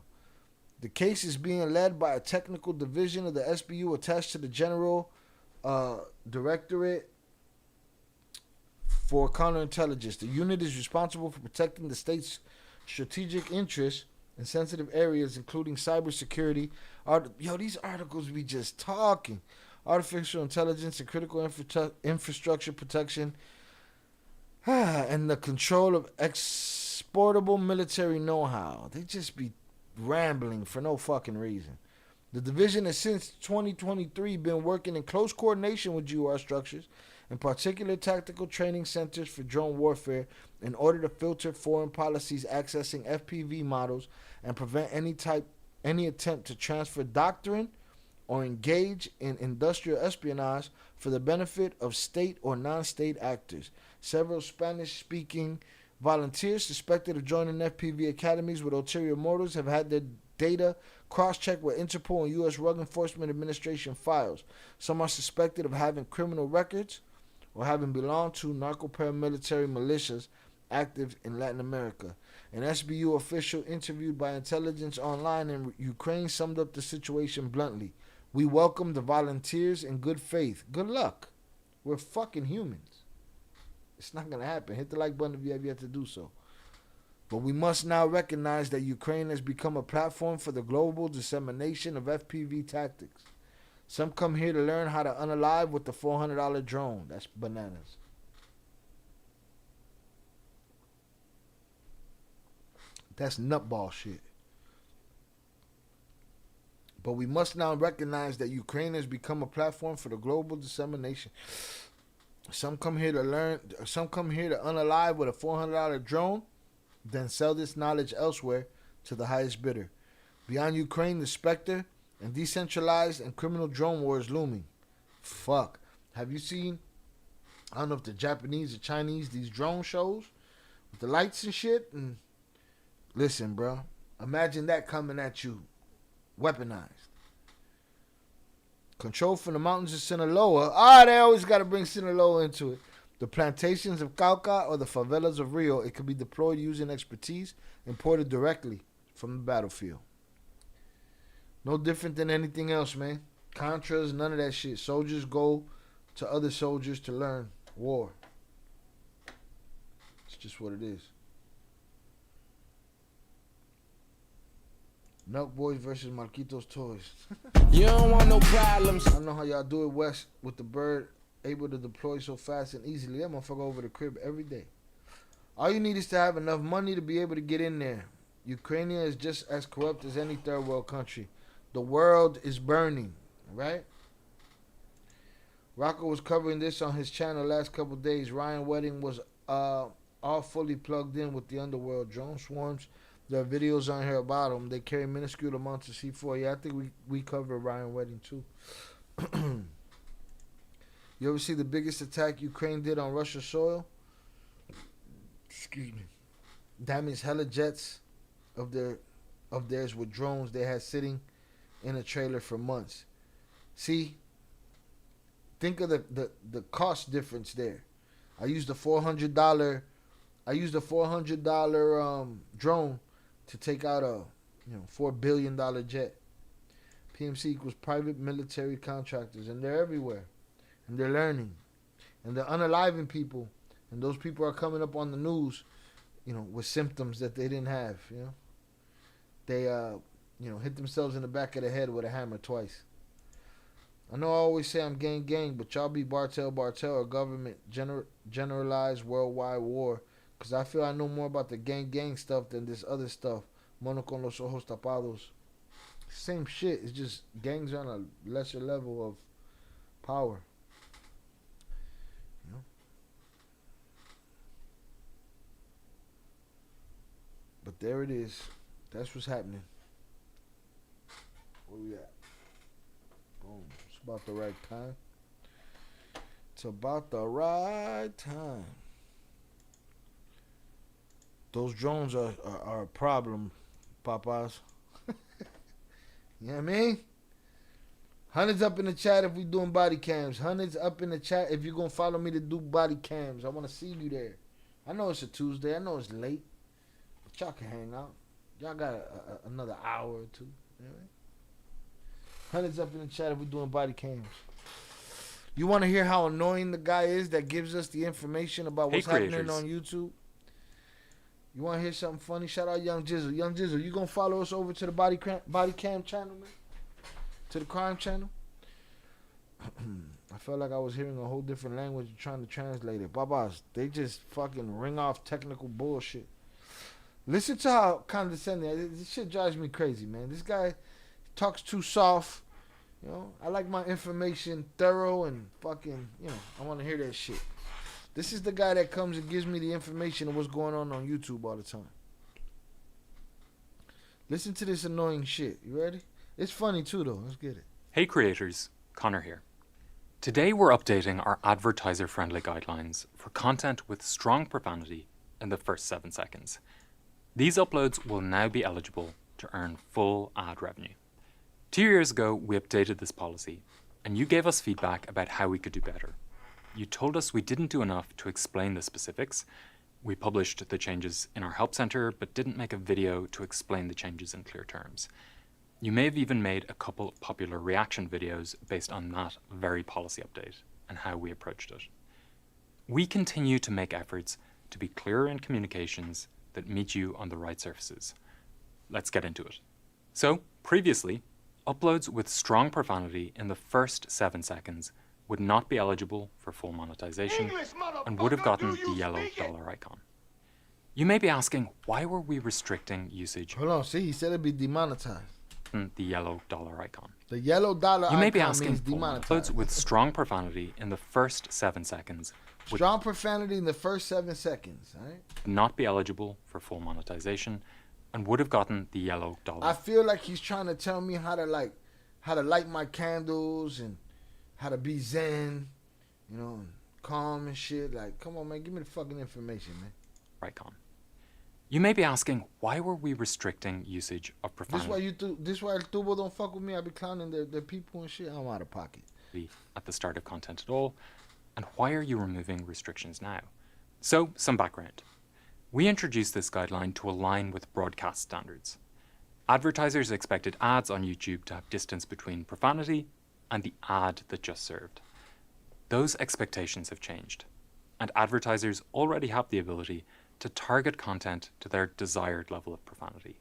The case is being led by a technical division of the SBU attached to the General Directorate for Counterintelligence. The unit is responsible for protecting the state's strategic interests in sensitive areas, including cybersecurity. Yo, these articles be just talking. Artificial intelligence and critical infrastructure protection, and the control of exportable military know-how. They just be rambling for no fucking reason. The division has since 2023 been working in close coordination with GUR structures, in particular tactical training centers for drone warfare, in order to filter foreign policies accessing FPV models and prevent any attempt to transfer doctrine or engage in industrial espionage for the benefit of state or non-state actors. Several Spanish-speaking volunteers suspected of joining FPV academies with ulterior motives have had their data cross-checked with Interpol and U.S. Drug Enforcement Administration files. Some are suspected of having criminal records or having belonged to narco-paramilitary militias active in Latin America. An SBU official interviewed by Intelligence Online in Ukraine summed up the situation bluntly. We welcome the volunteers in good faith. Good luck. We're fucking humans. It's not going to happen. Hit the like button if you have yet to do so. But we must now recognize that Ukraine has become a platform for the global dissemination of FPV tactics. Some come here to learn how to unalive with the $400 drone. That's bananas. That's nutball shit. But we must now recognize that Ukraine has become a platform for the global dissemination. Some come here to learn, some come here to unalive with a $400 drone, then sell this knowledge elsewhere to the highest bidder. Beyond Ukraine, the specter and decentralized and criminal drone war is looming. Fuck. Have you seen, I don't know if the Japanese or Chinese, these drone shows with the lights and shit? And listen, bro, imagine that coming at you, weaponized. Control from the mountains of Sinaloa. They always got to bring Sinaloa into it. The plantations of Cauca or the favelas of Rio. It could be deployed using expertise imported directly from the battlefield. No different than anything else, man. Contras, none of that shit. Soldiers go to other soldiers to learn war. It's just what it is. Milk Boys versus Marquitos Toys. You don't want no problems. I don't know how y'all do it west with the bird able to deploy so fast and easily. That motherfucker over the crib every day. All you need is to have enough money to be able to get in there. Ukraine is just as corrupt as any third world country. The world is burning, right? Rocco was covering this on his channel last couple days. Ryan Wedding was all fully plugged in with the underworld. Drone swarms There are videos on here about them. They carry minuscule amounts of C4. Yeah, I think we covered Ryan Wedding too. You ever see the biggest attack Ukraine did on Russia's soil? Excuse me. Damaged hella jets of theirs with drones they had sitting in a trailer for months. See, think of the cost difference there. I used a $400 drone to take out a $4 billion jet. PMC equals private military contractors, and they're everywhere, and they're learning, and they're unaliving people, and those people are coming up on the news, with symptoms that they didn't have. They hit themselves in the back of the head with a hammer twice. I know I always say I'm gang, but y'all be Bartel or government generalized worldwide war, because I feel I know more about the gang stuff than this other stuff. Mono con los ojos tapados. Same shit. It's just gangs on a lesser level of power. But there it is. That's what's happening. Where we at? Boom. It's about the right time. It's about the right time. Those drones are a problem, Papas. You know what I mean? Hundreds up in the chat if we doing body cams. Hundreds up in the chat if you're going to follow me to do body cams. I want to see you there. I know it's a Tuesday. I know it's late. But y'all can hang out. Y'all got another hour or two. You know what I mean? Hundreds up in the chat if we're doing body cams. You want to hear how annoying the guy is that gives us the information about what's happening on YouTube? You want to hear something funny? Shout out Young Jizzle. Young Jizzle, you going to follow us over to the body cam channel, man? To the crime channel? I felt like I was hearing a whole different language trying to translate it. Babas, they just fucking ring off technical bullshit. Listen to how condescending. This shit drives me crazy, man. This guy talks too soft. I like my information thorough and fucking, I want to hear that shit. This is the guy that comes and gives me the information of what's going on YouTube all the time. Listen to this annoying shit. You ready? It's funny too, though. Let's get it. Hey creators, Connor here. Today we're updating our advertiser-friendly guidelines for content with strong profanity in the first 7 seconds. These uploads will now be eligible to earn full ad revenue. 2 years ago, we updated this policy, and you gave us feedback about how we could do better. You told us we didn't do enough to explain the specifics. We published the changes in our help center, but didn't make a video to explain the changes in clear terms. You may have even made a couple of popular reaction videos based on that very policy update and how we approached it. We continue to make efforts to be clearer in communications that meet you on the right surfaces. Let's get into it. So, previously, uploads with strong profanity in the first 7 seconds would not be eligible for full monetization and would have gotten the yellow dollar icon. You may be asking, why were we restricting usage? Hold on, see, he said it'd be demonetized. The yellow dollar icon. The yellow dollar icon. You may be asking, means demonetized. uploads with strong profanity in the first 7 seconds would strong profanity in the first 7 seconds, all right? not be eligible for full monetization and would have gotten the yellow dollar. I feel like he's trying to tell me how to light my candles and how to be zen, and calm and shit. Like, come on, man, give me the fucking information, man. Icon. You may be asking, why were we restricting usage of profanity? This why El Tubo don't fuck with me. I be clowning their people and shit. I'm out of pocket. At the start of content at all, and why are you removing restrictions now? So, some background. We introduced this guideline to align with broadcast standards. Advertisers expected ads on YouTube to have distance between profanity and the ad that just served. Those expectations have changed, and advertisers already have the ability to target content to their desired level of profanity.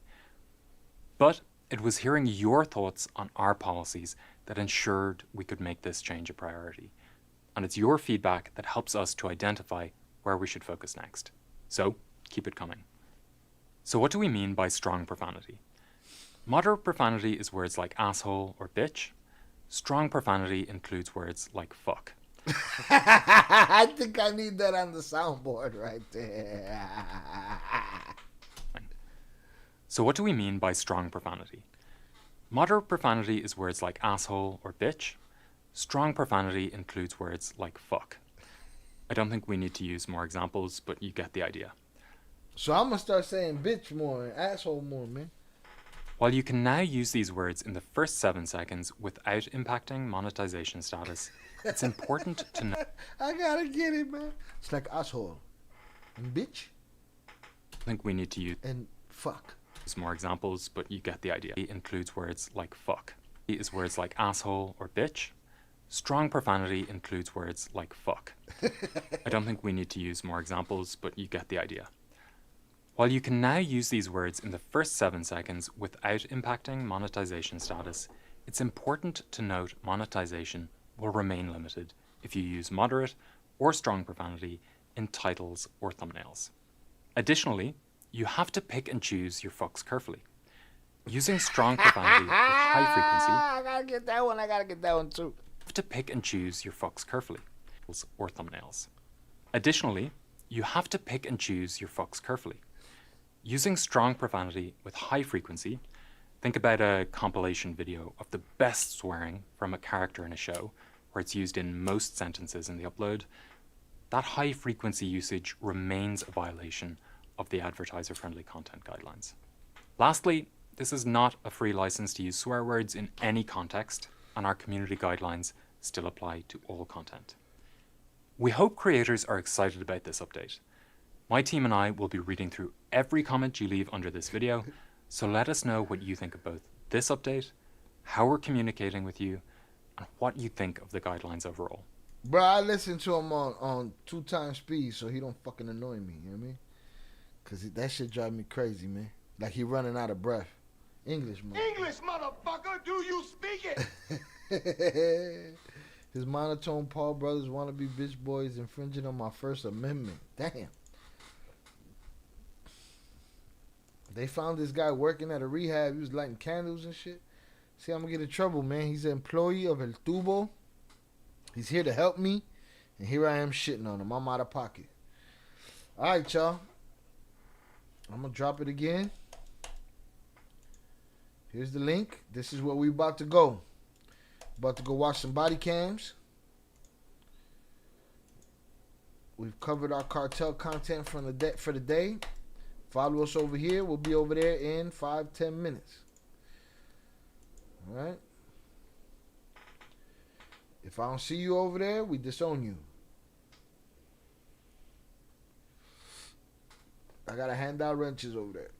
But it was hearing your thoughts on our policies that ensured we could make this change a priority. And it's your feedback that helps us to identify where we should focus next. So, keep it coming. So what do we mean by strong profanity? Moderate profanity is words like asshole or bitch. Strong profanity includes words like fuck. I think I need that on the soundboard right there. So what do we mean by strong profanity? Moderate profanity is words like asshole or bitch. Strong profanity includes words like fuck. I don't think we need to use more examples, but you get the idea. So I'm gonna start saying bitch more and asshole more, man. While you can now use these words in the first 7 seconds without impacting monetization status, it's important to know. I gotta get it, man. It's like asshole and bitch. I think we need to use and fuck. More examples, but you get the idea. It includes words like fuck. It is words like asshole or bitch. Strong profanity includes words like fuck. I don't think we need to use more examples, but you get the idea. While you can now use these words in the first 7 seconds without impacting monetization status, it's important to note monetization will remain limited if you use moderate or strong profanity in titles or thumbnails. Additionally, you have to pick and choose your fucks carefully. Using strong profanity with high frequency, I gotta get that one. I gotta get that one too. You have to pick and choose your fucks carefully, or thumbnails. Additionally, you have to pick and choose your fucks carefully. Using strong profanity with high frequency, think about a compilation video of the best swearing from a character in a show, where it's used in most sentences in the upload. That high frequency usage remains a violation of the advertiser-friendly content guidelines. Lastly, this is not a free license to use swear words in any context, and our community guidelines still apply to all content. We hope creators are excited about this update. My team and I will be reading through every comment you leave under this video, so let us know what you think of both this update, how we're communicating with you, and what you think of the guidelines overall. Bro, I listen to him on 2x speed so he don't fucking annoy me, you know what I mean? Cause that shit drive me crazy, man. Like he running out of breath. English, man. English, motherfucker, do you speak it? His monotone Paul Brothers wannabe bitch boys infringing on my First Amendment. Damn. They found this guy working at a rehab. He was lighting candles and shit. See, I'm gonna get in trouble, man. He's an employee of El Tubo. He's here to help me. And here I am shitting on him. I'm out of pocket. Alright, y'all. I'm gonna drop it again. Here's the link. This is where we about to go. About to go watch some body cams. We've covered our cartel content for the day. Follow us over here. We'll be over there in 5-10 minutes. All right. If I don't see you over there, we disown you. I gotta hand out wrenches over there.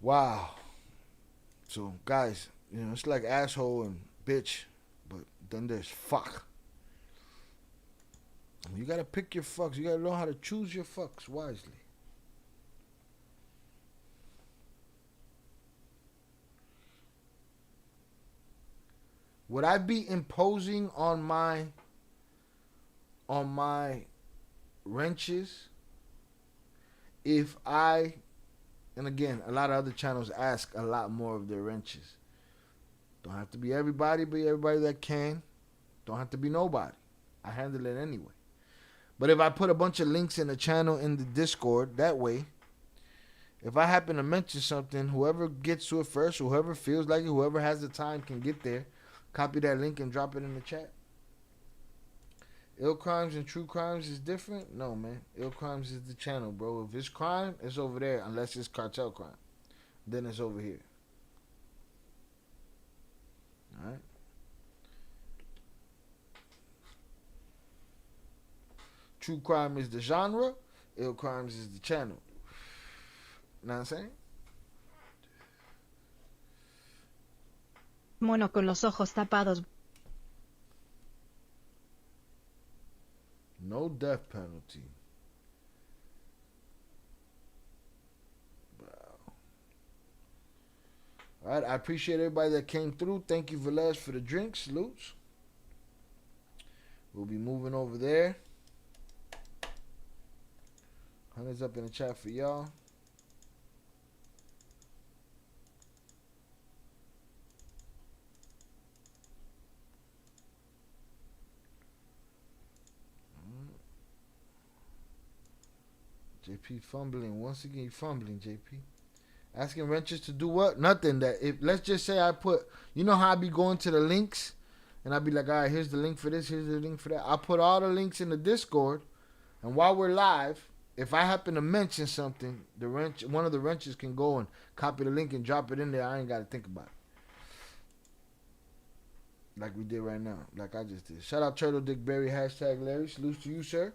Wow. So, guys, you know, it's like asshole and bitch, but then there's fuck. You gotta pick your fucks. You gotta know how to choose your fucks wisely. Would I be imposing on my wrenches if I, and again, a lot of other channels ask a lot more of their wrenches. Don't have to be everybody, but everybody that can. Don't have to be nobody. I handle it anyway. But if I put a bunch of links in the channel in the Discord, that way, if I happen to mention something, whoever gets to it first, whoever feels like it, whoever has the time can get there, copy that link and drop it in the chat. Ill Crimes and True Crimes is different? No, man. Ill Crimes is the channel, bro. If it's crime, it's over there, unless it's cartel crime. Then it's over here. Alright? True crime is the genre. Ill Crimes is the channel. Know what I'm saying? Mono con los ojos tapados. No death penalty. Wow. Alright, I appreciate everybody that came through. Thank you, Velez, for the drinks. Salutes. We'll be moving over there. Hundreds up in the chat for y'all. JP fumbling. Once again, you fumbling, JP. Asking wrenches to do what? Nothing. That if let's just say I put, you know how I be going to the links, and I'd be like, all right, here's the link for this, here's the link for that. I put all the links in the Discord, and while we're live, if I happen to mention something, one of the wrenches can go and copy the link and drop it in there. I ain't got to think about it. Like we did right now, like I just did. Shout out Turtle Dick Berry, hashtag Larry. Salute to you, sir.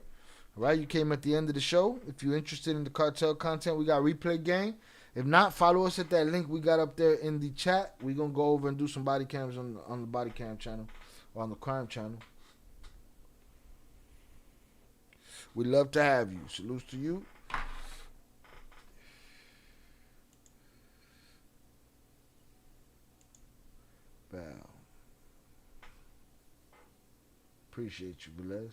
All right, you came at the end of the show. If you're interested in the cartel content, we got replay game. If not, follow us at that link we got up there in the chat. We're going to go over and do some body cams on the body cam channel or on the crime channel. We'd love to have you. Salute to you. Bow. Appreciate you, Belez.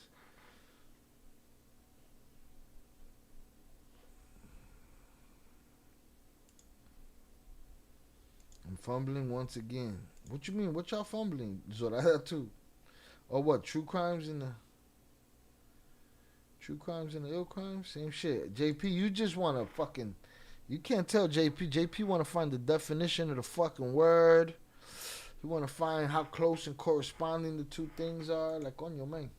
I'm fumbling once again. What you mean? What y'all fumbling? Zoraya too. Or what? True crimes and the ill crimes? Same shit. JP, you just want to fucking... You can't tell JP. JP want to find the definition of the fucking word. You want to find how close and corresponding the two things are. Like on your man.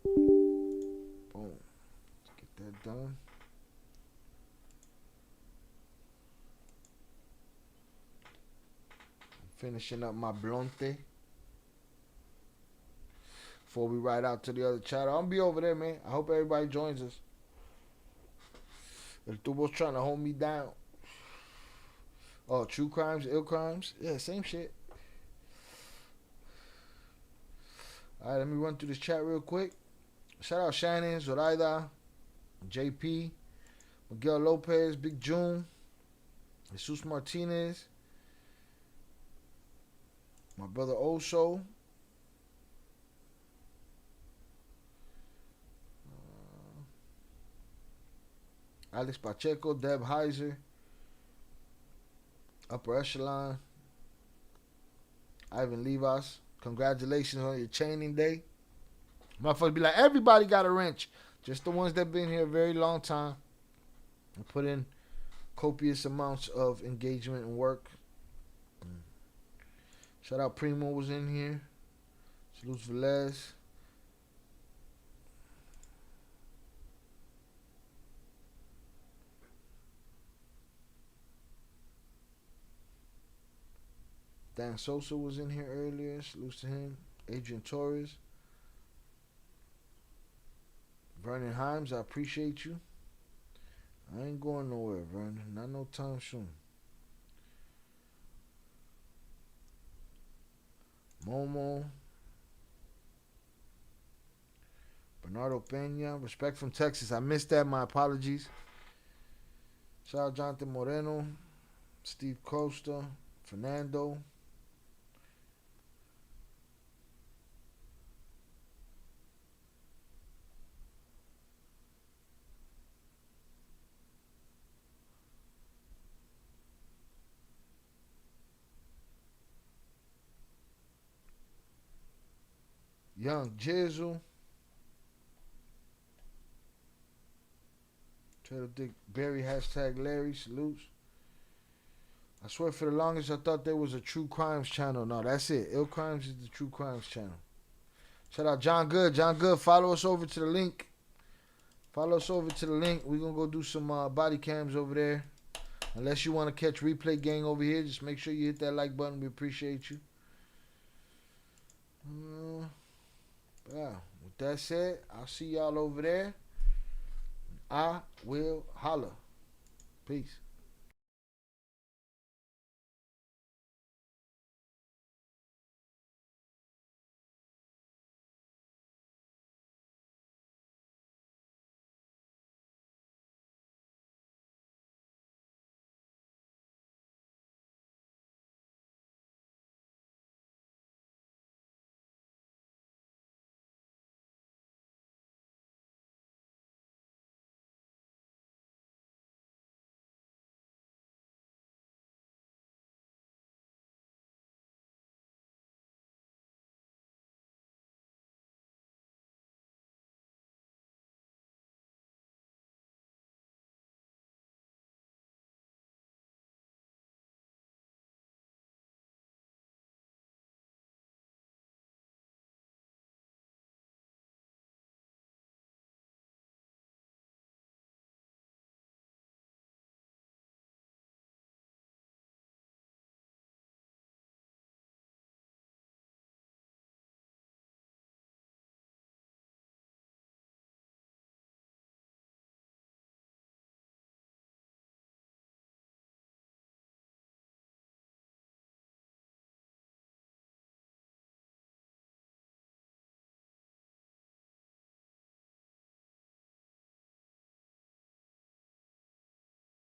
Boom. Let's get that done. Finishing up my blonte before we ride out to the other chat. I'll be over there, man. I hope everybody joins us. El Tubo's trying to hold me down. Oh, true crimes, ill crimes. Yeah, same shit. All right, let me run through this chat real quick. Shout out Shannon, Zoraida, JP, Miguel Lopez, Big June, Jesus Martinez, my brother Oso. Alex Pacheco, Deb Heiser, Upper Echelon, Ivan Livas. Congratulations on your chaining day. Motherfuckers be like, everybody got a wrench. Just the ones that been here a very long time and put in copious amounts of engagement and work. Shout out Primo was in here. Salute Velez. Dan Sosa was in here earlier. Salute to him. Adrian Torres. Vernon Himes, I appreciate you. I ain't going nowhere, Vernon. Not no time soon. Momo. Bernardo Pena. Respect from Texas. I missed that. My apologies. Shout out Jonathan Moreno. Steve Costa. Fernando. Young Jizzle. Turtle Dick Berry, hashtag Larry, salutes. I swear for the longest I thought there was a true crimes channel. No, that's it. Ill Crimes is the true crimes channel. Shout out John Good. John Good, follow us over to the link. Follow us over to the link. We're going to go do some body cams over there. Unless you want to catch replay gang over here, just make sure you hit that like button. We appreciate you. Yeah, with that said, I'll see y'all over there. I will holla. Peace.